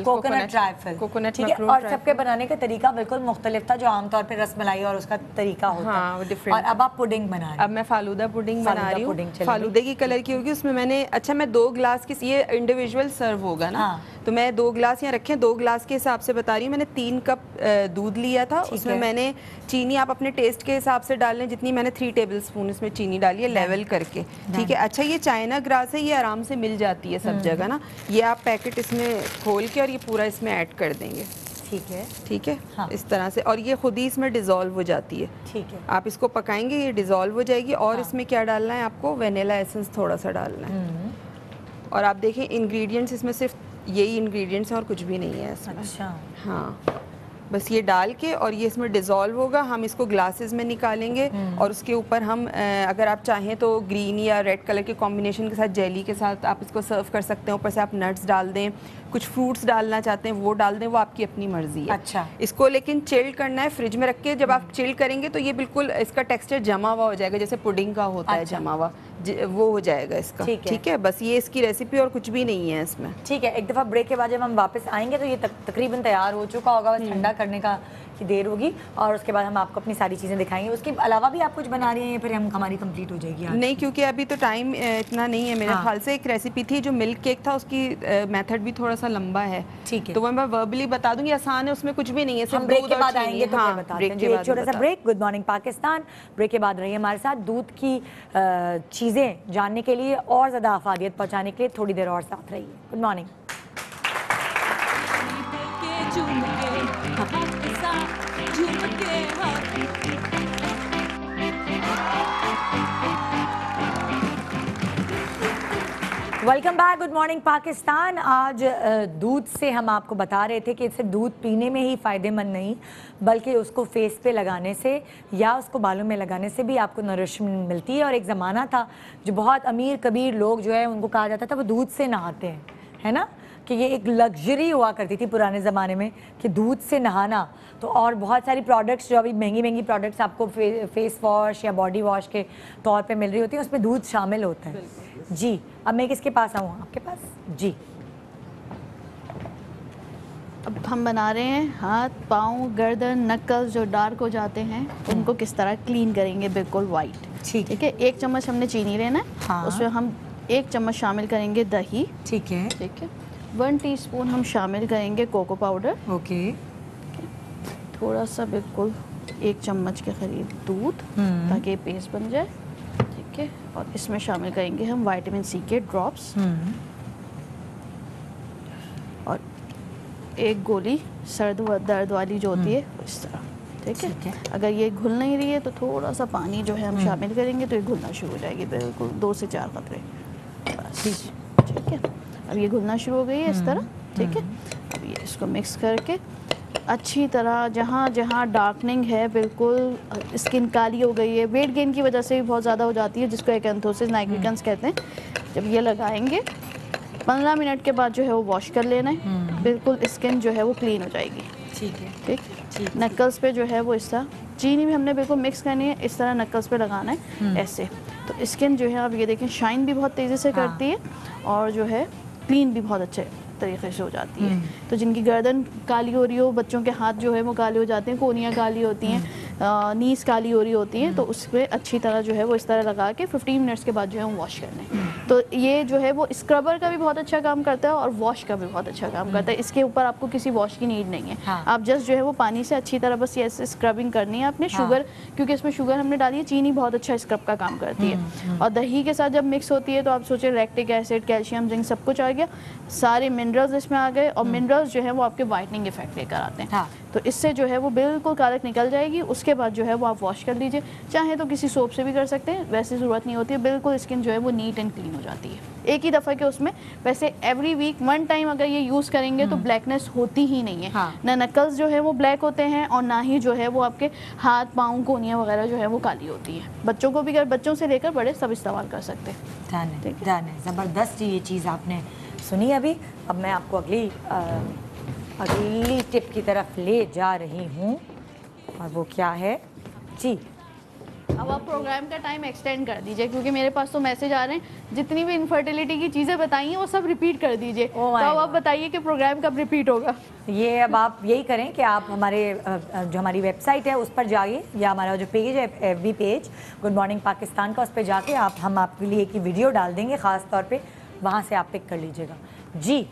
कोकोनट ट्राइफल, कोकोनट ठीक है। और सबके बनाने का तरीका बिल्कुल मुख्तलिफ था जो आमतौर पे रसमलाई और उसका तरीका होता है। हाँ, डिफरेंट। और अब आप पुडिंग बना रहे हैं। अब मैं फालूदा पुडिंग बना रही हूँ। पुडिंग फालूदे की कलर की होगी, उसमें मैंने, अच्छा मैं 2 ग्लास की, ये इंडिविजुअल सर्व होगा ना, हाँ। तो मैं 2 ग्लास यहाँ रखे हैं, 2 ग्लास के हिसाब से बता रही हूँ। मैंने 3 कप दूध लिया था, उसमें मैंने चीनी आप अपने टेस्ट के हिसाब से डाल लें, जितनी मैंने 3 टेबल स्पून इसमें चीनी डाली है लेवल करके, ठीक है। अच्छा, ये चाइना ग्रास है, ये आराम से मिल जाती है सब जगह ना, ये आप पैकेट इसमें खोल के और ये पूरा इसमें ऐड कर देंगे, ठीक है, ठीक है। हाँ। इस तरह से, और ये खुद ही इसमें डिज़ोल्व हो जाती है, ठीक है। आप इसको पकाएंगे ये डिज़ोल्व हो जाएगी। और इसमें क्या डालना है आपको, वेनिला एसेंस थोड़ा सा डालना है। और आप देखें इंग्रेडिएंट्स इसमें सिर्फ यही इंग्रेडिएंट्स हैं और कुछ भी नहीं है इसमें। अच्छा, हाँ, बस ये डाल के और ये इसमें डिज़ोल्व होगा। हम इसको ग्लासेस में निकालेंगे और उसके ऊपर हम अगर आप चाहें तो ग्रीन या रेड कलर के कॉम्बिनेशन के साथ, जेली के साथ आप इसको सर्व कर सकते हैं। ऊपर से आप नट्स डाल दें, कुछ फ्रूट्स डालना चाहते हैं वो डाल दें, वो आपकी अपनी मर्जी है। अच्छा, इसको लेकिन चिल्ड करना है फ्रिज में रख के। जब आप चिल्ड करेंगे तो ये बिल्कुल इसका टेक्सचर जमा हुआ हो जाएगा, जैसे पुडिंग का होता है जमा हुआ, वो हो जाएगा इसका, ठीक है। बस ये इसकी रेसिपी और कुछ भी नहीं है इसमें। ठीक है, एक दफ़ा ब्रेक के बाद जब हम वापस आएंगे तो ये तकरीबन तैयार हो चुका होगा, बस ठंडा करने का की देर होगी और उसके बाद हम आपको अपनी सारी चीज़ें दिखाएंगे। उसके अलावा भी आप कुछ बना रही हैं या फिर हम हमारी कंप्लीट हो जाएगी? नहीं, क्योंकि अभी तो टाइम इतना नहीं है मेरे ख्याल से। एक रेसिपी थी जो मिल्क केक था, उसकी मेथड भी थोड़ा सा लंबा है, ठीक है, तो वो मैं वर्बली बता दूंगी, आसान है, उसमें कुछ भी नहीं है। हम ब्रेक के बाद आएंगे तो हाँ, फिर बताते हैं। एक छोटा सा break. Good morning Pakistan, break के बाद रहिए हमारे साथ। दूध की चीज़ें जानने के लिए और ज़्यादा अफादियत पहुँचाने के लिए थोड़ी देर और साथ रहिए। Good morning. Welcome back, good morning Pakistan. आज दूध से हम आपको बता रहे थे कि सिर्फ दूध पीने में ही फ़ायदेमंद नहीं, बल्कि उसको फेस पे लगाने से या उसको बालों में लगाने से भी आपको नरिशमेंट मिलती है। और एक ज़माना था जो बहुत अमीर कबीर लोग जो है उनको कहा जाता था वो दूध से नहाते हैं, है ना, कि ये एक लग्जरी हुआ करती थी पुराने ज़माने में कि दूध से नहाना। तो और बहुत सारी प्रोडक्ट्स जो अभी महंगी महंगी प्रोडक्ट्स आपको फेस वॉश या बॉडी वॉश के तौर पे मिल रही होती है, उसमें दूध शामिल होता है। जी, अब मैं किसके पास आऊँ? आपके पास। जी, अब हम बना रहे हैं हाथ, पाँव, गर्दन, नक्कल्स जो डार्क हो जाते हैं उनको किस तरह क्लीन करेंगे, बिल्कुल वाइट। ठीक है। 1 चम्मच हमने चीनी लेना है, हाँ। उसमें हम 1 चम्मच शामिल करेंगे दही, ठीक है, 1 टीस्पून हम शामिल करेंगे कोको पाउडर, ओके, थोड़ा सा बिल्कुल 1 चम्मच के करीब दूध ताकि पेस्ट बन जाए, ठीक है। और इसमें शामिल करेंगे हम विटामिन सी के ड्रॉप्स और 1 गोली सर्द व दर्द वाली जो होती है इस तरह, ठीक है। अगर ये घुल नहीं रही है तो थोड़ा सा पानी जो है हम शामिल करेंगे तो ये घुलना शुरू हो जाएगी, बिल्कुल 2 से 4 कतरे बस, ठीक है। अब ये घुलना शुरू हो गई है इस तरह, ठीक है। अब ये इसको मिक्स करके अच्छी तरह, जहाँ जहाँ डार्कनिंग है, बिल्कुल स्किन काली हो गई है, वेट गेन की वजह से भी बहुत ज़्यादा हो जाती है, जिसको एकैंथोसिस नाइग्रिकन्स कहते हैं। जब ये लगाएंगे 15 मिनट के बाद जो है वो वॉश कर लेना है, बिल्कुल स्किन जो है वो क्लीन हो जाएगी, ठीक है, ठीक। नक्कल्स पे जो है वो इस तरह चीनी भी हमने बिल्कुल मिक्स करनी है, इस तरह नक्कल्स पे लगाना है ऐसे, तो स्किन जो है आप ये देखें शाइन भी बहुत तेज़ी से करती है और जो है क्लीन भी बहुत अच्छे तरीके से हो जाती है। तो जिनकी गर्दन काली हो रही हो, बच्चों के हाथ जो है वो काले हो जाते हैं, कोहनियाँ काली होती हैं, नीज काली हो रही होती हैं, तो उस पर अच्छी तरह जो है वो इस तरह लगा के 15 मिनट्स के बाद जो है वो वॉश करना है। तो ये जो है वो स्क्रबर का भी बहुत अच्छा काम करता है और वॉश का भी बहुत अच्छा काम करता है। इसके ऊपर आपको किसी वॉश की नीड नहीं है, आप जस्ट जो है वो पानी से अच्छी तरह बस ये स्क्रबिंग करनी है आपने। शुगर, क्योंकि इसमें शुगर हमने डाली है, चीनी बहुत अच्छा स्क्रब का काम करती है। और दही के साथ जब मिक्स होती है तो आप सोचे लैक्टिक एसिड, कैल्शियम, जिंक सब कुछ आ गया, सारे मिनरल्स इसमें आ गए और मिनरल्स जो है वो आपके वाइटनिंग इफेक्ट लेकर आते हैं। तो इससे जो है वो बिल्कुल कालक निकल जाएगी। उसके बाद जो है वो आप वॉश कर लीजिए, चाहे तो किसी सोप से भी कर सकते हैं, वैसे ज़रूरत नहीं होती है, बिल्कुल स्किन जो है वो नीट एंड क्लीन हो जाती है एक ही दफ़ा के उसमें। वैसे एवरी वीक 1 टाइम अगर ये यूज़ करेंगे तो ब्लैकनेस होती ही नहीं है। हाँ। ना नकल्स जो है वो ब्लैक होते हैं और ना ही जो है वो आपके हाथ पाँव कोनियाँ वगैरह जो है वो काली होती है। बच्चों को भी, अगर बच्चों से लेकर बड़े सब इस्तेमाल कर सकते हैं। डन है, ज़बरदस्त ये चीज़ आपने सुनी अभी। अब मैं आपको अगली टिप की तरफ ले जा रही हूँ, और वो क्या है जी? अब आप प्रोग्राम का टाइम एक्सटेंड कर दीजिए, क्योंकि मेरे पास तो मैसेज आ रहे हैं, जितनी भी इनफर्टिलिटी की चीज़ें बताई हैं वो सब रिपीट कर दीजिए। तो अब आप बताइए कि प्रोग्राम कब रिपीट होगा। ये अब आप यही करें कि आप हमारे जो हमारी वेबसाइट है उस पर जाइए, या हमारा जो पेज है FB page good morning Pakistan का, उस पर जाके हम आपके लिए एक वीडियो डाल देंगे ख़ास तौर पे, वहाँ से आप पिक कर लीजिएगा जी।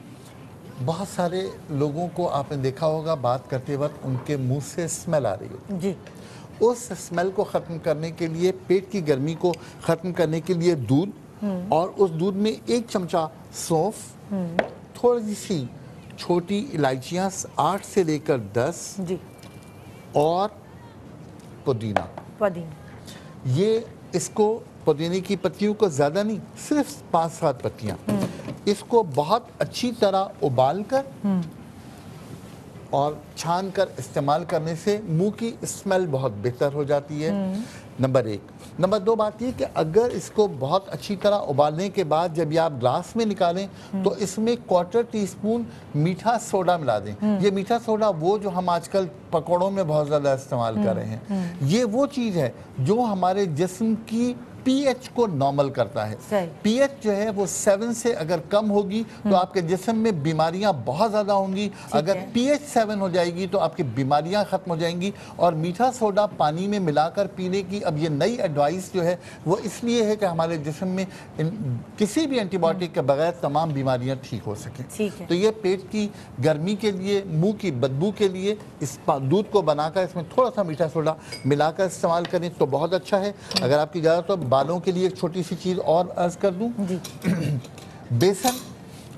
बहुत सारे लोगों को आपने देखा होगा बात करते वक्त उनके मुंह से स्मेल आ रही होती जी। उस स्मेल को ख़त्म करने के लिए, पेट की गर्मी को ख़त्म करने के लिए दूध, और उस दूध में 1 चमचा सौंफ, थोड़ी सी छोटी इलायचियाँ 8 से लेकर 10 जी, और पुदीना। ये इसको पुदीने की पत्तियों को ज़्यादा नहीं, सिर्फ 5-7 पत्तियाँ, इसको बहुत अच्छी तरह उबाल कर और छान कर इस्तेमाल करने से मुंह की स्मेल बहुत बेहतर हो जाती है। नंबर 1। नंबर 2 बात ये कि अगर इसको बहुत अच्छी तरह उबालने के बाद जब ये आप ग्लास में निकालें तो इसमें 1/4 टीस्पून मीठा सोडा मिला दें। ये मीठा सोडा वो जो हम आजकल पकौड़ों में बहुत ज़्यादा इस्तेमाल कर रहे हैं, ये वो चीज़ है जो हमारे जिस्म की pH को नॉर्मल करता है। pH जो है वो 7 से अगर कम होगी तो आपके जिस्म में बीमारियां बहुत ज़्यादा होंगी। अगर pH 7 हो जाएगी तो आपकी बीमारियां ख़त्म हो जाएंगी। और मीठा सोडा पानी में मिलाकर पीने की अब ये नई एडवाइस जो है वो इसलिए है कि हमारे जिस्म में किसी भी एंटीबायोटिक के बगैर तमाम बीमारियां ठीक हो सकें। तो ये पेट की गर्मी के लिए, मुँह की बदबू के लिए इस दूध को बनाकर इसमें थोड़ा सा मीठा सोडा मिलाकर इस्तेमाल करें तो बहुत अच्छा है। अगर आपकी ज़्यादा तो बालों के लिए एक छोटी सी चीज़ और अर्ज कर दूं जी। बेसन,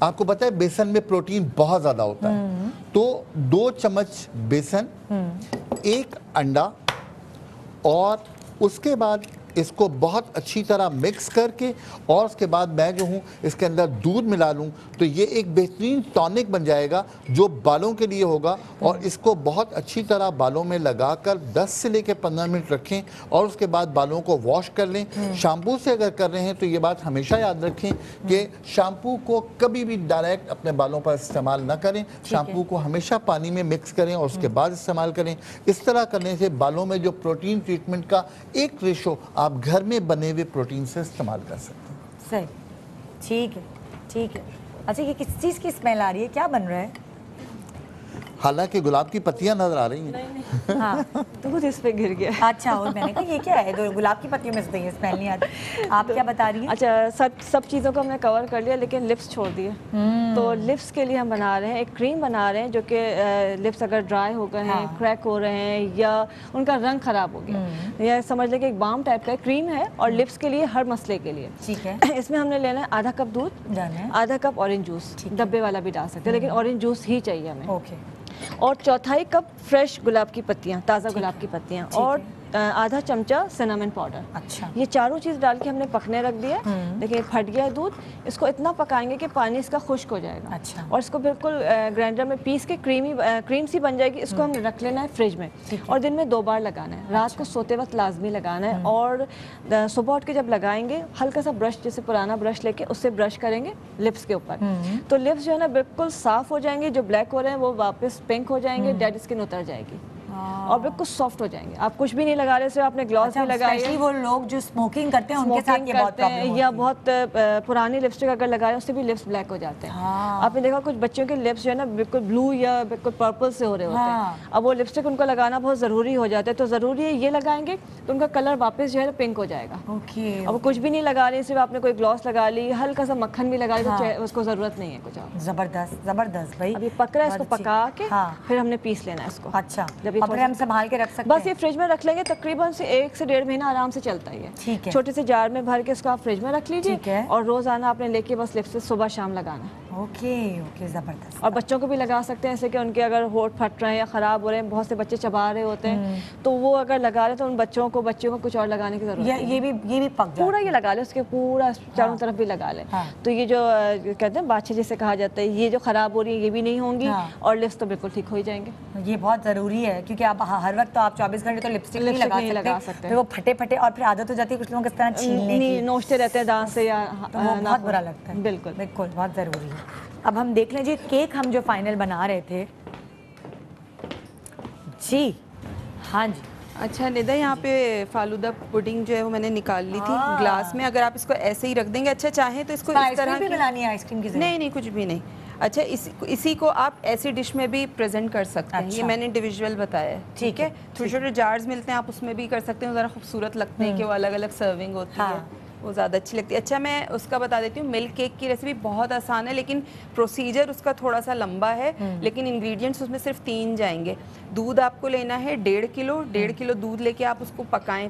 आपको पता है बेसन में प्रोटीन बहुत ज़्यादा होता है, तो 2 चम्मच बेसन, 1 अंडा, और उसके बाद इसको बहुत अच्छी तरह मिक्स करके, और उसके बाद मैं जो हूँ इसके अंदर दूध मिला लूँ तो ये एक बेहतरीन टॉनिक बन जाएगा जो बालों के लिए होगा। और इसको बहुत अच्छी तरह बालों में लगाकर 10 से लेकर 15 मिनट रखें, और उसके बाद बालों को वॉश कर लें। शैम्पू से अगर कर रहे हैं तो ये बात हमेशा याद रखें कि शैम्पू को कभी भी डायरेक्ट अपने बालों पर इस्तेमाल ना करें। शैम्पू को हमेशा पानी में मिक्स करें और उसके बाद इस्तेमाल करें। इस तरह करने से बालों में जो प्रोटीन ट्रीटमेंट का एक रेशो आप घर में बने हुए प्रोटीन से इस्तेमाल कर सकते हैं। सही, ठीक है, ठीक है। अच्छा, ये किस चीज़ की स्मेल आ रही है, क्या बन रहा है? हालांकि गुलाब की पत्तियां नजर आ रही हैं। हाँ, दूध इस पे गिर गया। अच्छा, और मैंने कहा ये क्या है, तो गुलाब की पत्तियों में से तो ये स्मेल नहीं आती। आप क्या बता रही हैं? अच्छा, सब चीज़ों को हमने कवर कर लिया, लेकिन लिप्स छोड़ दिए। तो लिप्स के लिए हम बना रहे हैं एक क्रीम बना रहे हैं जो कि लिप्स अगर ड्राई हो गए हैं, क्रैक हो रहे हैं, या उनका रंग खराब हो गया, या समझ लें कि एक बाम टाइप का क्रीम है, और लिप्स के लिए हर मसले के लिए। ठीक है। इसमें हमने लेना है आधा कप दूध, आधा कप ऑरेंज जूस, डब्बे वाला भी डाल सकते हैं, लेकिन ऑरेंज जूस ही चाहिए हमें। ओके। और 1/4 कप फ्रेश गुलाब की पत्तियाँ, ताज़ा गुलाब की पत्तियाँ, और आधा चमचा सिनेमन पाउडर। अच्छा। ये चारों चीज़ डाल के हमने पकने रख दिया। देखिए फट गया है दूध, इसको इतना पकाएंगे कि पानी इसका खुश्क हो जाएगा। अच्छा। और इसको बिल्कुल ग्राइंडर में पीस के क्रीम सी बन जाएगी। इसको हमने रख लेना है फ्रिज में, और दिन में 2 बार लगाना है। रात को सोते वक्त लाजमी लगाना है, और सुबह उठ के जब लगाएंगे हल्का सा ब्रश, जैसे पुराना ब्रश लेके उससे ब्रश करेंगे लिप्स के ऊपर, तो लिप्स जो है ना बिल्कुल साफ हो जाएंगे। जो ब्लैक हो रहे हैं वो वापस पिंक हो जाएंगे, डेड स्किन उतर जाएगी, और बिल्कुल सॉफ्ट हो जाएंगे। आप कुछ भी नहीं लगा रहे, सिर्फ आपने ग्लॉस भी लगाया है। वो लोग जो स्मोकिंग करते हैं उनके साथ ये बहुत प्रॉब्लम होती है, या बहुत पुरानी लिपस्टिक अगर लगाए उससे भी लिप्स ब्लैक हो जाते हैं। आपने देखा कुछ बच्चों के लिप्स जो है ना बिल्कुल ब्लू या बिल्कुल पर्पल से हो रहे होते हैं। अब वो लिपस्टिक उनको लगाना बहुत ज़रूरी हो जाता है, तो ज़रूरी है ये लगाएंगे तो उनका कलर वापस जो है पिंक हो जाएगा। अब कुछ भी नहीं लगा रहे, सिर्फ आपने कोई ग्लॉस लगा ली, हल्का सा मक्खन भी लगा लिया, तो उसको ज़रूरत नहीं है कुछ और। जबरदस्त जबरदस्त भाई। अभी पक रहा है, इसको पका के फिर हमने पीस लेना है इसको। अच्छा, जब हम संभाल के रख सकते बस ये फ्रिज में रख लेंगे, तकरीबन से 1 से 1.5 महीना आराम से चलता ही है। ठीक है। छोटे से जार में भर के इसको आप फ्रिज में रख लीजिए, और रोजाना आपने लेके बस लिप्स से सुबह शाम लगाना है। ओके ओके, ज़बरदस्त। और बच्चों को भी लगा सकते हैं, ऐसे कि उनके अगर होंठ फट रहे हैं या ख़राब हो रहे हैं, बहुत से बच्चे चबा रहे होते हैं, तो वो अगर लगा रहे तो उन बच्चों को कुछ और लगाने की ज़रूरत नहीं। ये भी पक जाता पूरा ये लगा ले, उसके पूरा चारों तरफ भी लगा ले। हाँ। तो ये जो कहते हैं बाछे जिसे कहा जाता है, ये जो ख़राब हो रही है ये भी नहीं होंगी, हाँ। और लिप्स तो बिल्कुल ठीक हो ही जाएंगे। ये बहुत ज़रूरी है, क्योंकि आप हर वक्त तो आप 24 घंटे तो लिपस्टिक नहीं लगा सकते, फिर वो फटे फटे, और फिर आदत हो जाती है कुछ लोगों को इस तरह छीलने की, नोचते रहते हैं दांत से, या तो वो बहुत बुरा लगता है। बिल्कुल बिल्कुल, बहुत ज़रूरी है। अब हम देख लीजिए केक हम जो फाइनल बना रहे थे जी। हाँ जी, अच्छा निदा, यहाँ पे फालूदा पुडिंग जो है वो मैंने निकाल ली थी ग्लास में। अगर आप इसको ऐसे ही रख देंगे, अच्छा चाहें तो इसको इस तरह भी बनानी है आइसक्रीम की? नहीं नहीं, कुछ भी नहीं। अच्छा, इसी को आप ऐसी डिश में भी प्रेजेंट कर सकते हैं। ये मैंने इंडिविजुअल बताया है, ठीक है। छोटे छोटे जार्स मिलते हैं, आप उसमें भी कर सकते हैं, ज़रा खूबसूरत लगते हैं कि वो अलग अलग सर्विंग होती है, वो ज़्यादा अच्छी लगती है। अच्छा, मैं उसका बता देती हूँ, मिल्क केक की रेसिपी बहुत आसान है, लेकिन प्रोसीजर उसका थोड़ा सा लंबा है, लेकिन इंग्रेडिएंट्स उसमें सिर्फ 3 जाएंगे। दूध आपको लेना है 1.5 किलो दूध लेके आप उसको पकाएं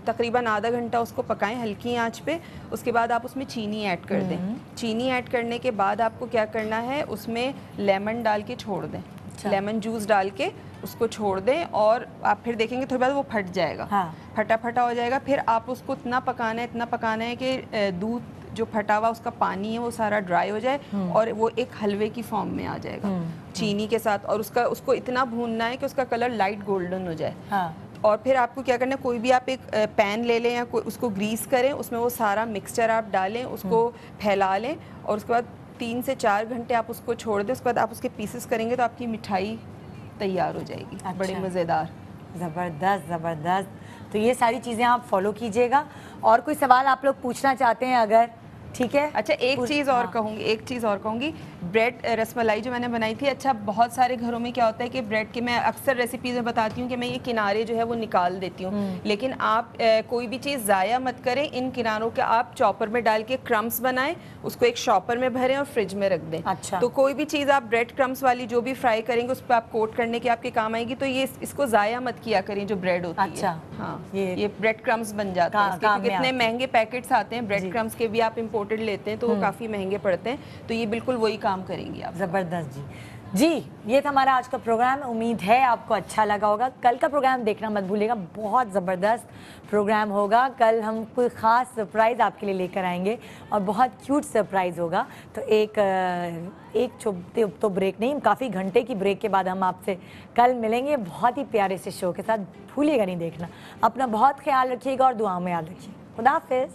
तकरीबन आधा घंटा उसको पकाएं हल्की आंच पे। उसके बाद आप उसमें चीनी ऐड कर दें। चीनी ऐड करने के बाद आपको क्या करना है, उसमें लेमन डाल के छोड़ दें। लेमन जूस डाल के उसको छोड़ दें, और आप फिर देखेंगे थोड़ी बाद वो फट जाएगा। फटा फटा हो जाएगा। फिर आप उसको इतना पकाना है कि दूध जो फटा हुआ उसका पानी है वो सारा ड्राई हो जाए, और वो एक हलवे की फॉर्म में आ जाएगा चीनी के साथ। और उसको इतना भूनना है कि उसका कलर लाइट गोल्डन हो जाए। और फिर आपको क्या करना है, कोई भी आप एक पैन ले लें या उसको ग्रीस करें, उसमें वो सारा मिक्सचर आप डालें, उसको फैला लें, और उसके बाद 3 से 4 घंटे आप उसको छोड़ दें। उसके बाद आप उसके पीसेस करेंगे तो आपकी मिठाई तैयार हो जाएगी। अच्छा। बड़ी मज़ेदार। ज़बरदस्त ज़बरदस्त। तो ये सारी चीज़ें आप फॉलो कीजिएगा। और कोई सवाल आप लोग पूछना चाहते हैं अगर, ठीक है? अच्छा, एक चीज़ और कहूँगी, ब्रेड रसमलाई जो मैंने बनाई थी। अच्छा, बहुत सारे घरों में क्या होता है कि ब्रेड के, मैं अक्सर रेसिपीज़ में बताती हूँ कि मैं ये किनारे जो है वो निकाल देती हूँ, लेकिन आप कोई भी चीज़ ज़ाया मत करें। इन किनारों के आप चॉपर में डाल के क्रम्स बनाएं, उसको एक शॉपर में भरें और फ्रिज में रख दें। अच्छा। तो कोई भी चीज़ आप ब्रेड क्रम्स वाली जो भी फ्राई करेंगे उस पर आप कोट करने के आपके काम आएगी। तो ये इसको ज़ाया मत किया करें जो ब्रेड होती है। अच्छा। हाँ, ये ब्रेड क्रम्स बन जाते हैं, क्योंकि इतने महंगे पैकेट्स आते हैं ब्रेड क्रम्स के भी, आप इम्पोर्टेड लेते हैं तो वो काफ़ी महंगे पड़ते हैं। तो ये बिल्कुल वही काम करेंगी आप। ज़बरदस्त जी। ये था हमारा आज का प्रोग्राम। उम्मीद है आपको अच्छा लगा होगा। कल का प्रोग्राम देखना मत भूलिएगा, बहुत ज़बरदस्त प्रोग्राम होगा। कल हम कोई ख़ास सरप्राइज़ आपके लिए लेकर आएंगे, और बहुत क्यूट सरप्राइज़ होगा। तो एक तो ब्रेक नहीं, काफ़ी घंटे की ब्रेक के बाद हम आपसे कल मिलेंगे बहुत ही प्यारे से शो के साथ। भूलिएगा नहीं देखना। अपना बहुत ख्याल रखिएगा और दुआ में याद रखिए। खुदा हाफिज़।